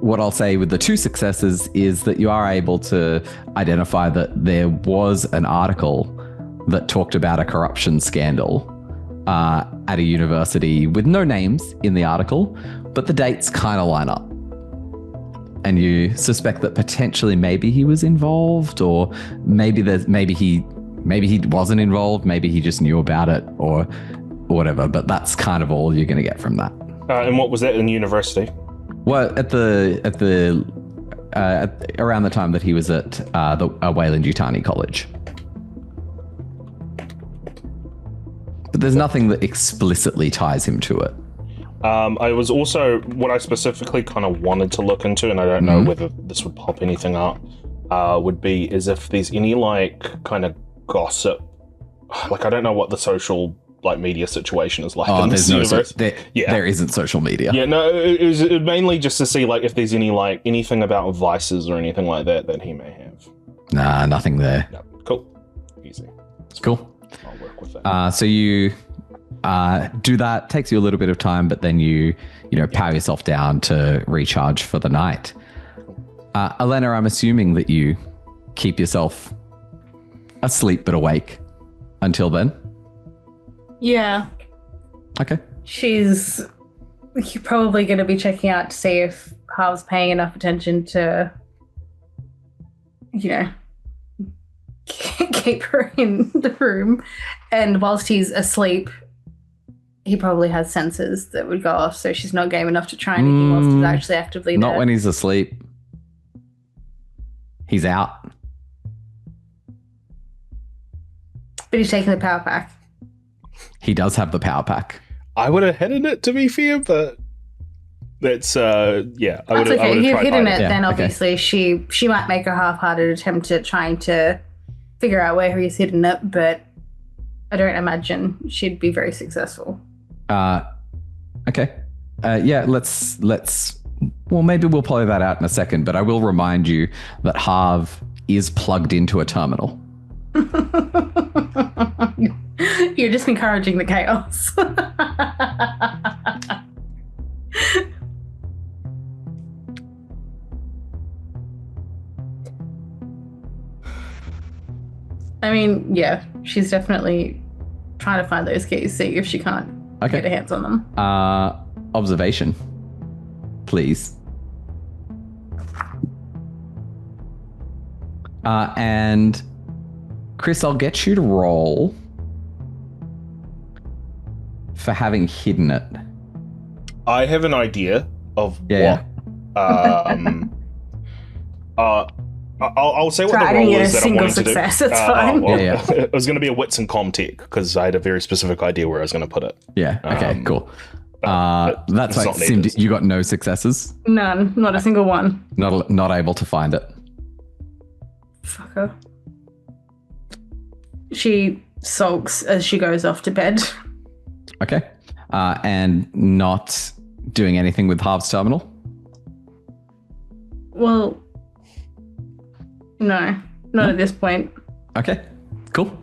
what I'll say with the 2 successes is that you are able to identify that there was an article that talked about a corruption scandal at a university with no names in the article, but the dates kind of line up. And you suspect that potentially maybe he was involved, or maybe he wasn't involved, maybe he just knew about it or whatever, but that's kind of all you're going to get from that. And what was that in university? Well, around the time that he was at the Weyland Yutani College. But there's nothing that explicitly ties him to it. I was also, what I specifically kind of wanted to look into, and I don't know whether this would pop anything up, would be is if there's any kind of gossip. I don't know what the social media situation is like in this universe. There isn't social media. Yeah, no, it was mainly just to see if there's any anything about vices or anything like that he may have. Nah, nothing there. No. Cool. Easy. Cool. I'll work with that. So you do that. Takes you a little bit of time, but then you power yourself down to recharge for the night. Elena, I'm assuming that you keep yourself asleep but awake until then. Yeah. Okay. She's probably going to be checking out to see if Harv's paying enough attention to, keep her in the room. And whilst he's asleep, he probably has sensors that would go off, so she's not game enough to try anything whilst he's actually actively there. Not when he's asleep. He's out. But he's taking the power pack. He does have the power pack. I would have hidden it, to be fair, but that's I would That's have. okay. If you've hidden it, Yeah, then okay. obviously she might make a half-hearted attempt at trying to figure out where he's hidden it, but I don't imagine she'd be very successful. Okay. Yeah, let's well, maybe we'll play that out in a second, but I will remind you that Harv is plugged into a terminal. You're just encouraging the chaos. I mean, yeah, she's definitely trying to find those keys, see if she can't get her hands on them. Observation, please. And Chris, I'll get you to roll for having hidden it. I have an idea of Yeah. what. I'll say what Sorry, I the didn't role get a is that I'm single wanting success, to do. it's fine. Yeah. It was going to be a wits and comtech because I had a very specific idea where I was going to put it. Yeah. Okay. Cool. That's it's like not needed. you got no successes. None, not a single one. Not able to find it. Fuck her. She sulks as she goes off to bed. Okay. And not doing anything with Harv's terminal. Well, no, not at this point. Okay, cool.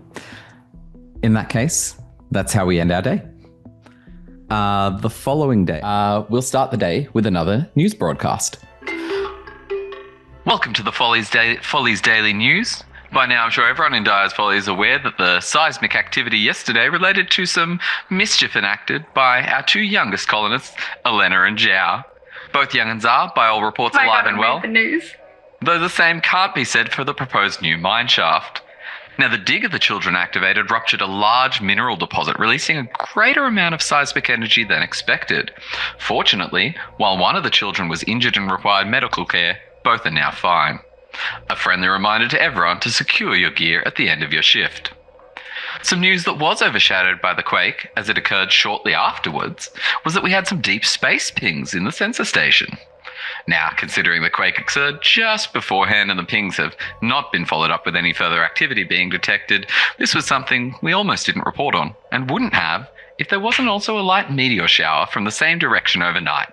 In that case, that's how we end our day. The following day, we'll start the day with another news broadcast. Welcome to the Follies Daily News. By now, I'm sure everyone in Dyers Folly is aware that the seismic activity yesterday related to some mischief enacted by our two youngest colonists, Elena and Zhao. Both young'uns are, by all reports, alive and well, The news. though the same can't be said for the proposed new mine shaft. Now, the dig of the children activated ruptured a large mineral deposit, releasing a greater amount of seismic energy than expected. Fortunately, while one of the children was injured and required medical care, both are now fine. A friendly reminder to everyone to secure your gear at the end of your shift. Some news that was overshadowed by the quake, as it occurred shortly afterwards, was that we had some deep space pings in the sensor station. Now, considering the quake occurred just beforehand and the pings have not been followed up with any further activity being detected, this was something we almost didn't report on, and wouldn't have if there wasn't also a light meteor shower from the same direction overnight.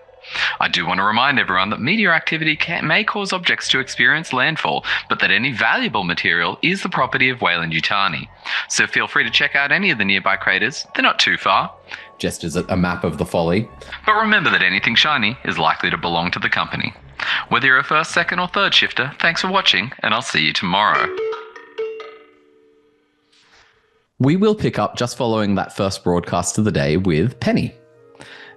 I do want to remind everyone that meteor activity may cause objects to experience landfall, but that any valuable material is the property of Weyland Yutani. So feel free to check out any of the nearby craters, they're not too far. Gestures at a map of the folly. But remember that anything shiny is likely to belong to the company. Whether you're a first, second or third shifter, thanks for watching, and I'll see you tomorrow. We will pick up just following that first broadcast of the day with Penny.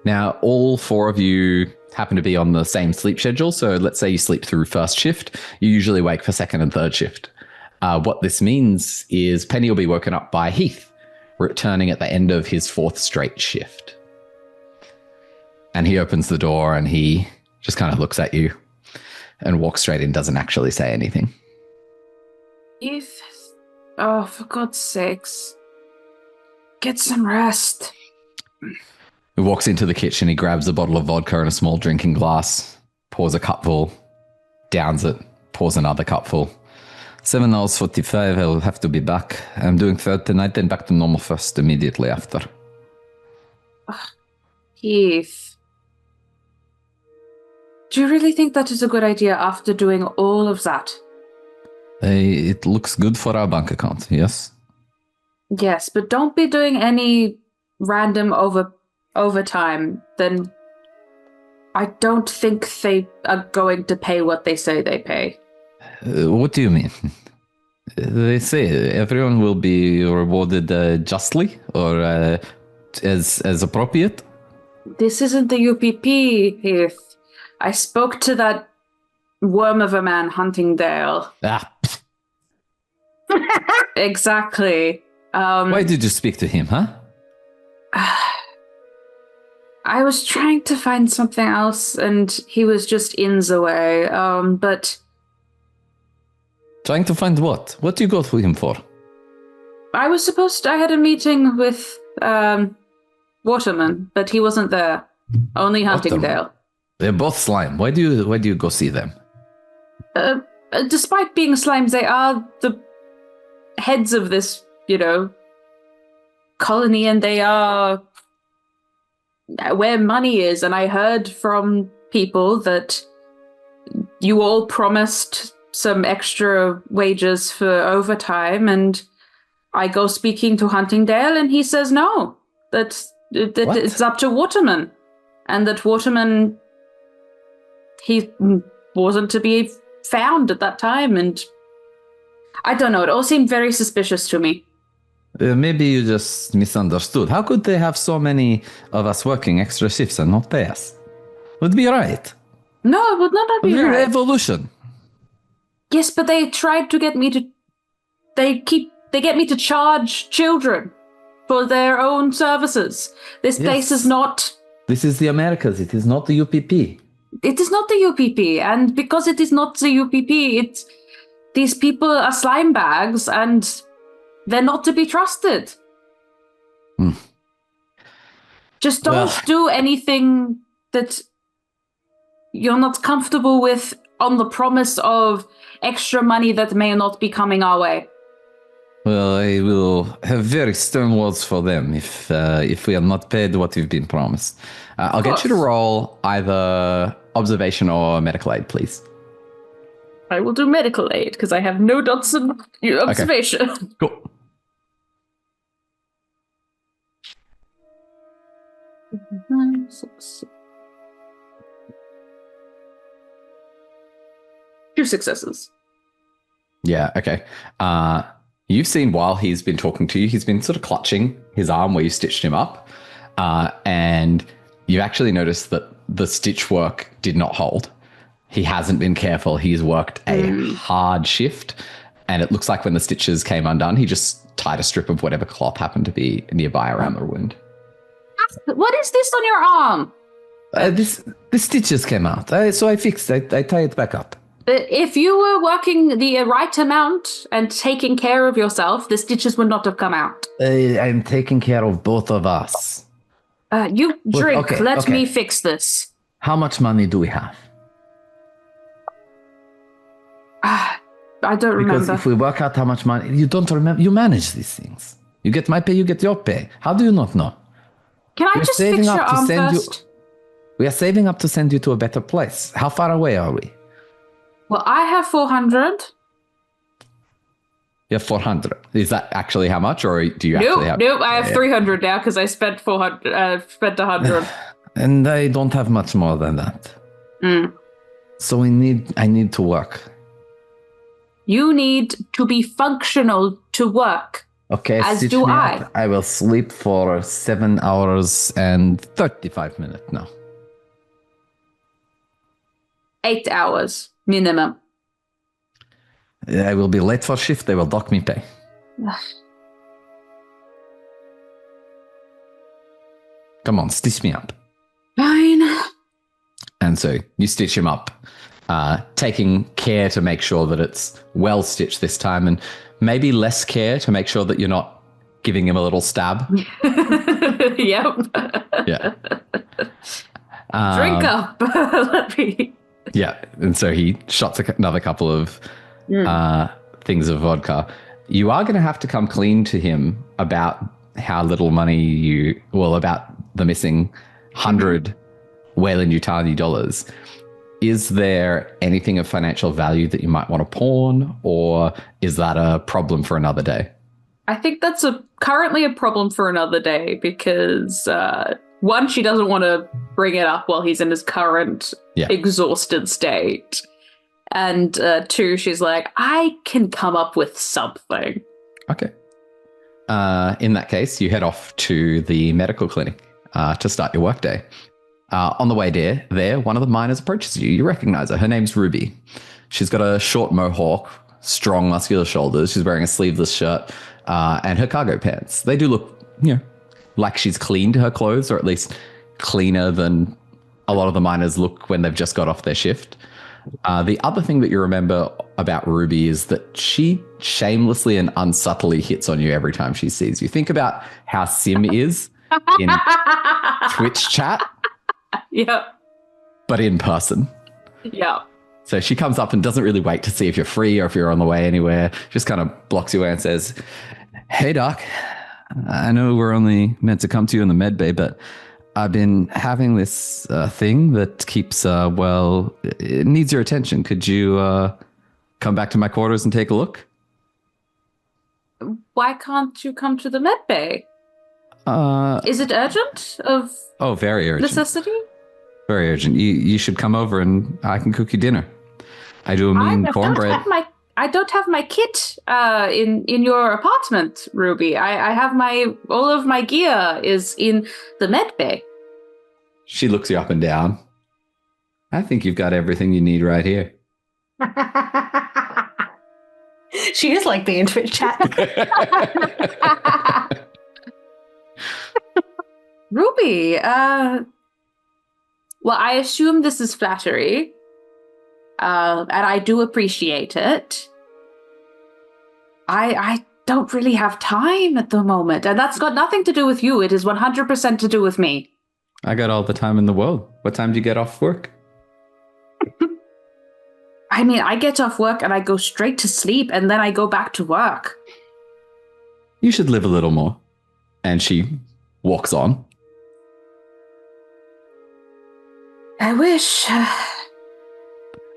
Now, all four of you happen to be on the same sleep schedule. So let's say you sleep through first shift. You usually wake for second and third shift. What this means is Penny will be woken up by Heath, returning at the end of his fourth straight shift. And he opens the door and he just kind of looks at you and walks straight in, doesn't actually say anything. If, oh, for God's sakes, get some rest. He walks into the kitchen, he grabs a bottle of vodka and a small drinking glass, pours a cupful, downs it, pours another cupful. 7:45, I'll have to be back. I'm doing third tonight, then back to normal first immediately after. Heath. Do you really think that is a good idea after doing all of that? It looks good for our bank account, yes? Yes, but don't be doing any random overtime. Then I don't think they are going to pay what they say they pay. What do you mean? They say everyone will be rewarded justly or as appropriate. This isn't the UPP, Heath. I spoke to that worm of a man, Huntingdale. Ah, Exactly. why did you speak to him, huh? I was trying to find something else, and he was just in the way. But Trying to find what? What do you go to him for? I had a meeting with Waterman, but he wasn't there. Only Huntingdale. They're both slime. Why do you go see them? Despite being slimes, they are the heads of this, colony, and they are where money is. And I heard from people that you all promised some extra wages for overtime, and I go speaking to Huntingdale, and he says no, that it's up to Waterman, and that Waterman, he wasn't to be found at that time, and I don't know, it all seemed very suspicious to me. Maybe you just misunderstood. How could they have so many of us working extra shifts and not pay us? Would be right. No, it would not be right. Evolution. Yes, but they tried to get me to... They get me to charge children for their own services. This place is not... This is the Americas. It is not the UPP. It is not the UPP, and because it is not the UPP, these people are slime bags, and they're not to be trusted. Just don't do anything that you're not comfortable with on the promise of extra money that may not be coming our way. Well, I will have very stern words for them if we are not paid what we've been promised. I'll get you to roll either observation or medical aid, please. I will do medical aid because I have no dots in observation. Okay. Cool. Two successes. Yeah, okay. You've seen while he's been talking to you, he's been sort of clutching his arm where you stitched him up. And you actually noticed that the stitch work did not hold. He hasn't been careful. He's worked a hard shift. And it looks like when the stitches came undone, he just tied a strip of whatever cloth happened to be nearby around the wound. What is this on your arm? The stitches came out. So I fixed it. I tie it back up. If you were working the right amount and taking care of yourself, the stitches would not have come out. I'm taking care of both of us. You drink. Let me fix this. How much money do we have? I don't remember. Because if we work out how much money, you don't remember. You manage these things. You get my pay, you get your pay. How do you not know? Can I just fix your arm first? We are saving up to send you to a better place. How far away are we? Well, I have 400. You have 400. Is that actually how much, or do you actually have... Nope, I have 300 now because I spent 400. Spent 100. And I don't have much more than that. So I need to work. You need to be functional to work. Okay, as do I. I will sleep for 7 hours and 35 minutes now. 8 hours minimum. I will be late for shift. They will dock me pay. Come on, stitch me up. Fine. And so you stitch him up, taking care to make sure that it's well stitched this time, and maybe less care to make sure that you're not giving him a little stab. Yep. Yeah. Drink up. Let me. Yeah, and so he shots another couple of things of vodka. You are going to have to come clean to him about how little money about the missing 100 Weyland Yutani dollars. Is there anything of financial value that you might want to pawn, or is that a problem for another day? I think that's currently a problem for another day because one, she doesn't want to bring it up while he's in his current exhausted state. And 2, she's like, I can come up with something. Okay. In that case, you head off to the medical clinic to start your workday. On the way there, one of the miners approaches you. You recognize her. Her name's Ruby. She's got a short mohawk, strong, muscular shoulders. She's wearing a sleeveless shirt and her cargo pants. They do look, like she's cleaned her clothes, or at least cleaner than a lot of the miners look when they've just got off their shift. The other thing that you remember about Ruby is that she shamelessly and unsubtly hits on you every time she sees you. Think about how Sim is in Twitch chat. Yep. But in person. Yep. So she comes up and doesn't really wait to see if you're free or if you're on the way anywhere. Just kind of blocks you away and says, "Hey, Doc, I know we're only meant to come to you in the med bay, but I've been having this thing that keeps, it needs your attention. Could you come back to my quarters and take a look?" Why can't you come to the med bay? Is it urgent? Very urgent. Necessity? Very urgent. You should come over and I can cook you dinner. I do a mean cornbread. I don't have my kit in your apartment, Ruby. I have all of my gear is in the med bay. She looks you up and down. I think you've got everything you need right here. She is like the in Twitch chat. Ruby, well, I assume this is flattery, and I do appreciate it. I don't really have time at the moment, and that's got nothing to do with you. It is 100% to do with me. I got all the time in the world. What time do you get off work? I mean, I get off work and I go straight to sleep, and then I go back to work. You should live a little more. And she walks on. I wish.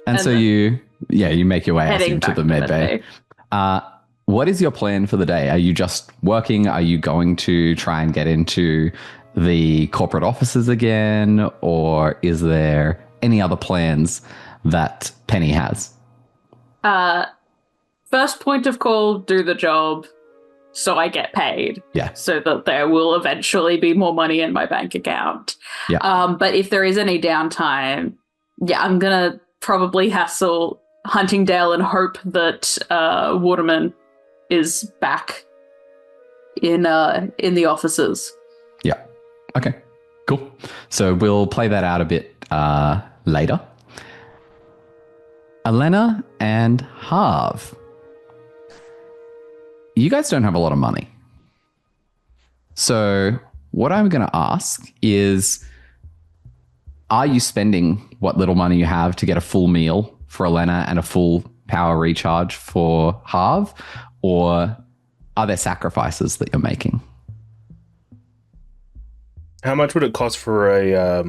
And so you make your way into the med bay. What is your plan for the day? Are you just working? Are you going to try and get into the corporate offices again? Or is there any other plans that Penny has? First point of call, do the job so I get paid. Yeah. So that there will eventually be more money in my bank account. Yeah. But if there is any downtime, I'm going to probably hassle Huntingdale and hope that Waterman is back in the offices. Yeah. Okay. Cool. So we'll play that out a bit later. Elena and Harv. You guys don't have a lot of money. So what I'm going to ask is, are you spending what little money you have to get a full meal for Elena and a full power recharge for Harv? Or are there sacrifices that you're making? How much would it cost for a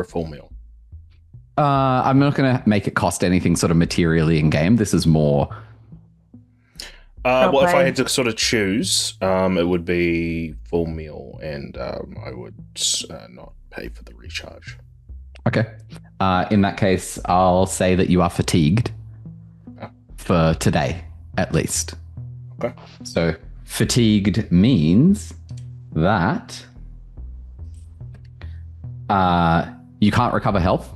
full meal? I'm not going to make it cost anything sort of materially in game. This is more... well, if I had to sort of choose, it would be full meal, and I would not pay for the recharge. Okay. In that case, I'll say that you are fatigued for today, at least. Okay. So fatigued means that you can't recover health.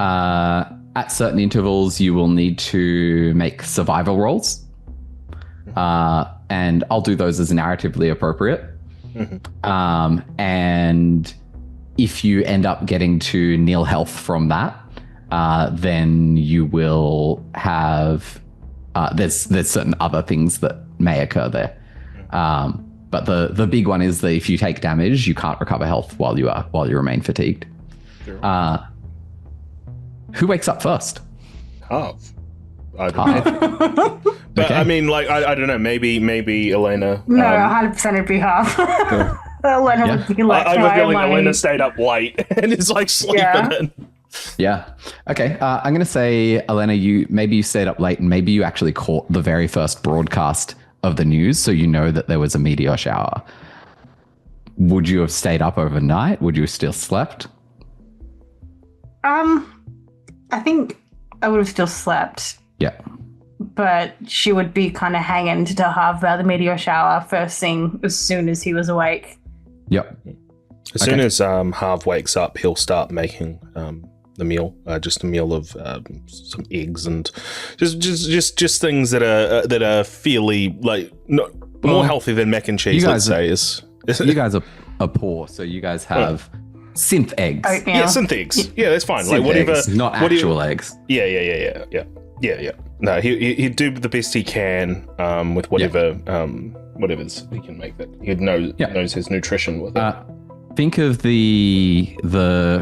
At certain intervals, you will need to make survival rolls. And I'll do those as narratively appropriate. And if you end up getting to nil health from that, then you will have... there's certain other things that may occur there. But the big one is that if you take damage, you can't recover health while you remain fatigued. Sure. Who wakes up first? Harv. I don't know. But Okay. I mean, like, I don't know. Maybe Elena. No, 100% it'd be half. Elena would be like, I have a feeling "No, Elena stayed up late and is like sleeping Yeah. in. Yeah. Okay. I'm going to say, Elena, you stayed up late and maybe you actually caught the very first broadcast of the news, so you know that there was a meteor shower. Would you have stayed up overnight? Would you have still slept? I think I would have still slept. Yeah. But she would be kind of hanging to Harv about the meteor shower first thing as soon as he was awake. Yep. As soon as Harv wakes up, he'll start making the meal, just a meal of some eggs and just things that are fairly more healthy than mac and cheese. Let's say you guys are poor, so you guys have synth eggs. Oatmeal. Yeah, synth eggs. Yeah, that's fine. Synth like whatever, eggs, not actual eggs. Yeah. No, he'd do the best he can with whatever whatever's he can make that. He knows his nutrition with it. Think of the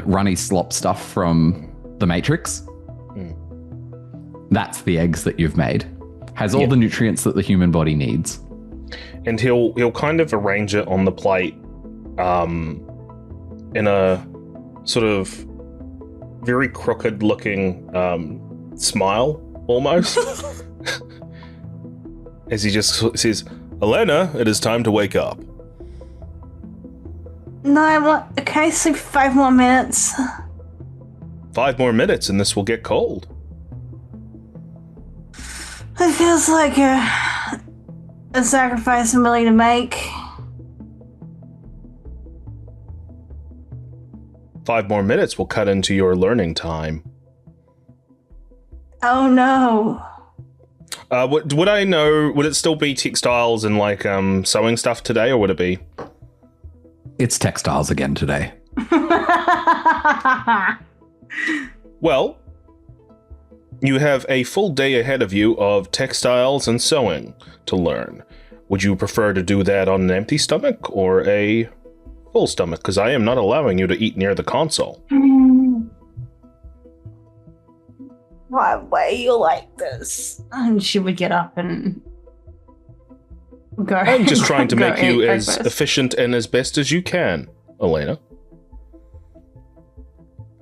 runny slop stuff from The Matrix. That's the eggs that you've made. Has all the nutrients that the human body needs. And he'll kind of arrange it on the plate in a sort of very crooked looking smile almost. As he just says, "Elena, it is time to wake up." No, can I sleep 5 more minutes? 5 more minutes and this will get cold. It feels like a sacrifice I'm willing to make. 5 more minutes will cut into your learning time. Oh no. Would I know, would it still be textiles and like sewing stuff today, or would it be? It's textiles again today. Well, you have a full day ahead of you of textiles and sewing to learn. Would you prefer to do that on an empty stomach or a full stomach? Because I am not allowing you to eat near the console. Why are you like this? And she would get up and go. I'm just trying to make you as breakfast. efficient and as best as you can, Elena.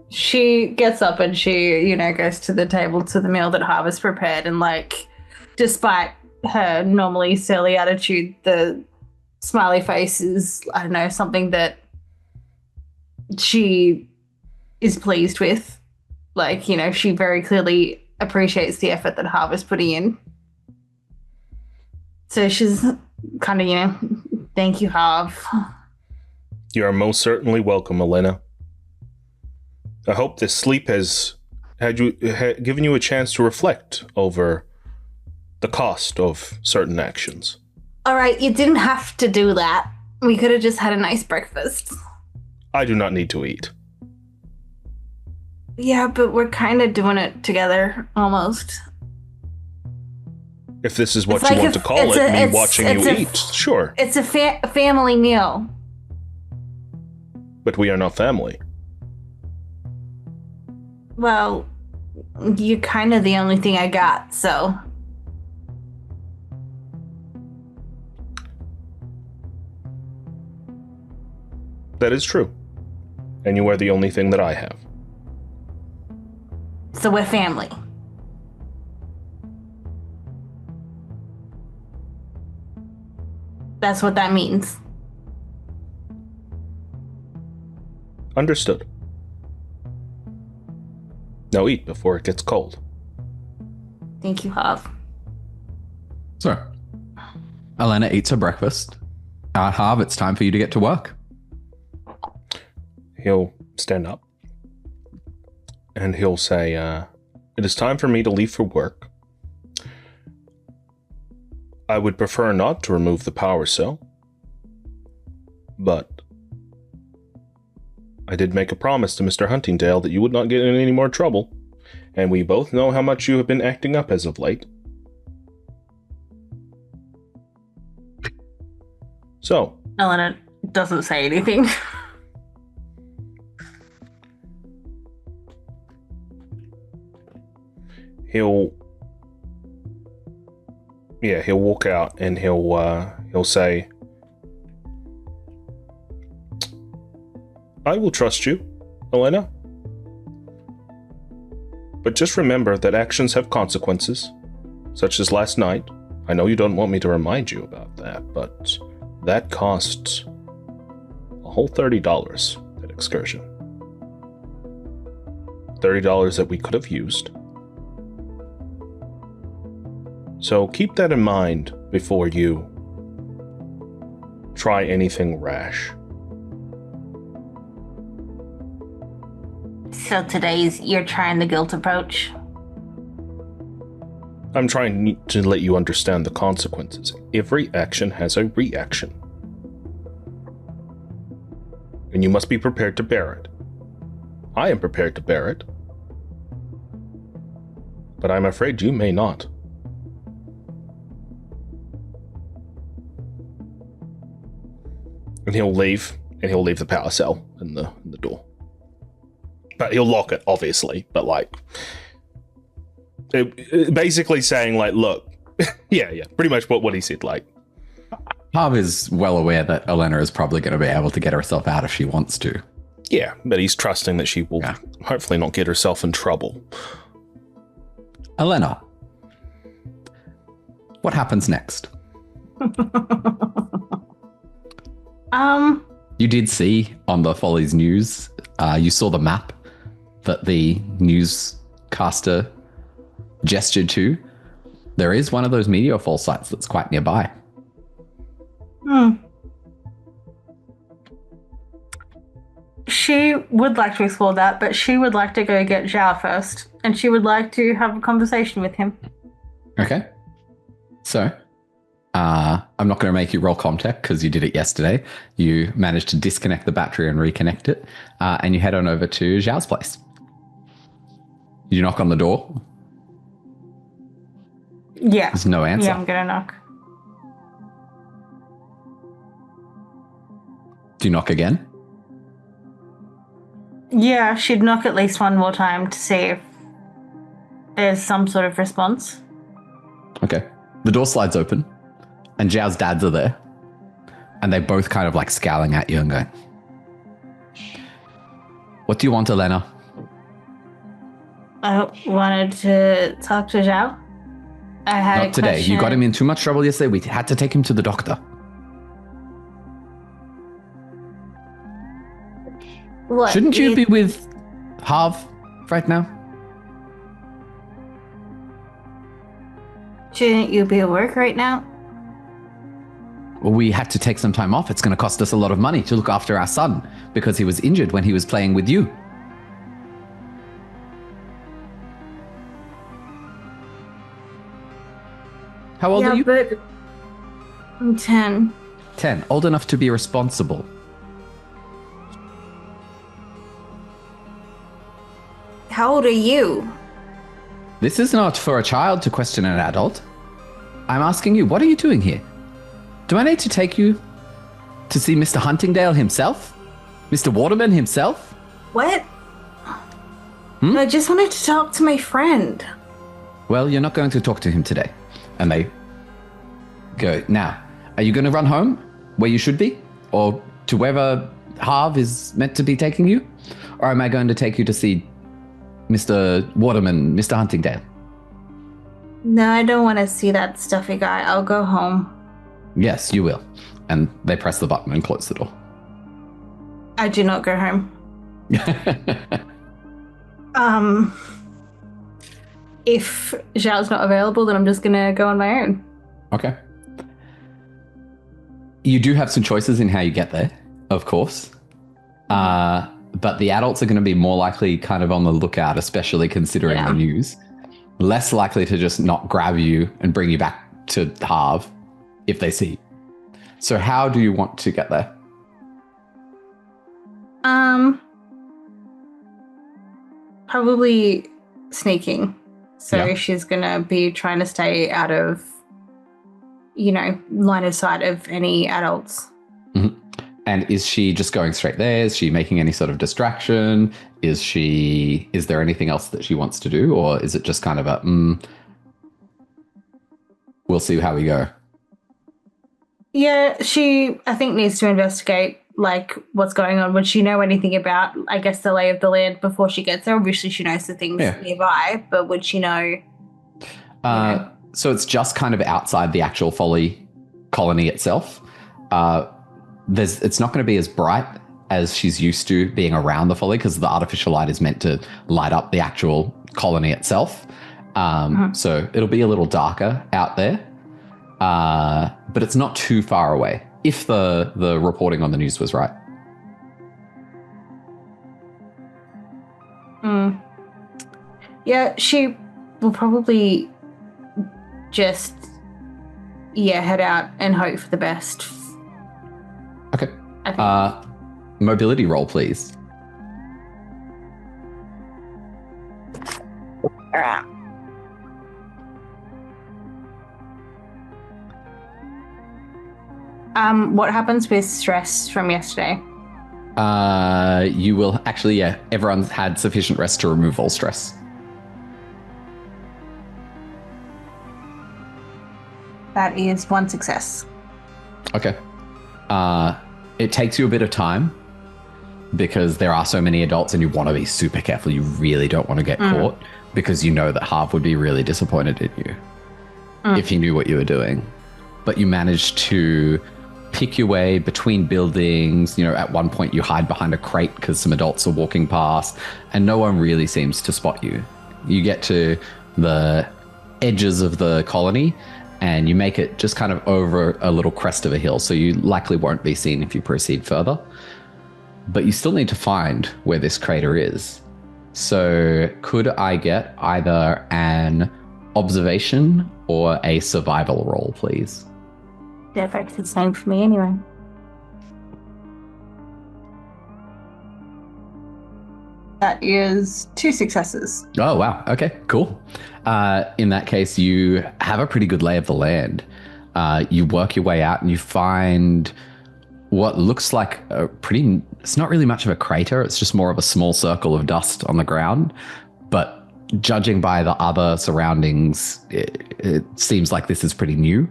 She gets up and she, goes to the table to the meal that Harv has prepared, and despite her normally surly attitude, the smiley face is, I don't know, something that she is pleased with. She very clearly appreciates the effort that Harv is putting in. So she's kind of, thank you, Harv. You are most certainly welcome, Elena. I hope this sleep has given you a chance to reflect over the cost of certain actions. All right, you didn't have to do that. We could have just had a nice breakfast. I do not need to eat. Yeah, but we're kind of doing it together, almost. If this is what you want to call it, me watching you eat, sure. It's a family meal. But we are not family. Well, you're kind of the only thing I got, so. That is true. And you are the only thing that I have. So we're family. That's what that means. Understood. Now eat before it gets cold. Thank you, Harv. So, Elena eats her breakfast. Harv, it's time for you to get to work. He'll stand up. And he'll say, it is time for me to leave for work. I would prefer not to remove the power cell. But I did make a promise to Mr. Huntingdale that you would not get in any more trouble. And we both know how much you have been acting up as of late. So. Elena doesn't say anything. He'll walk out and he'll say, I will trust you, Elena. But just remember that actions have consequences, such as last night. I know you don't want me to remind you about that, but that cost a whole $30, that excursion. $30 that we could have used So keep that in mind before you try anything rash. So you're trying the guilt approach? I'm trying to let you understand the consequences. Every action has a reaction. And you must be prepared to bear it. I am prepared to bear it. But I'm afraid you may not. And he'll leave the power cell in the door. But he'll lock it, obviously, but like... basically saying, like, look, yeah, pretty much what he said, like. Harv is well aware that Elena is probably going to be able to get herself out if she wants to. Yeah, but he's trusting that she will hopefully not get herself in trouble. Elena, what happens next? You did see on the Follies news, you saw the map that the newscaster gestured to. There is one of those meteorfall sites that's quite nearby. She would like to explore that, but she would like to go get Zhao first, and she would like to have a conversation with him. Okay. So, I'm not going to make you roll Comtech because you did it yesterday. You managed to disconnect the battery and reconnect it, and you head on over to Zhao's place. You knock on the door. Yeah. There's no answer. Yeah, I'm going to knock. Do you knock again? Yeah, she'd knock at least one more time to see if there's some sort of response. Okay. The door slides open, and Zhao's dads are there. And they both kind of like scowling at you and going, "What do you want, Elena?" I wanted to talk to Zhao. I had Not today. You got him in too much trouble yesterday. We had to take him to the doctor. What? Shouldn't you be with Harv right now? Shouldn't you be at work right now? Well, we had to take some time off. It's going to cost us a lot of money to look after our son because he was injured when he was playing with you. How old are you? But I'm 10. 10. Old enough to be responsible. How old are you? This is not for a child to question an adult. I'm asking you, what are you doing here? Do I need to take you to see Mr. Huntingdale himself? Mr. Waterman himself? What? I just wanted to talk to my friend. Well, you're not going to talk to him today. And they go, now, are you going to run home where you should be? Or to wherever Harv is meant to be taking you? Or am I going to take you to see Mr. Waterman, Mr. Huntingdale? No, I don't want to see that stuffy guy. I'll go home. Yes, you will. And they press the button and close the door. I do not go home. If Zhao's not available, then I'm just going to go on my own. Okay. You do have some choices in how you get there, of course. But the adults are going to be more likely kind of on the lookout, especially considering the news. Less likely to just not grab you and bring you back to Harv if they see. So how do you want to get there? Probably sneaking. So she's going to be trying to stay out of, line of sight of any adults. Mm-hmm. And is she just going straight there? Is she making any sort of distraction? Is there anything else that she wants to do? Or is it just kind of a, we'll see how we go? Yeah, she, I think, needs to investigate, what's going on. Would she know anything about, I guess, the lay of the land before she gets there? Obviously, she knows the things nearby, but would she know? So it's just kind of outside the actual Folly colony itself. It's not going to be as bright as she's used to being around the Folly because the artificial light is meant to light up the actual colony itself. So it'll be a little darker out there, but it's not too far away, if the reporting on the news was right. Yeah, she will probably just, head out and hope for the best. Okay. I think. Mobility roll, please. What happens with stress from yesterday? You will actually, everyone's had sufficient rest to remove all stress. That is one success. Okay. It takes you a bit of time because there are so many adults and you want to be super careful. You really don't want to get caught because you know that Harv would be really disappointed in you if he knew what you were doing. But you managed to pick your way between buildings. You know, at one point you hide behind a crate because some adults are walking past and no one really seems to spot you. You get to the edges of the colony and you make it just kind of over a little crest of a hill, so you likely won't be seen if you proceed further. But you still need to find where this crater is. So could I get either an observation or a survival roll, please? Yeah, that's the same for me anyway. That is 2 successes. Oh, wow. Okay, cool. In that case, you have a pretty good lay of the land. You work your way out and you find what looks like it's not really much of a crater. It's just more of a small circle of dust on the ground. But judging by the other surroundings, it seems like this is pretty new.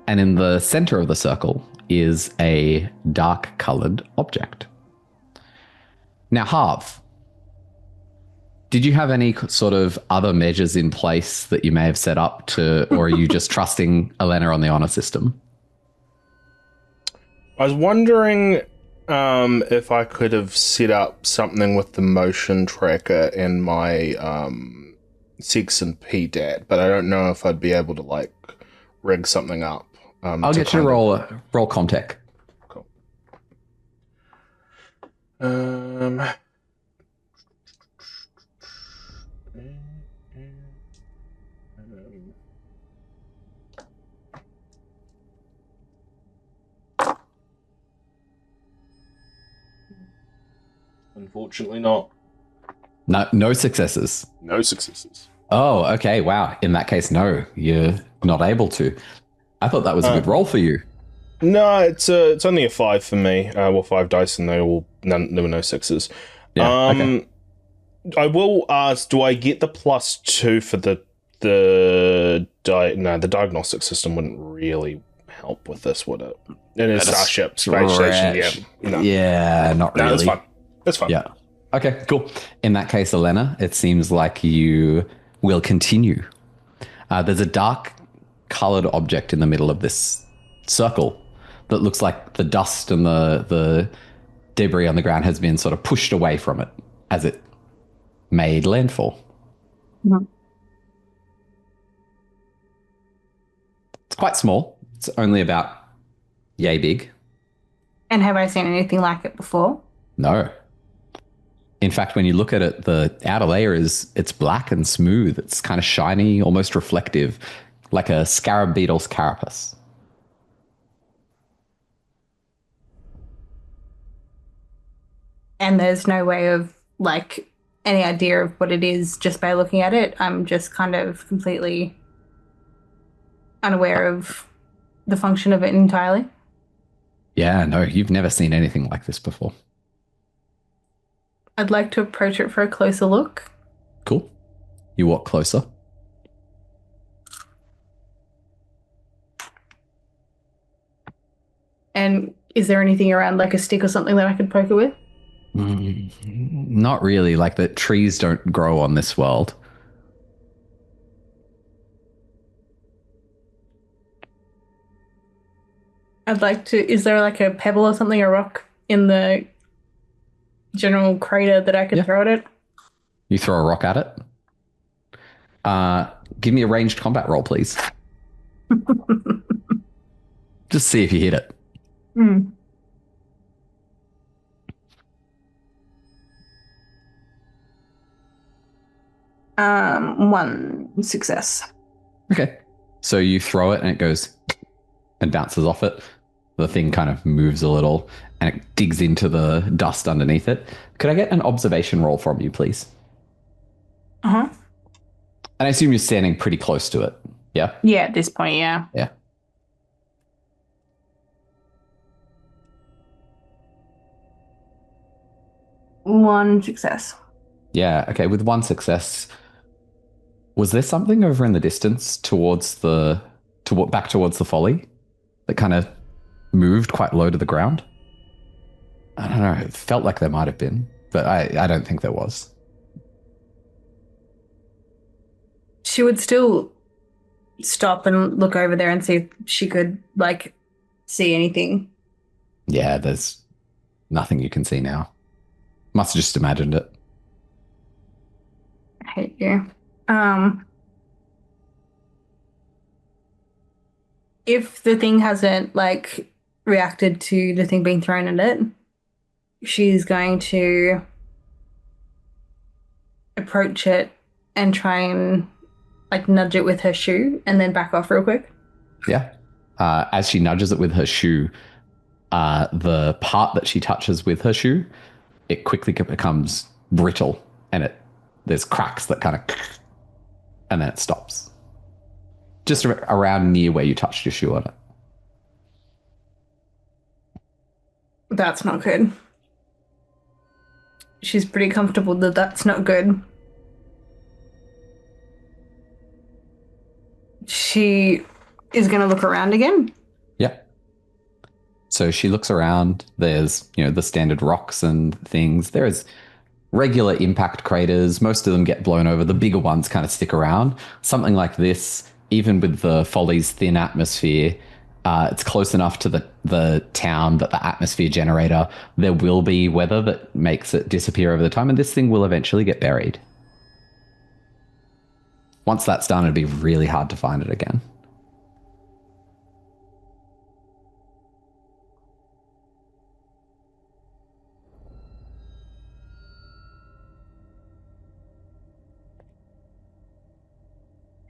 And in the center of the circle is a dark-colored object. Now, Harv, did you have any sort of other measures in place that you may have set up or are you just trusting Elena on the honor system? I was wondering if I could have set up something with the motion tracker and my Sex and PDAT, but I don't know if I'd be able to rig something up. I'll get you to roll Comtech. Cool. Unfortunately not. No successes. No successes. Oh, okay. Wow. In that case, no, you're not able to. I thought that was a good roll for you. No, it's only a 5 for me. 5 dice, and there were no 6s. Yeah, okay. I will ask: do I get the +2 for the diagnostic system? Wouldn't really help with this, would it? In a starship, space station, yeah. No. Yeah, not really. No, that's fine. That's fine. Yeah. Okay, cool. In that case, Elena, it seems like you will continue. There's a dark-colored object in the middle of this circle that looks like the dust and the debris on the ground has been sort of pushed away from it as it made landfall. Mm-hmm. It's quite small. It's only about yay big. And have I seen anything like it before? No. In fact, when you look at it, the outer layer it's black and smooth. It's kind of shiny, almost reflective, like a scarab beetle's carapace. And there's no way of any idea of what it is just by looking at it. I'm just kind of completely unaware of the function of it entirely. Yeah, no, you've never seen anything like this before. I'd like to approach it for a closer look. Cool. You walk closer. And is there anything around, like a stick or something that I could poke it with? Not really. Like, the trees don't grow on this world. I'd like to... Is there like a pebble or something, a rock in the general crater that I could throw at it? You throw a rock at it. Give me a ranged combat roll, please. Just see if you hit it. Mm. One success. Okay. So you throw it and it goes and bounces off it. The thing kind of moves a little and it digs into the dust underneath it. Could I get an observation roll from you, please? Uh-huh. And I assume you're standing pretty close to it. Yeah? Yeah, at this point, yeah. Yeah. One success. Yeah, okay. With one success, was there something over in the distance back towards the folly that kind of moved quite low to the ground? I don't know. It felt like there might have been, but I don't think there was. She would still stop and look over there and see if she could, like, see anything. Yeah, there's nothing you can see now. Must have just imagined it. I hate you. If the thing hasn't, like, reacted to the thing being thrown at it, she's going to approach it and try and, like, nudge it with her shoe and then back off real quick. Yeah. As she nudges it with her shoe, the part that she touches with her shoe, it quickly becomes brittle and there's cracks that kind of, and then it stops. Just around near where you touched your shoe on it. That's not good. She's pretty comfortable that that's not good. She is going to look around again. Yeah. So she looks around. There's, the standard rocks and things. There's regular impact craters. Most of them get blown over. The bigger ones kind of stick around. Something like this, even with the Folly's thin atmosphere, it's close enough to the town that the atmosphere generator, there will be weather that makes it disappear over the time, and this thing will eventually get buried. Once that's done, it'd be really hard to find it again.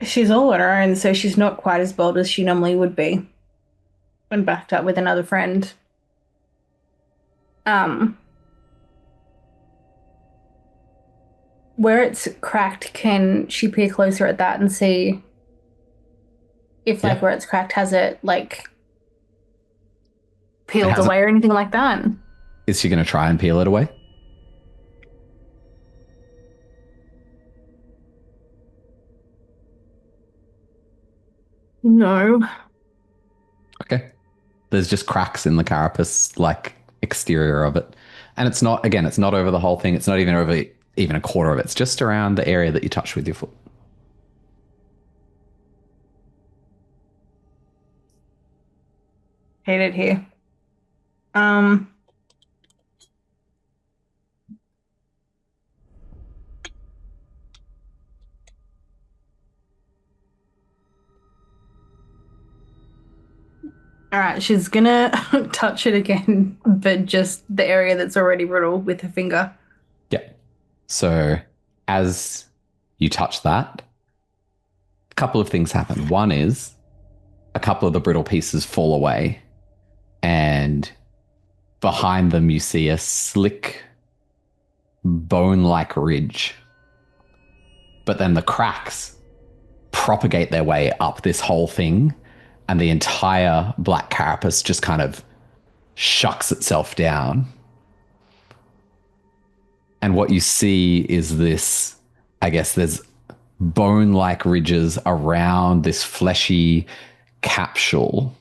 She's all on her own, so she's not quite as bold as she normally would be when backed up with another friend. Where it's cracked, can she peer closer at that and see if, like, where it's cracked, has it, like, peeled away or anything like that? Is she going to try and peel it away? No. Okay. There's just cracks in the carapace, like, exterior of it. And it's not over the whole thing. It's not even over even a quarter of it. It's just around the area that you touched with your foot. Hate it here. All right, she's gonna touch it again, but just the area that's already brittle with her finger. Yeah. So as you touch that, a couple of things happen. One is a couple of the brittle pieces fall away, and behind them you see a slick bone-like ridge. But then the cracks propagate their way up this whole thing, and the entire black carapace just kind of shucks itself down. And what you see is this, I guess there's bone-like ridges around this fleshy capsule.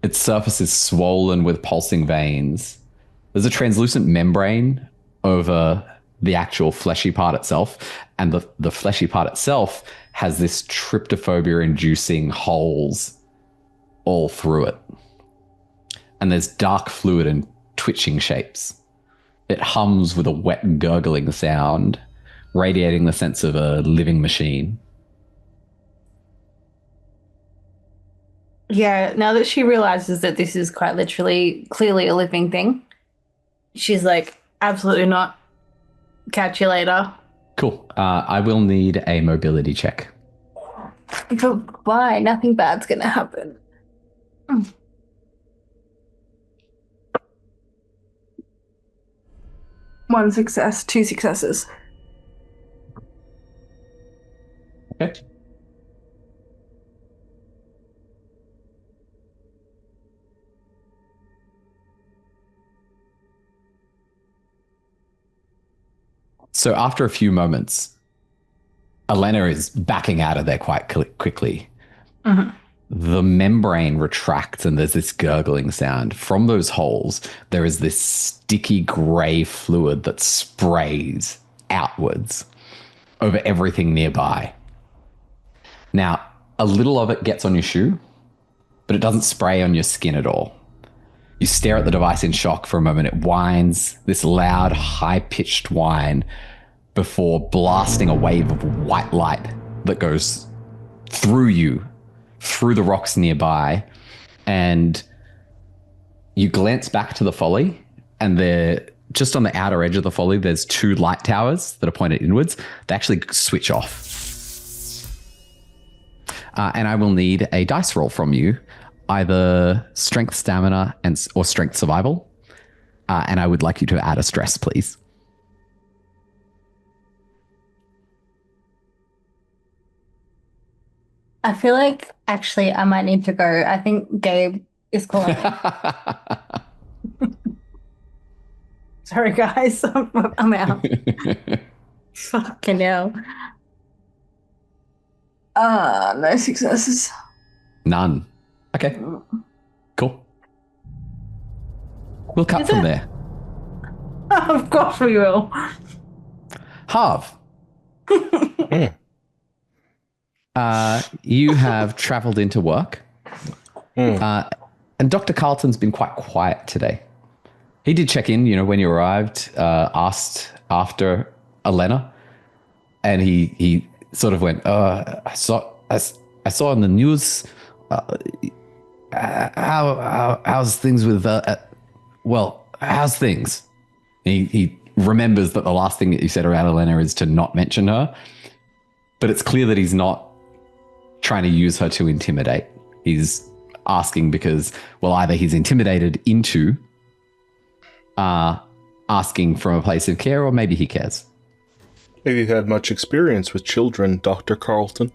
Its surface is swollen with pulsing veins. There's a translucent membrane over the actual fleshy part itself, and the fleshy part itself has this tryptophobia-inducing holes all through it. And there's dark fluid and twitching shapes. It hums with a wet gurgling sound, radiating the sense of a living machine. Yeah, now that she realizes that this is quite literally, clearly a living thing, she's like, absolutely not. Catch you later. Cool. I will need a mobility check. But why? Nothing bad's gonna happen. One success, 2 successes. Okay. So after a few moments, Elena is backing out of there quite quickly. Mm-hmm. The membrane retracts and there's this gurgling sound. From those holes, there is this sticky grey fluid that sprays outwards over everything nearby. Now, a little of it gets on your shoe, but it doesn't spray on your skin at all. You stare at the device in shock for a moment. It whines, this loud, high-pitched whine, before blasting a wave of white light that goes through you, through the rocks nearby, and you glance back to the Folly, and they're just on the outer edge of the Folly, there's 2 light towers that are pointed inwards. They actually switch off. And I will need a dice roll from you, either strength, stamina, or strength survival. And I would like you to add a stress, please. I feel like actually I might need to go. I think Gabe is calling. Sorry, guys. I'm out. Fucking hell. No successes. None. Okay. Cool. We'll cut from there. Of course we will. Harv. You have traveled into work. And Dr. Carlton's been quite quiet today. He did check in, when you arrived, asked after Elena, and he sort of went, I saw on the news, how's things with, how's things? He remembers that the last thing that you said around Elena is to not mention her, but it's clear that he's not trying to use her to intimidate. He's asking because, either he's intimidated into asking from a place of care, or maybe he cares. Have you had much experience with children, Dr. Carlton?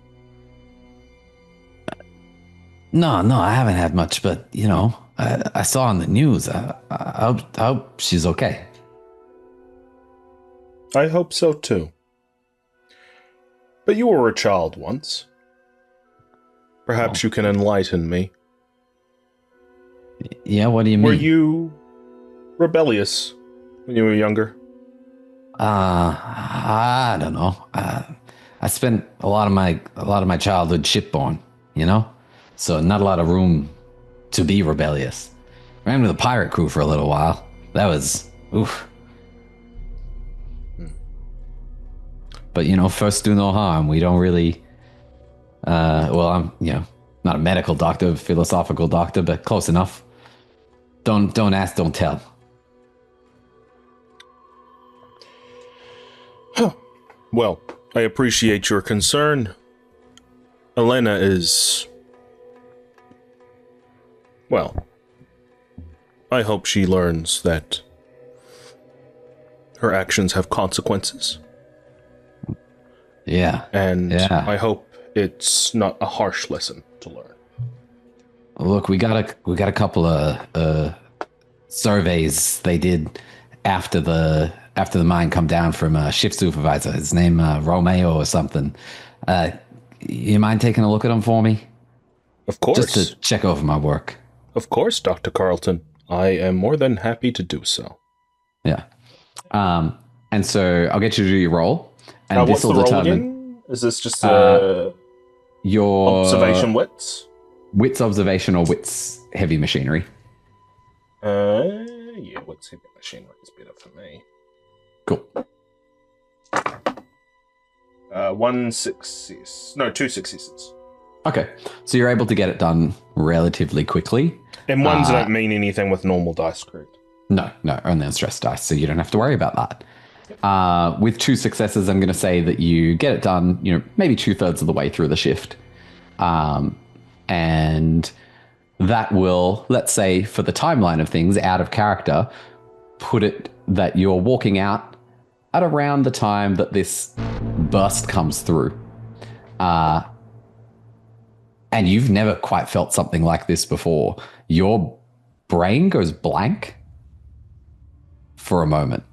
No, I haven't had much, but, I saw on the news. I hope she's okay. I hope so, too. But you were a child once. Perhaps you can enlighten me. Yeah, what do you mean? Were you rebellious when you were younger? I don't know. I spent a lot of my childhood shipborne, so not a lot of room to be rebellious. Ran with a pirate crew for a little while. That was oof. But first do no harm. We don't really. I'm not a medical doctor, philosophical doctor, but close enough. Don't ask, don't tell. Well, I appreciate your concern. Elena is... I hope she learns that her actions have consequences. Yeah. And I hope it's not a harsh lesson to learn. Look, we got a couple of surveys they did after the mine come down from a shift supervisor. His name Romeo or something. You mind taking a look at him for me? Of course. Just to check over my work. Of course, Dr. Carlton. I am more than happy to do so. Yeah. And so I'll get you to do your roll. And what's the roll again? Is this just your observation wits? Wits observation or wits heavy machinery? Yeah, wits heavy machinery is better for me. Cool. One success. No, two successes. Okay, so you're able to get it done relatively quickly. And ones don't mean anything with normal dice, correct? No, only on stress dice, so you don't have to worry about that. With two successes, I'm going to say that you get it done, maybe 2/3 of the way through the shift. And that will, let's say, for the timeline of things, out of character, put it that you're walking out at around the time that this burst comes through. And you've never quite felt something like this before. Your brain goes blank for a moment.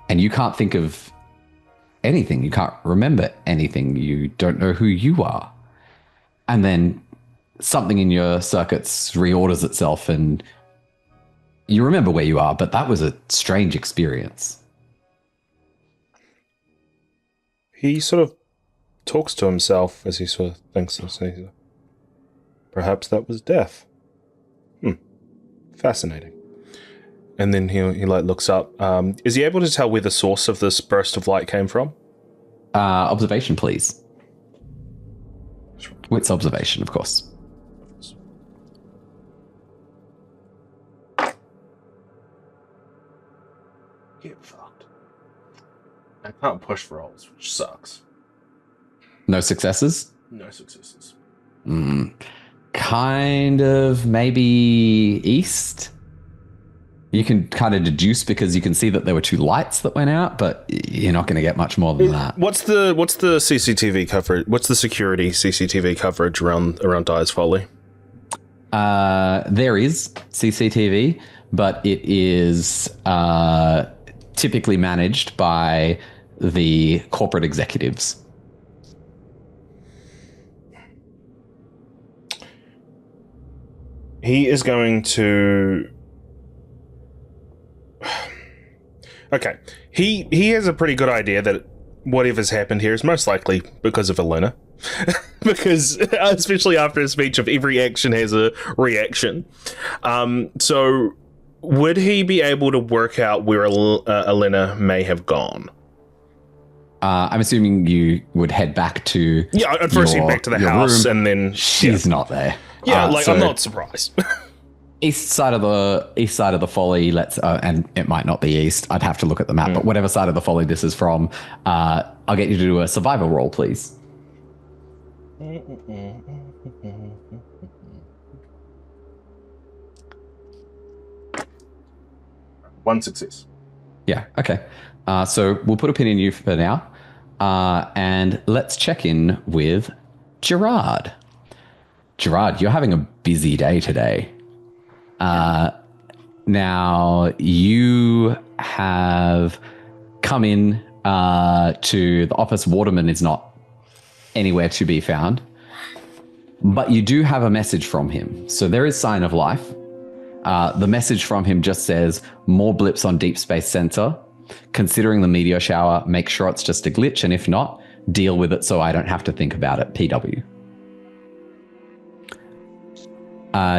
And you can't think of anything. You can't remember anything. You don't know who you are. And then something in your circuits reorders itself and you remember where you are, but that was a strange experience. He sort of talks to himself as he sort of thinks and says, perhaps that was death. Fascinating. And then he looks up. Is he able to tell where the source of this burst of light came from? Observation, please. Wits observation, of course. Get fucked. I can't push rolls, which sucks. No successes? No successes. Kind of maybe east. You can kind of deduce because you can see that there were two lights that went out, but you're not going to get much more than that. What's the CCTV coverage? What's the security CCTV coverage around Dyers Folly? There is CCTV, but it is typically managed by the corporate executives. He is going to... Okay. He has a pretty good idea that whatever's happened here is most likely because of Elena. Because, especially after a speech of every action has a reaction. So, would he be able to work out where Elena may have gone? I'm assuming you would head back to... Yeah, I'd first head back to the house room. and then... She's not there. Yeah, I'm not surprised. East side of the folly, and it might not be east. I'd have to look at the map, but whatever side of the folly this is from, I'll get you to do a survival roll, please. One success. Yeah, okay. So we'll put a pin in you for now, and let's check in with Gerard. Gerard, you're having a busy day today. Now, you have come in to the office. Waterman is not anywhere to be found, but you do have a message from him. So there is sign of life. The message from him just says, more blips on deep space sensor. Considering the meteor shower, make sure it's just a glitch, and if not, deal with it so I don't have to think about it. PW.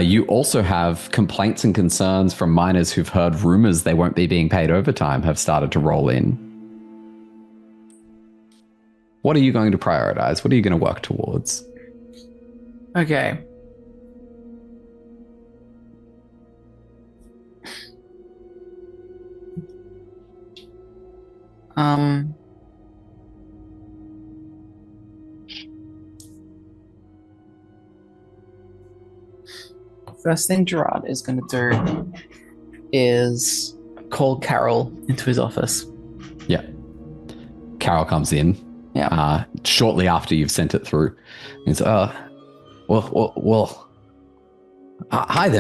You also have complaints and concerns from miners who've heard rumors they won't be being paid overtime have started to roll in. What are you going to prioritize? What are you going to work towards? Okay. First thing Gerard is going to do is call Carol into his office. Yeah. Carol comes in. Yeah. Shortly after you've sent it through. He's, hi there,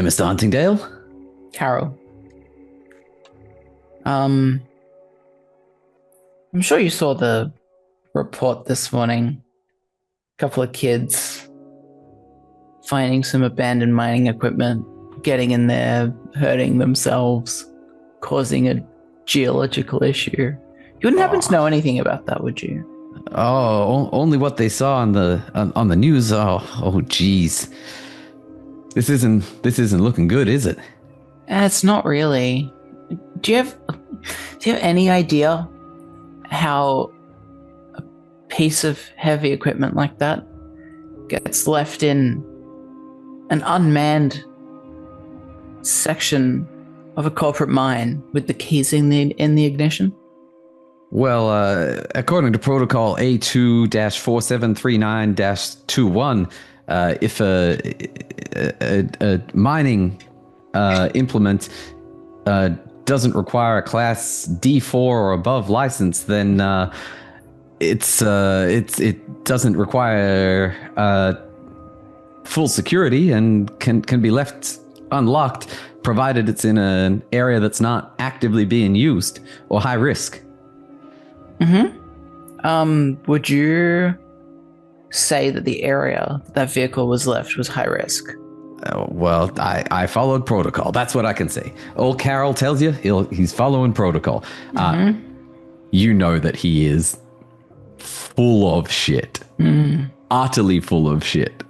Mr. Huntingdale. Carol. I'm sure you saw the report this morning. A couple of kids finding some abandoned mining equipment, getting in there, hurting themselves, causing a geological issue. You wouldn't happen to know anything about that, would you? Oh, only what they saw on the news. Oh, geez. This isn't looking good, is it? It's not really. Do you have any idea how piece of heavy equipment like that gets left in an unmanned section of a corporate mine with the keys in the ignition? Well, according to protocol A2-4739-21, if a mining implement doesn't require a class D4 or above license, then it doesn't require full security and can be left unlocked, provided it's in an area that's not actively being used or high risk. Would you say that the area that vehicle was left was high risk? Well, I followed protocol. That's what I can say. Old Carol tells you he's following protocol. You know that he is full of shit. Utterly full of shit.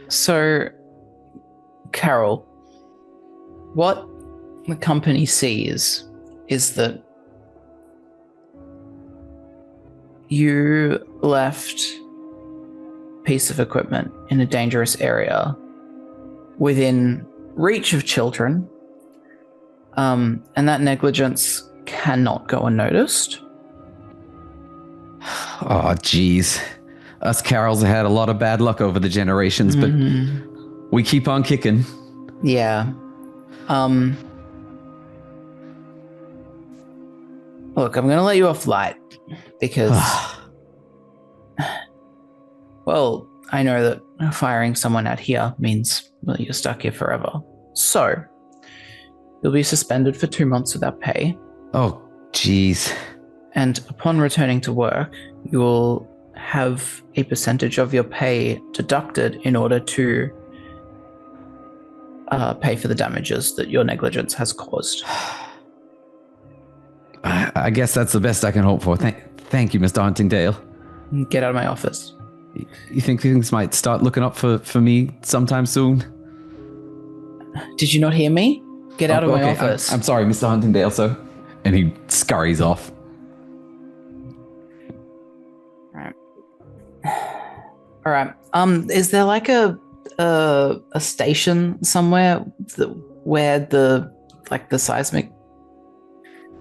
So, Carol, what the company sees is that you left a piece of equipment in a dangerous area within reach of children, and that negligence cannot go unnoticed. Oh, geez. Us Carols have had a lot of bad luck over the generations, but we keep on kicking. Yeah. Look, I'm going to let you off light because, well, I know that firing someone out here means, well, you're stuck here forever. So, you'll be suspended for 2 months without pay. Oh, geez. And upon returning to work, you'll have a percentage of your pay deducted in order to pay for the damages that your negligence has caused. I guess that's the best I can hope for. Thank you, Mr. Huntingdale. Get out of my office. You think things might start looking up for me sometime soon? Did you not hear me? Get out of my office. I'm sorry, Mr. Huntingdale, sir. And he scurries off. All right. Is there like a station somewhere where the seismic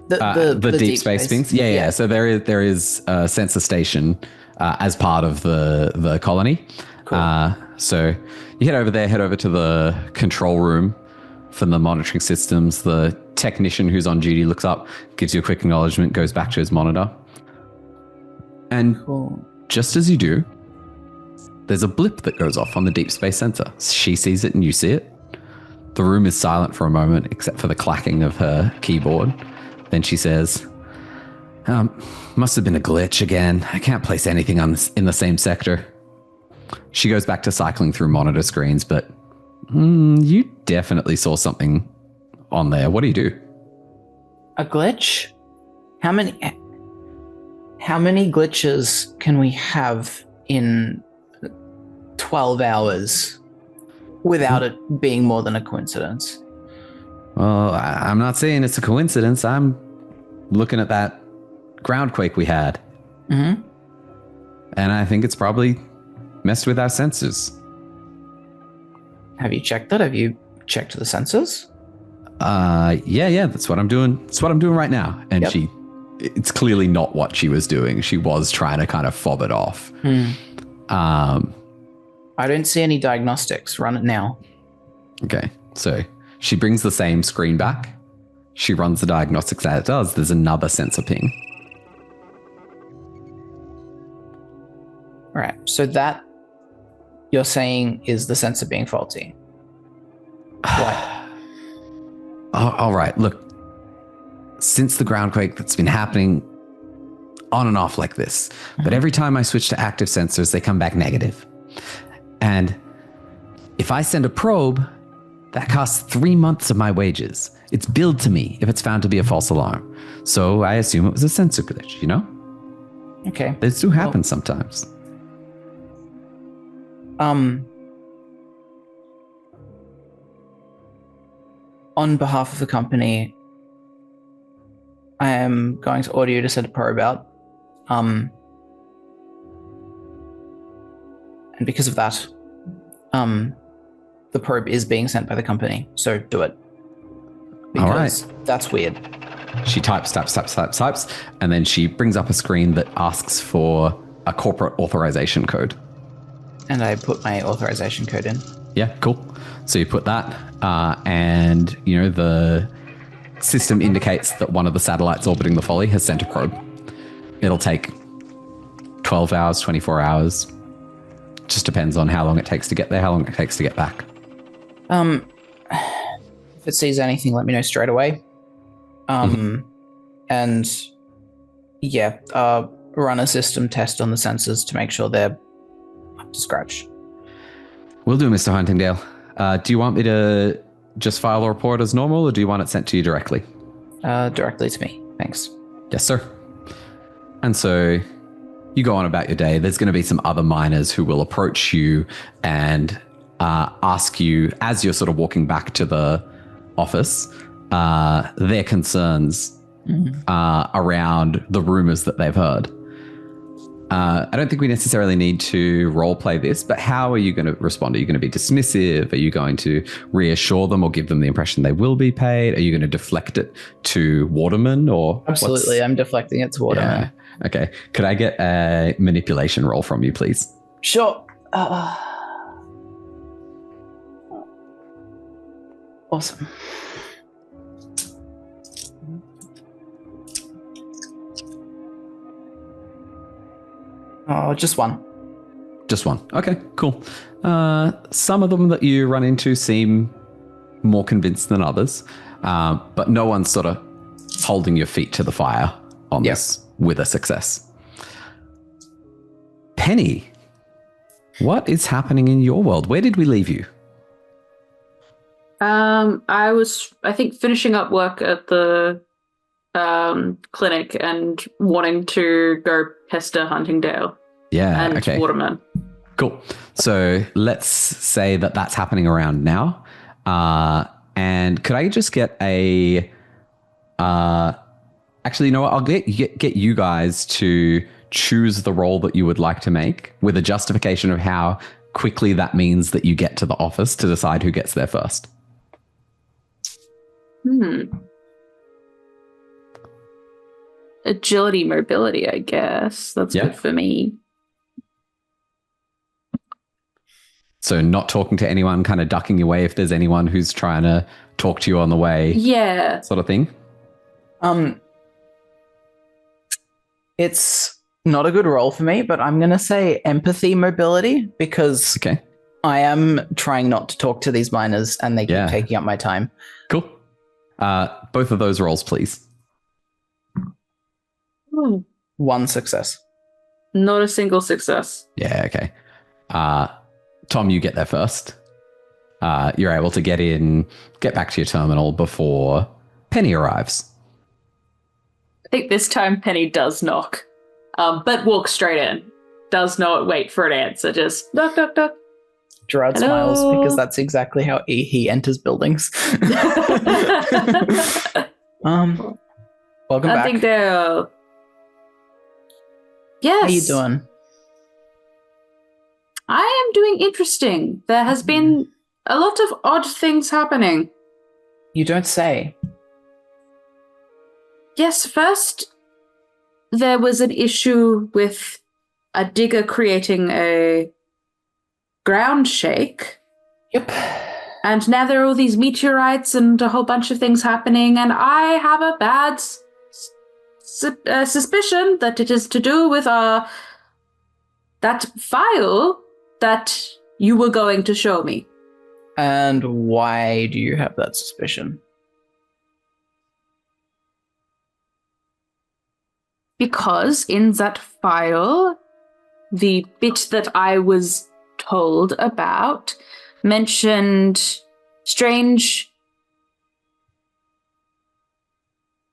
the deep space things? Yeah. So there is a sensor station as part of the colony. Cool. So you head over to the control room for the monitoring systems. The technician who's on duty looks up, gives you a quick acknowledgement, goes back to his monitor. And just as you do, there's a blip that goes off on the deep space sensor. She sees it and you see it. The room is silent for a moment, except for the clacking of her keyboard. Then she says, must have been a glitch again. I can't place anything in the same sector. She goes back to cycling through monitor screens, but you definitely saw something on there. What do you do? A glitch? How many glitches can we have in 12 hours without it being more than a coincidence? Well, I'm not saying it's a coincidence. I'm looking at that groundquake we had. And I think it's probably messed with our sensors. Have you checked that? Have you checked the sensors? Yeah, that's what I'm doing. That's what I'm doing right now. And yep. It's clearly not what she was doing. She was trying to kind of fob it off. I don't see any diagnostics. Run it now. Okay, so she brings the same screen back. She runs the diagnostics that it does. There's another sensor ping. All right, so that you're saying is the sensor being faulty. What? All right, look. Since the groundquake that's been happening on and off like this, but every time I switch to active sensors, they come back negative. And if I send a probe, that costs 3 months of my wages. It's billed to me if it's found to be a false alarm. So I assume it was a sensor glitch, you know? Okay. This do happen sometimes. On behalf of the company, I am going to order you to send a probe out And because of that, the probe is being sent by the company, so do it. Because that's weird. She types, and then she brings up a screen that asks for a corporate authorization code. And I put my authorization code in. Yeah, cool. So you put that, and the system indicates that one of the satellites orbiting the Folly has sent a probe. It'll take 12 hours, 24 hours. Just depends on how long it takes to get there, how long it takes to get back. If it sees anything, let me know straight away. And yeah, run a system test on the sensors to make sure they're up to scratch. Will do, Mr. Huntingdale. Do you want me to just file a report as normal, or do you want it sent to you directly? Directly to me, thanks. Yes, sir. And so you go on about your day. There's going to be some other miners who will approach you and ask you, as you're sort of walking back to the office, their concerns around the rumors that they've heard. I don't think we necessarily need to role play this, but how are you going to respond? Are you going to be dismissive? Are you going to reassure them or give them the impression they will be paid? Are you going to deflect it to Waterman or? Absolutely, I'm deflecting it to Waterman. Yeah. Okay. Could I get a manipulation roll from you, please? Sure. Awesome. Oh, just one. Just one. Okay, cool. Some of them that you run into seem more convinced than others, but no one's sort of holding your feet to the fire on this with a success. Penny, what is happening in your world? Where did we leave you? I was, I think, finishing up work at the clinic and wanting to go pester Huntingdale. Yeah, and okay. Waterman. Cool. So let's say that that's happening around now. And could I just get a... actually, you know what? I'll get you guys to choose the role that you would like to make with a justification of how quickly that means that you get to the office to decide who gets there first. Agility, mobility, I guess. That's good for me. So not talking to anyone, kind of ducking away if there's anyone who's trying to talk to you on the way. Yeah. Sort of thing. It's not a good role for me, but I'm going to say empathy mobility because I am trying not to talk to these miners and they keep taking up my time. Cool. Both of those roles, please. One success. Not a single success. Yeah, okay. Tom, you get there first. You're able to get back to your terminal before Penny arrives. I think this time Penny does knock, but walks straight in. Does not wait for an answer, just knock, knock, knock. Gerard smiles because that's exactly how he enters buildings. Welcome back. Huntingdale. Yes. How you doing? I am doing interesting. There has been a lot of odd things happening. You don't say. Yes, first there was an issue with a digger creating a ground shake. Yep. And now there are all these meteorites and a whole bunch of things happening, and I have a bad suspicion that it is to do with that file that you were going to show me. And why do you have that suspicion? Because in that file, the bit that I was told about mentioned strange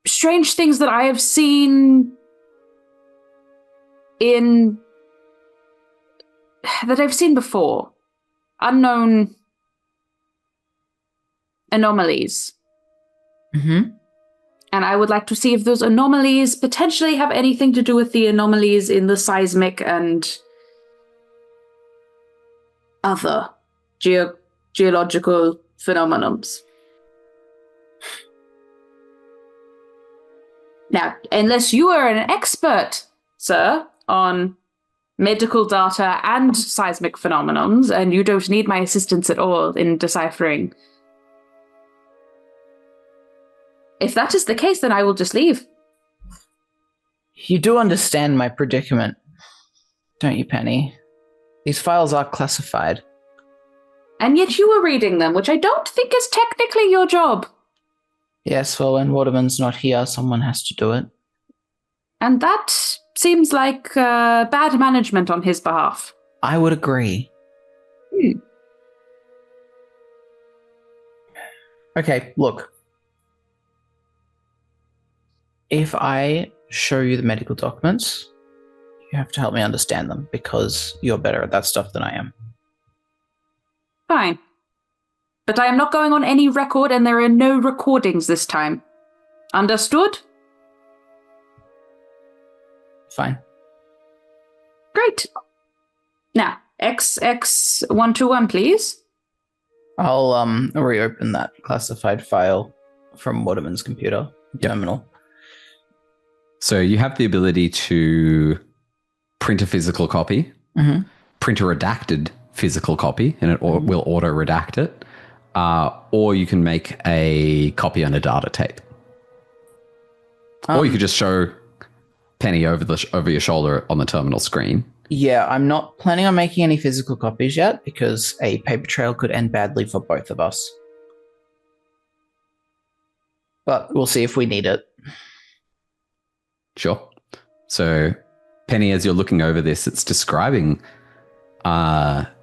things that I have seen before. Unknown anomalies. Mm-hmm. And I would like to see if those anomalies potentially have anything to do with the anomalies in the seismic and other geological phenomenons. Now, unless you are an expert, sir, on medical data and seismic phenomenons, and you don't need my assistance at all in deciphering. If that is the case, then I will just leave. You do understand my predicament, don't you, Penny? These files are classified. And yet you were reading them, which I don't think is technically your job. Yes, well, when Waterman's not here, someone has to do it. And that seems like bad management on his behalf. I would agree. Okay, look. If I show you the medical documents, you have to help me understand them because you're better at that stuff than I am. Fine. But I am not going on any record and there are no recordings this time. Understood? Fine. Great. Now, XX121, please. I'll reopen that classified file from Waterman's computer terminal. So you have the ability to print a physical copy, print a redacted physical copy, and it will auto-redact it, or you can make a copy on a data tape. Or you could just show Penny over your shoulder on the terminal screen. Yeah, I'm not planning on making any physical copies yet because a paper trail could end badly for both of us. But we'll see if we need it. Sure. So, Penny, as you're looking over this, it's describing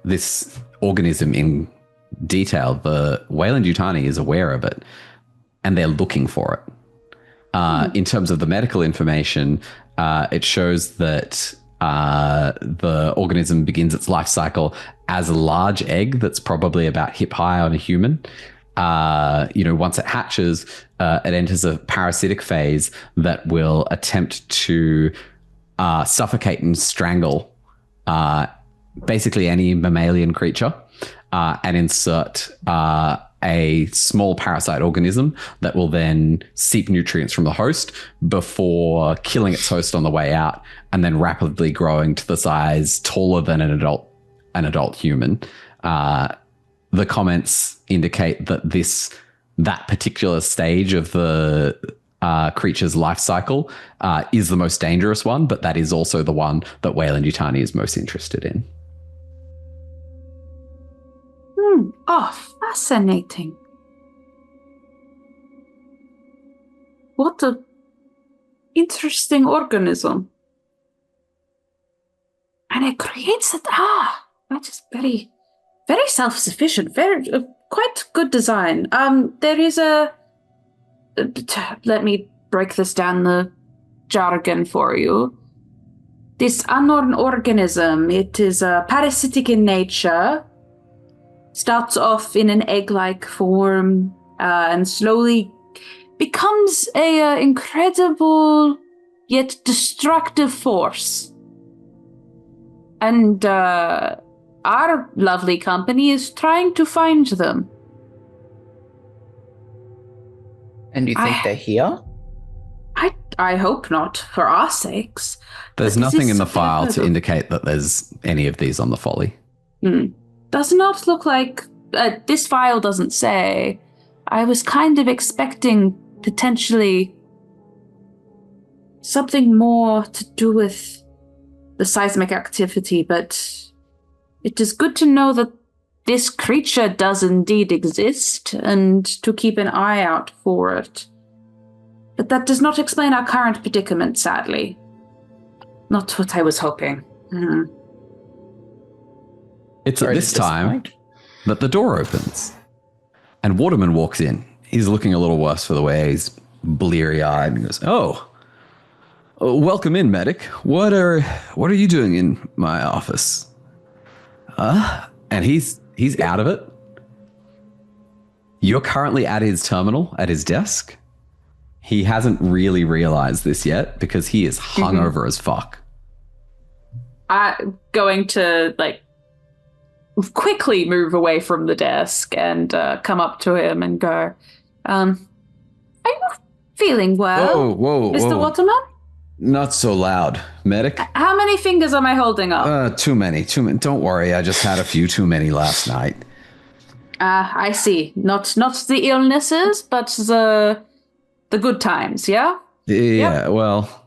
this organism in detail. The Weyland Yutani is aware of it, and they're looking for it. In terms of the medical information, it shows that the organism begins its life cycle as a large egg that's probably about hip high on a human. Once it hatches, it enters a parasitic phase that will attempt to suffocate and strangle basically any mammalian creature and insert a small parasite organism that will then seek nutrients from the host before killing its host on the way out and then rapidly growing to the size taller than an adult human. The comments indicate that that particular stage of the creature's life cycle is the most dangerous one, but that is also the one that Weyland Yutani is most interested in. Fascinating. What a interesting organism. And it creates it. That is very, very self-sufficient. Very quite good design. There is let me break this down the jargon for you. This unknown organism, it is parasitic in nature. Starts off in an egg-like form and slowly becomes a incredible yet destructive force. And our lovely company is trying to find them. And you think they're here? I hope not, for our sakes. There's nothing in the file to indicate that there's any of these on the Folly. Does not look like... this file doesn't say. I was kind of expecting potentially something more to do with the seismic activity, but it is good to know that this creature does indeed exist and to keep an eye out for it. But that does not explain our current predicament, sadly. Not what I was hoping. It's at this time that the door opens and Waterman walks in. He's looking a little worse for the wear. He's bleary-eyed and goes, welcome in, medic. What are you doing in my office? And he's out of it. You're currently at his terminal, at his desk. He hasn't really realized this yet because he is hungover as fuck. I'm going to quickly move away from the desk and come up to him and go, are you feeling well, Mr. Waterman? Not so loud. Medic? How many fingers am I holding up? Too many. Don't worry, I just had a few too many last night. I see. Not the illnesses, but the good times, yeah? Yeah, well,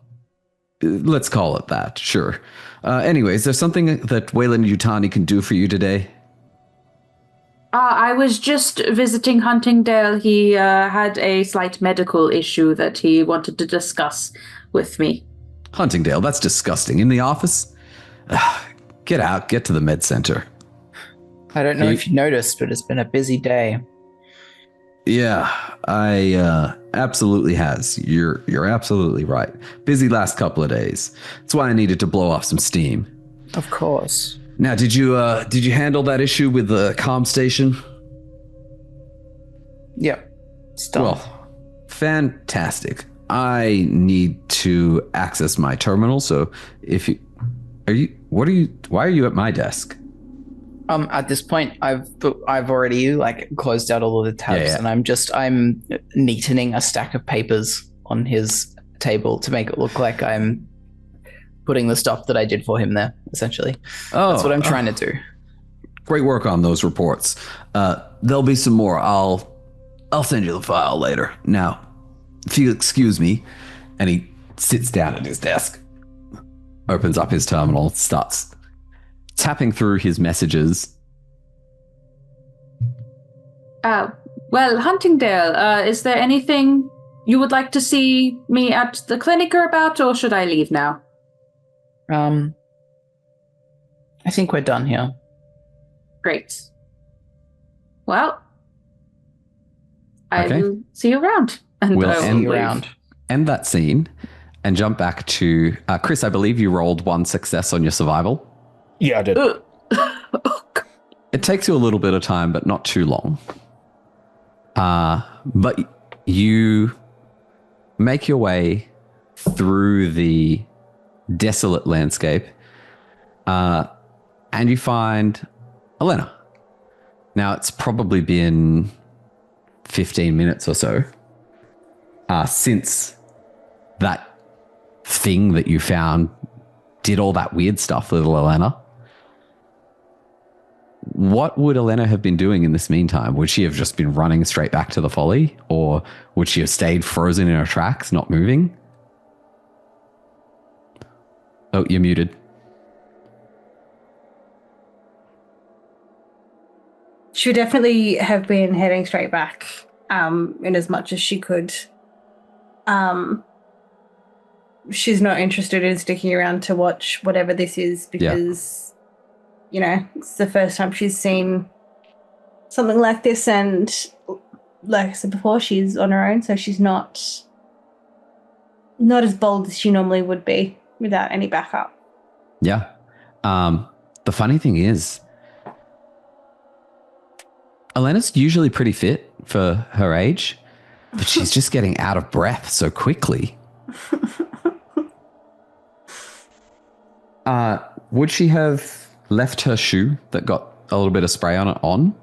let's call it that, sure. Anyway, is there something that Weyland Yutani can do for you today? I was just visiting Huntingdale. He had a slight medical issue that he wanted to discuss with me. Huntingdale, that's disgusting. In the office? Get out, get to the med center. I don't know if you noticed, but it's been a busy day. Yeah, I absolutely has. You're absolutely right. Busy last couple of days. That's why I needed to blow off some steam. Of course. Now, did you handle that issue with the comm station? Yep. It's done. Well, fantastic. I need to access my terminal, so why are you at my desk? At this point, I've already closed out all of the tabs, Yeah. and I'm neatening a stack of papers on his table to make it look like I'm putting the stuff that I did for him there. Essentially, that's what I'm trying to do. Great work on those reports. There'll be some more. I'll send you the file later. Now, if you excuse me, and he sits down at his desk, opens up his terminal, starts tapping through his messages. Well, Huntingdale, is there anything you would like to see me at the clinic or about, or should I leave now? I think we're done here. Great. Well, I Okay. will see you around. And We'll I will end leave. Around. End that scene and jump back to Chris. I believe you rolled 1 success on your survival. Yeah, I did. It takes you a little bit of time, but not too long. But you make your way through the desolate landscape, and you find Elena. Now, it's probably been 15 minutes or so since that thing that you found did all that weird stuff, little Elena. What would Elena have been doing in this meantime? Would she have just been running straight back to the Folly? Or would she have stayed frozen in her tracks, not moving? Oh, you're muted. She would definitely have been heading straight back, in as much as she could. She's not interested in sticking around to watch whatever this is because, it's the first time she's seen something like this, and like I said before, she's on her own, so she's not as bold as she normally would be without any backup. Yeah. The funny thing is, Elena's usually pretty fit for her age, but she's just getting out of breath so quickly. Would she have left her shoe that got a little bit of spray on it on?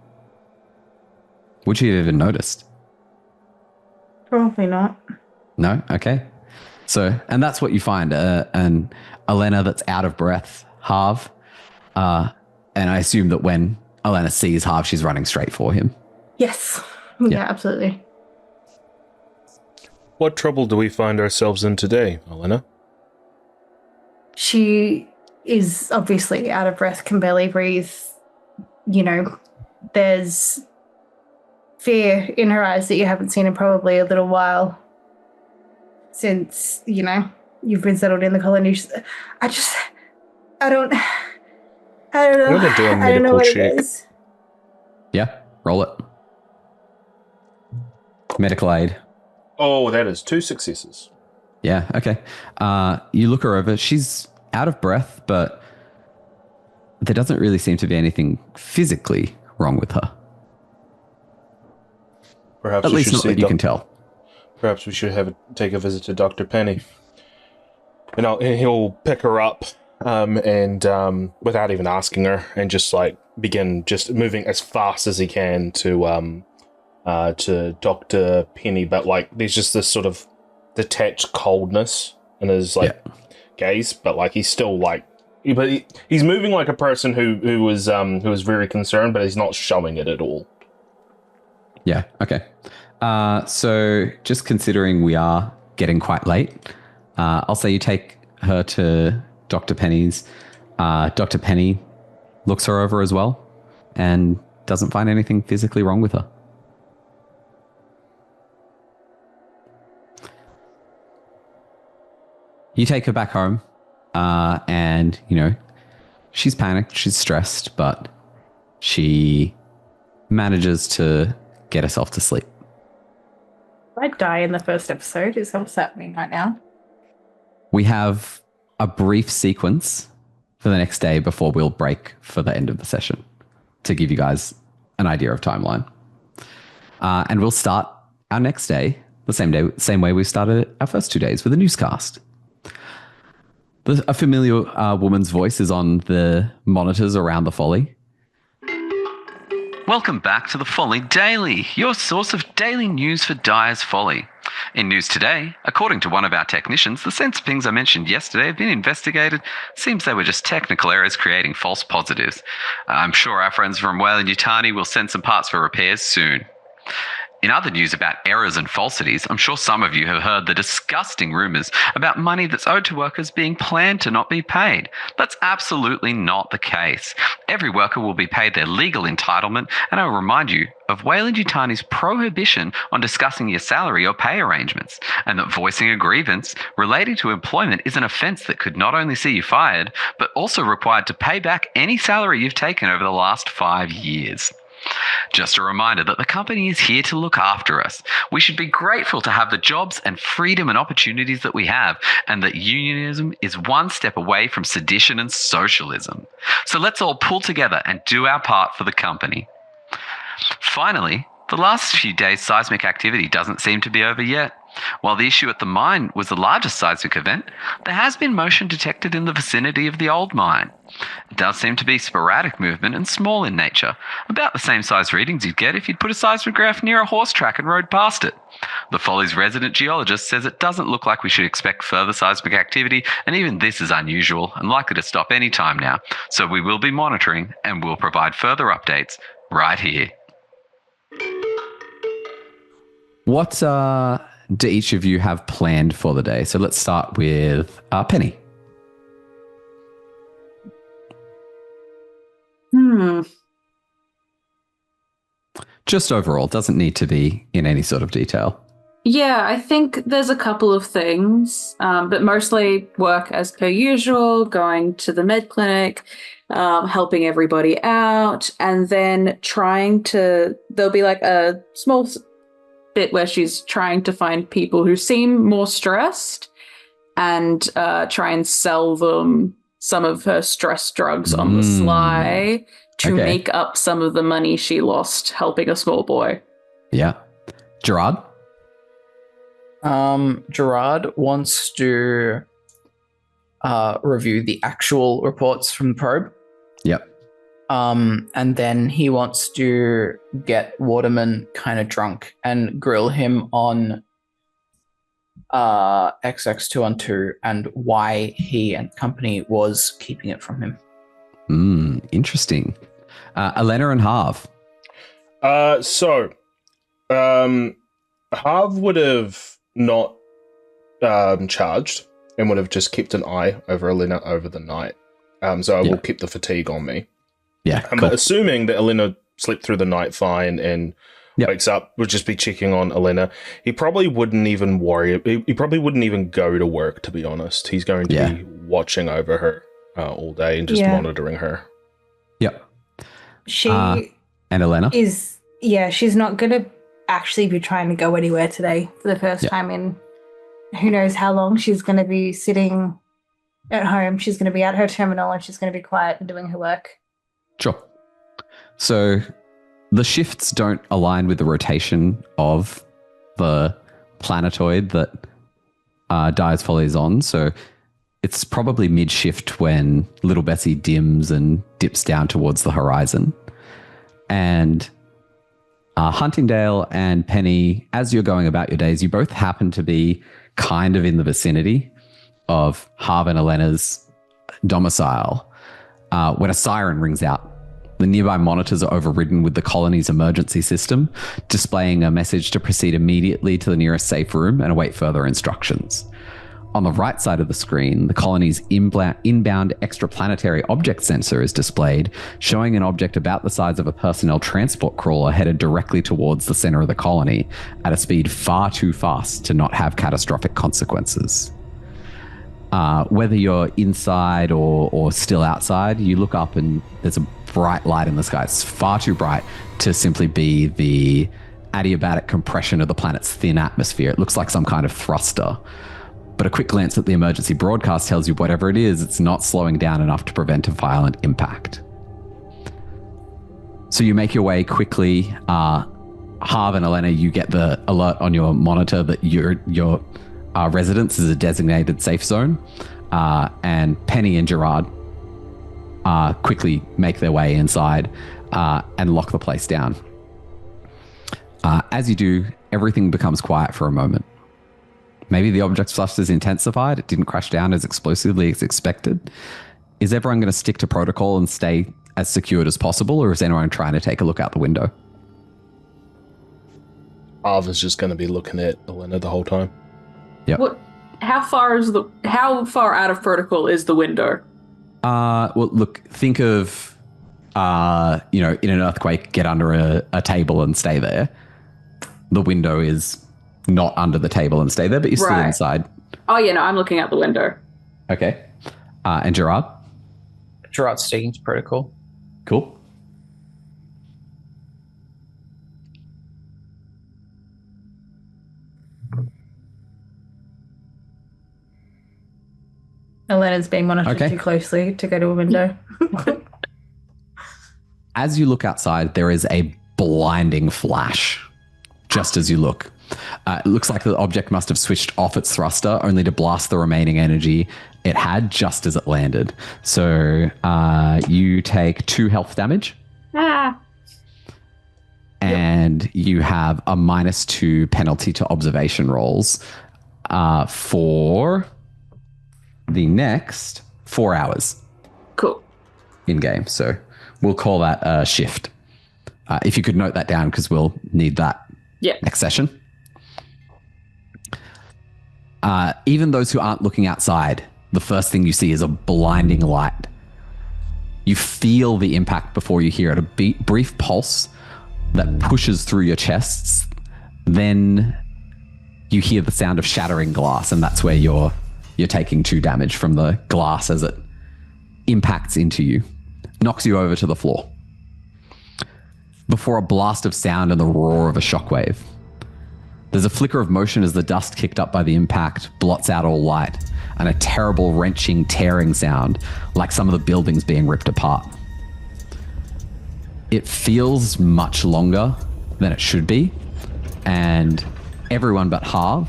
Would she have even noticed? Probably not. No? Okay. So, and that's what you find, an Elena that's out of breath, Harv. And I assume that when Elena sees Harv, she's running straight for him. Yes. Yeah, absolutely. What trouble do we find ourselves in today, Elena? She is obviously out of breath, can barely breathe. There's fear in her eyes that you haven't seen in probably a little while since, you've been settled in the colony. I don't know. I'm gonna do a I don't know medical what check. it is. Yeah, roll it. Medical aid. Oh, that is 2 successes. Yeah, okay. You look her over. She's out of breath, but there doesn't really seem to be anything physically wrong with her. Perhaps At we least should not see that you can tell. perhaps we should take a visit to Dr. Penny. And he'll pick her up, and without even asking her, and just like begin just moving as fast as he can to Dr. Penny. But like, there's just this sort of detached coldness in his like gaze, but like he's still like, he's moving like a person who was very concerned, but he's not showing it at all. Yeah. Okay. So just considering we are getting quite late, I'll say you take her to Dr. Penny's. Dr. Penny looks her over as well and doesn't find anything physically wrong with her. You take her back home, and, you know, she's panicked, she's stressed, but she manages to get herself to sleep. I die in the first episode. Is what's happening right now? We have a brief sequence for the next day before we'll break for the end of the session to give you guys an idea of timeline. And we'll start our next day, the same way we started our first 2 days, with a newscast. A familiar woman's voice is on the monitors around the Folly. Welcome back to the Folly Daily, your source of daily news for Dyers Folly. In news today, according to one of our technicians, the sensor pings I mentioned yesterday have been investigated. Seems they were just technical errors creating false positives. I'm sure our friends from Weyland Yutani will send some parts for repairs soon. In other news about errors and falsities, I'm sure some of you have heard the disgusting rumours about money that's owed to workers being planned to not be paid. That's absolutely not the case. Every worker will be paid their legal entitlement, and I'll remind you of Weyland Yutani's prohibition on discussing your salary or pay arrangements, and that voicing a grievance relating to employment is an offence that could not only see you fired, but also required to pay back any salary you've taken over the last 5 years. Just a reminder that the company is here to look after us. We should be grateful to have the jobs and freedom and opportunities that we have, and that unionism is one step away from sedition and socialism. So let's all pull together and do our part for the company. Finally, the last few days' seismic activity doesn't seem to be over yet. While the issue at the mine was the largest seismic event, there has been motion detected in the vicinity of the old mine. It does seem to be sporadic movement and small in nature, about the same size readings you'd get if you'd put a seismograph near a horse track and rode past it. The Folly's resident geologist says it doesn't look like we should expect further seismic activity, and even this is unusual and likely to stop any time now, so we will be monitoring and will provide further updates right here. What do each of you have planned for the day? So let's start with Penny. Just overall, doesn't need to be in any sort of detail. Yeah, I think there's a couple of things, but mostly work as per usual, going to the med clinic, helping everybody out, and then there'll be like a small bit where she's trying to find people who seem more stressed and try and sell them some of her stress drugs on the sly to make up some of the money she lost helping a small boy. Yeah. Gerard? Gerard wants to review the actual reports from the probe. Yep. And then he wants to get Waterman kind of drunk and grill him on XX212 and why he and company was keeping it from him. Interesting. Elena and Harv. Harv would have not charged and would have just kept an eye over Elena over the night. So I will keep the fatigue on me. Yeah, cool. But assuming that Elena slept through the night fine and wakes up, we'll just be checking on Elena. He probably wouldn't even worry. He probably wouldn't even go to work, to be honest. He's going to be watching over her all day and just monitoring her. Yep. She and Elena she's not going to actually be trying to go anywhere today for the first time in who knows how long. She's going to be sitting at home. She's going to be at her terminal and she's going to be quiet and doing her work. Sure. So the shifts don't align with the rotation of the planetoid that Dyers Folly is on. So it's probably mid-shift when little Bessie dims and dips down towards the horizon. And Huntingdale and Penny, as you're going about your days, you both happen to be kind of in the vicinity of Harv and Elena's domicile when a siren rings out. The nearby monitors are overridden with the colony's emergency system, displaying a message to proceed immediately to the nearest safe room and await further instructions. On the right side of the screen, the colony's inbound extraplanetary object sensor is displayed, showing an object about the size of a personnel transport crawler headed directly towards the center of the colony at a speed far too fast to not have catastrophic consequences. Whether you're inside or still outside, you look up and there's a bright light in the sky. It's far too bright to simply be the adiabatic compression of the planet's thin atmosphere. It looks like some kind of thruster. But a quick glance at the emergency broadcast tells you whatever it is, it's not slowing down enough to prevent a violent impact. So you make your way quickly. Harv and Elena, you get the alert on your monitor that your residence is a designated safe zone. And Penny and Gerard quickly make their way inside and lock the place down. As you do, everything becomes quiet for a moment. Maybe the object fluster is intensified. It didn't crash down as explosively as expected. Is everyone going to stick to protocol and stay as secured as possible, or is anyone trying to take a look out the window? Harv is just going to be looking at Elena the whole time. Yep. How far out of protocol is the window? Well, look, think of, in an earthquake, get under a table and stay there. The window is not under the table and stay there, but you're still inside. Oh, yeah, no, I'm looking out the window. Okay. And Gerard? Gerard's sticking to protocol. Cool. Elena's being monitored too closely to go to a window. As you look outside, there is a blinding flash just as you look. It looks like the object must have switched off its thruster only to blast the remaining energy it had just as it landed. So you take 2 health damage. And you have a -2 penalty to observation rolls for the next 4 hours. Cool. In game. So we'll call that a shift. If you could note that down, because we'll need that next session. Even those who aren't looking outside, the first thing you see is a blinding light. You feel the impact before you hear it, a brief pulse that pushes through your chests. Then you hear the sound of shattering glass, and that's where you're taking 2 damage from the glass as it impacts into you, knocks you over to the floor. Before a blast of sound and the roar of a shockwave. There's a flicker of motion as the dust kicked up by the impact blots out all light, and a terrible wrenching, tearing sound, like some of the buildings being ripped apart. It feels much longer than it should be, and everyone but Harv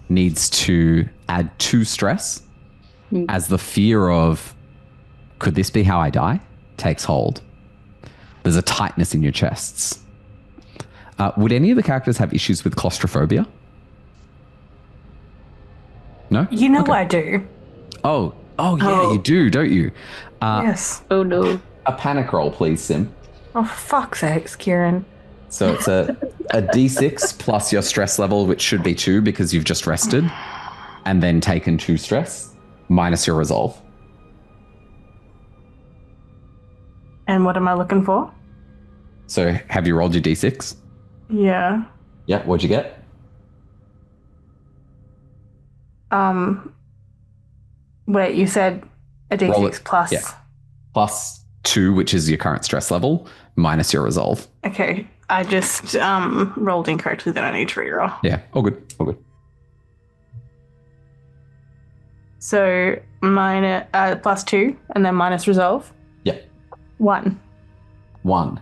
needs to add 2 stress as the fear of, could this be how I die, takes hold. There's a tightness in your chests. Would any of the characters have issues with claustrophobia? No? You know I do. Oh, yeah, you do, don't you? Yes. Oh, no. A panic roll, please, Sim. Oh, for fuck's sakes, Kieran. So it's a D6 plus your stress level, which should be 2 because you've just rested, and then taken 2 stress, minus your resolve. And what am I looking for? So have you rolled your D6? Yeah. Yeah, what'd you get? Wait, you said a D6 plus... Yeah. Plus 2, which is your current stress level, minus your resolve. Okay, I just rolled incorrectly, then I need to reroll. Yeah, all good, all good. So plus 2, and then minus resolve? Yeah. 1. 1.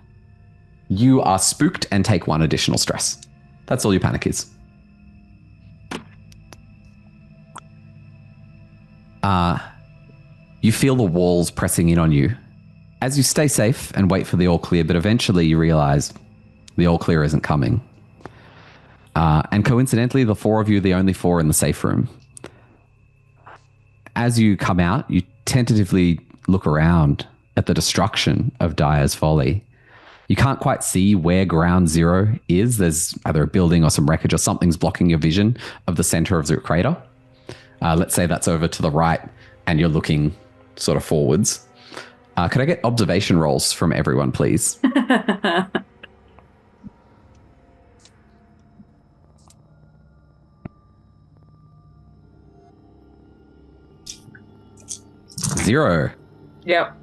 You are spooked and take 1 additional stress. That's all your panic is. You feel the walls pressing in on you as you stay safe and wait for the all clear, but eventually you realize the all clear isn't coming. And coincidentally, the four of you are the only four in the safe room. As you come out, you tentatively look around at the destruction of Dyers Folly. You can't quite see where ground zero is. There's either a building or some wreckage or something's blocking your vision of the center of the crater. Let's say that's over to the right and you're looking sort of forwards. Could I get observation rolls from everyone, please? 0. Yep.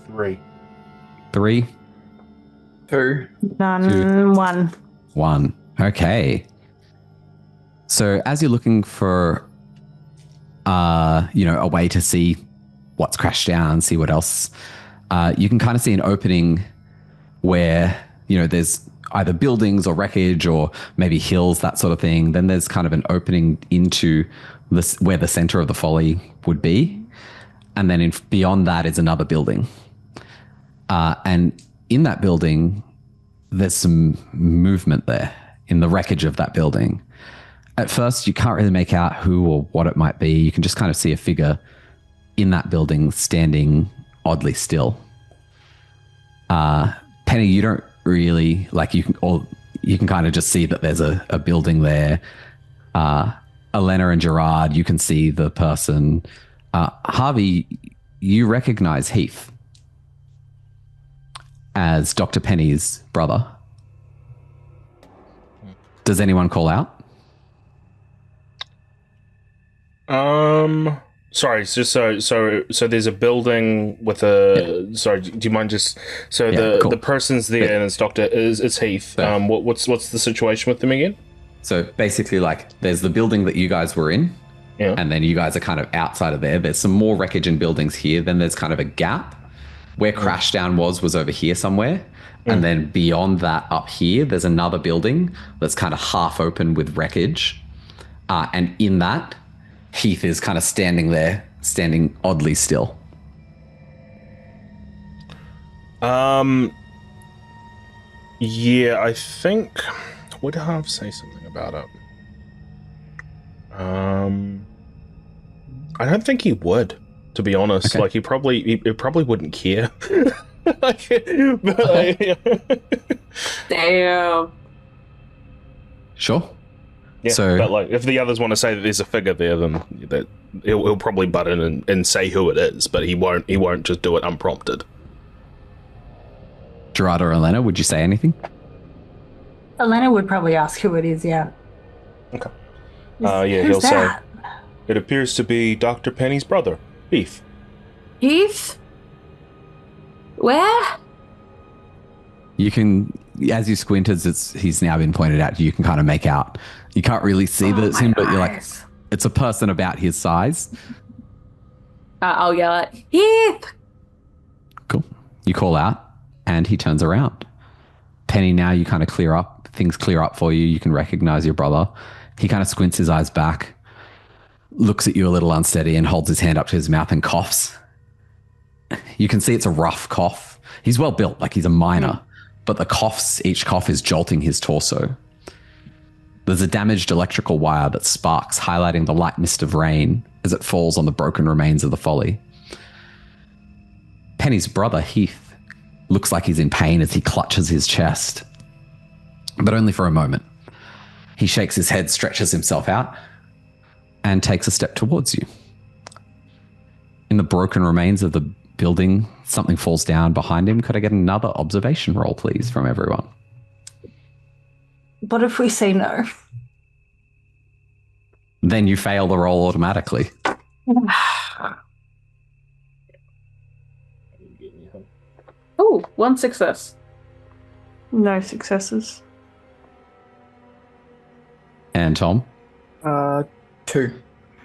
3. 3. 2. None. Two. 1. 1. Okay. So as you're looking for, a way to see what's crashed down, see what else, you can kind of see an opening where, there's either buildings or wreckage or maybe hills, that sort of thing. Then there's kind of an opening into this where the center of the folly would be. And then beyond that is another building. And in that building, there's some movement there in the wreckage of that building. At first, you can't really make out who or what it might be. You can just kind of see a figure in that building standing oddly still. Penny, you don't really you can kind of just see that there's a building there. Elena and Gerard, you can see the person. Harvey, you recognize Heath as Dr. Penny's brother. Does anyone call out? Sorry, just so there's a building with a. Yeah. Sorry, do you mind just the person's there and it's it's Heath. So, what's the situation with them again? So basically, there's the building that you guys were in, and then you guys are kind of outside of there. There's some more wreckage and buildings here. Then there's kind of a gap where Crashdown was over here somewhere, and then beyond that, up here, there's another building that's kind of half open with wreckage, and in that, Heath is kind of standing there, standing oddly still. Yeah, I think. Would Harv say something about it? I don't think he would, to be honest. Okay. He probably wouldn't care. Damn. Sure. Yeah, so, but if the others want to say that there's a figure there, then he'll probably butt in and say who it is, but he won't just do it unprompted. Gerard or Elena, would you say anything? Elena would probably ask who it is, yeah. Okay. Who's He'll that? say, it appears to be Dr. Penny's brother, Heath. Heath? Where? You can, as you squint, he's now been pointed out, you can kind of make out. You can't really see that it's him, but you're like, it's a person about his size. I'll yell at Heath. Cool. You call out, and he turns around. Penny, now you kind of clear up. Things clear up for you. You can recognize your brother. He kind of squints his eyes back, looks at you a little unsteady, and holds his hand up to his mouth and coughs. You can see it's a rough cough. He's well built, he's a miner, but each cough is jolting his torso. There's a damaged electrical wire that sparks, highlighting the light mist of rain as it falls on the broken remains of the folly. Penny's brother, Heath, looks like he's in pain as he clutches his chest, but only for a moment. He shakes his head, stretches himself out, and takes a step towards you. In the broken remains of the building, something falls down behind him. Could I get another observation roll, please, from everyone? What if we say no? Then you fail the roll automatically. Oh, 1 success. No successes. And Tom? 2.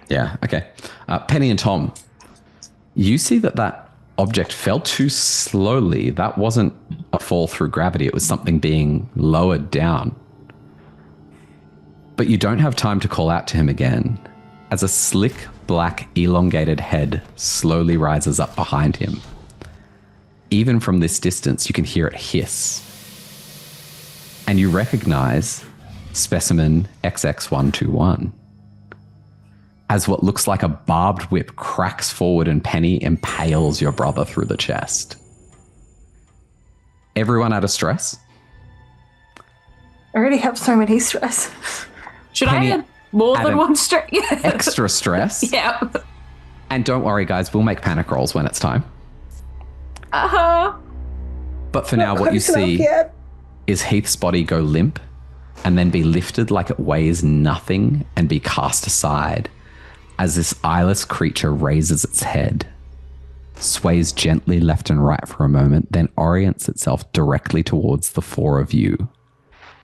Yeah, okay. Penny and Tom, you see that object fell too slowly. That wasn't a fall through gravity. It was something being lowered down. But you don't have time to call out to him again. as a slick, black, elongated head slowly rises up behind him. Even from this distance, you can hear it hiss. And you recognize specimen XX121 as what looks like a barbed whip cracks forward and Penny impales your brother through the chest. Everyone out of stress? I already have so many stress. Should Penny, I add more add than an one stress? Extra stress? Yeah. And don't worry, guys, we'll make panic rolls when it's time. But for now, what you see is Heath's body go limp and then be lifted like it weighs nothing and be cast aside as this eyeless creature raises its head, sways gently left and right for a moment, then orients itself directly towards the four of you.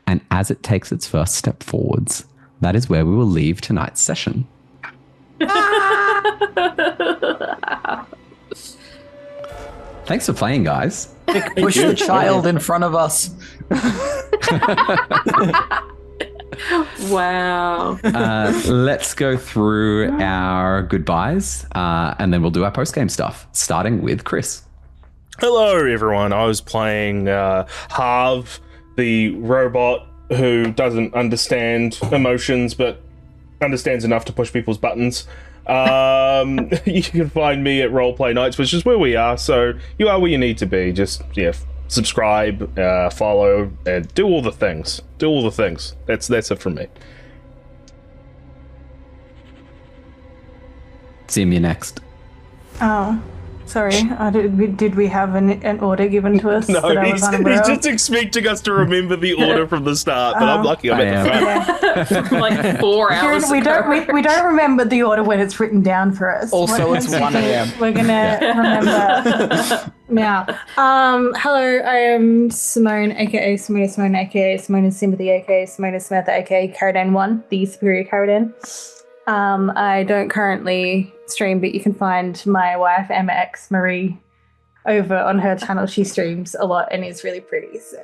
And as it takes its first step forwards, that is where we will leave tonight's session. Thanks for playing, guys. Push the child in front of us. Wow. Let's go through our goodbyes, and then we'll do our post-game stuff, starting with Chris. Hello, everyone. I was playing Harv, the robot who doesn't understand emotions, but understands enough to push people's buttons. You can find me at Roleplay Nights, which is where we are. So you are where you need to be. Just subscribe, follow, and do all the things. Do all the things. That's it from me. See me next. Oh, sorry. Did we have an order given to us? No, that I was he's unaware of? just expecting us to remember the order from the start, but I'm lucky I'm at the front. Like 4 hours we ago. we don't remember the order when it's written down for us. Also, it's 1 a.m. We're gonna remember now. Hello, I am Simone, aka Simone, aka Simone and Sympathy, aka Simone and Samantha, aka Karadan1, the superior Karadan. I don't currently stream, but you can find my wife, MX Marie, over on her channel. She streams a lot and is really pretty. So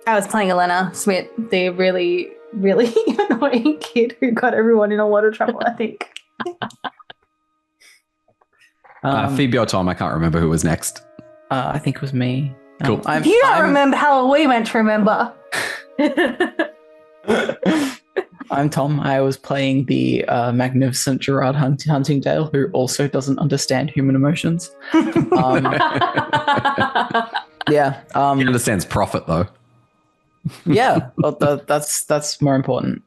I was playing Elena Smith, the really, really annoying kid who got everyone in a lot of trouble, I think. Phoebe or Tom, I can't remember who was next. I think it was me. Cool. You don't remember how we meant to remember. I'm Tom. I was playing the magnificent Gerard Huntingdale, who also doesn't understand human emotions. Yeah. He understands profit, though. Yeah, well, that's more important.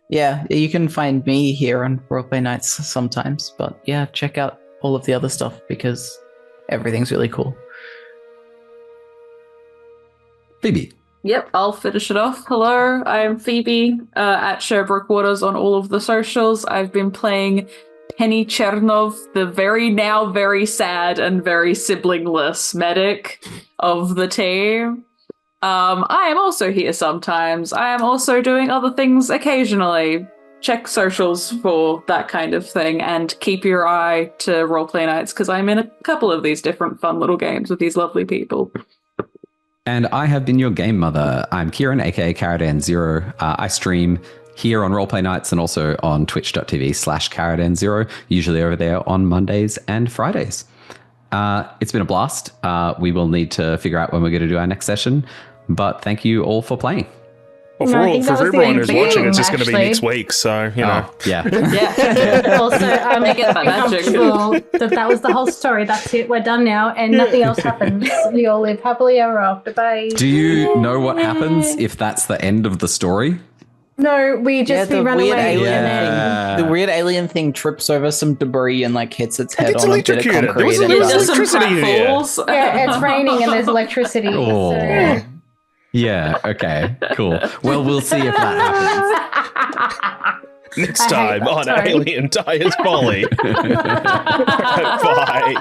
Yeah, you can find me here on Roleplay Nights sometimes, but yeah, check out all of the other stuff because everything's really cool. Phoebe. Yep, I'll finish it off. Hello, I'm Phoebe at Sherbrooke Waters on all of the socials. I've been playing Penny Chernov, the very sad and very siblingless medic of the team. I am also here sometimes. I am also doing other things occasionally. Check socials for that kind of thing and keep your eye to Roleplay Nights because I'm in a couple of these different fun little games with these lovely people. And I have been your game mother. I'm Kieran, aka KaradanZero. I stream here on Roleplay Nights and also on twitch.tv/KaradanZero, usually over there on Mondays and Fridays. It's been a blast. We will need to figure out when we're going to do our next session, but thank you all for playing. Well, for everyone who's watching, it's just going to be next week, so, you know. Yeah. Yeah. Also, I'm comfortable that was the whole story. That's it. We're done now, and nothing else happens. We all live happily ever after. Bye. Do you know what happens if that's the end of the story? No, we run away. The weird alien thing trips over some debris and like hits its head It's on a bit of electrocuted. concrete. There was electricity in here. Yeah, it's raining and there's electricity. Oh. So. Yeah, okay, cool. Well, we'll see if that happens. Next time on Alien Dyers Folly. Bye.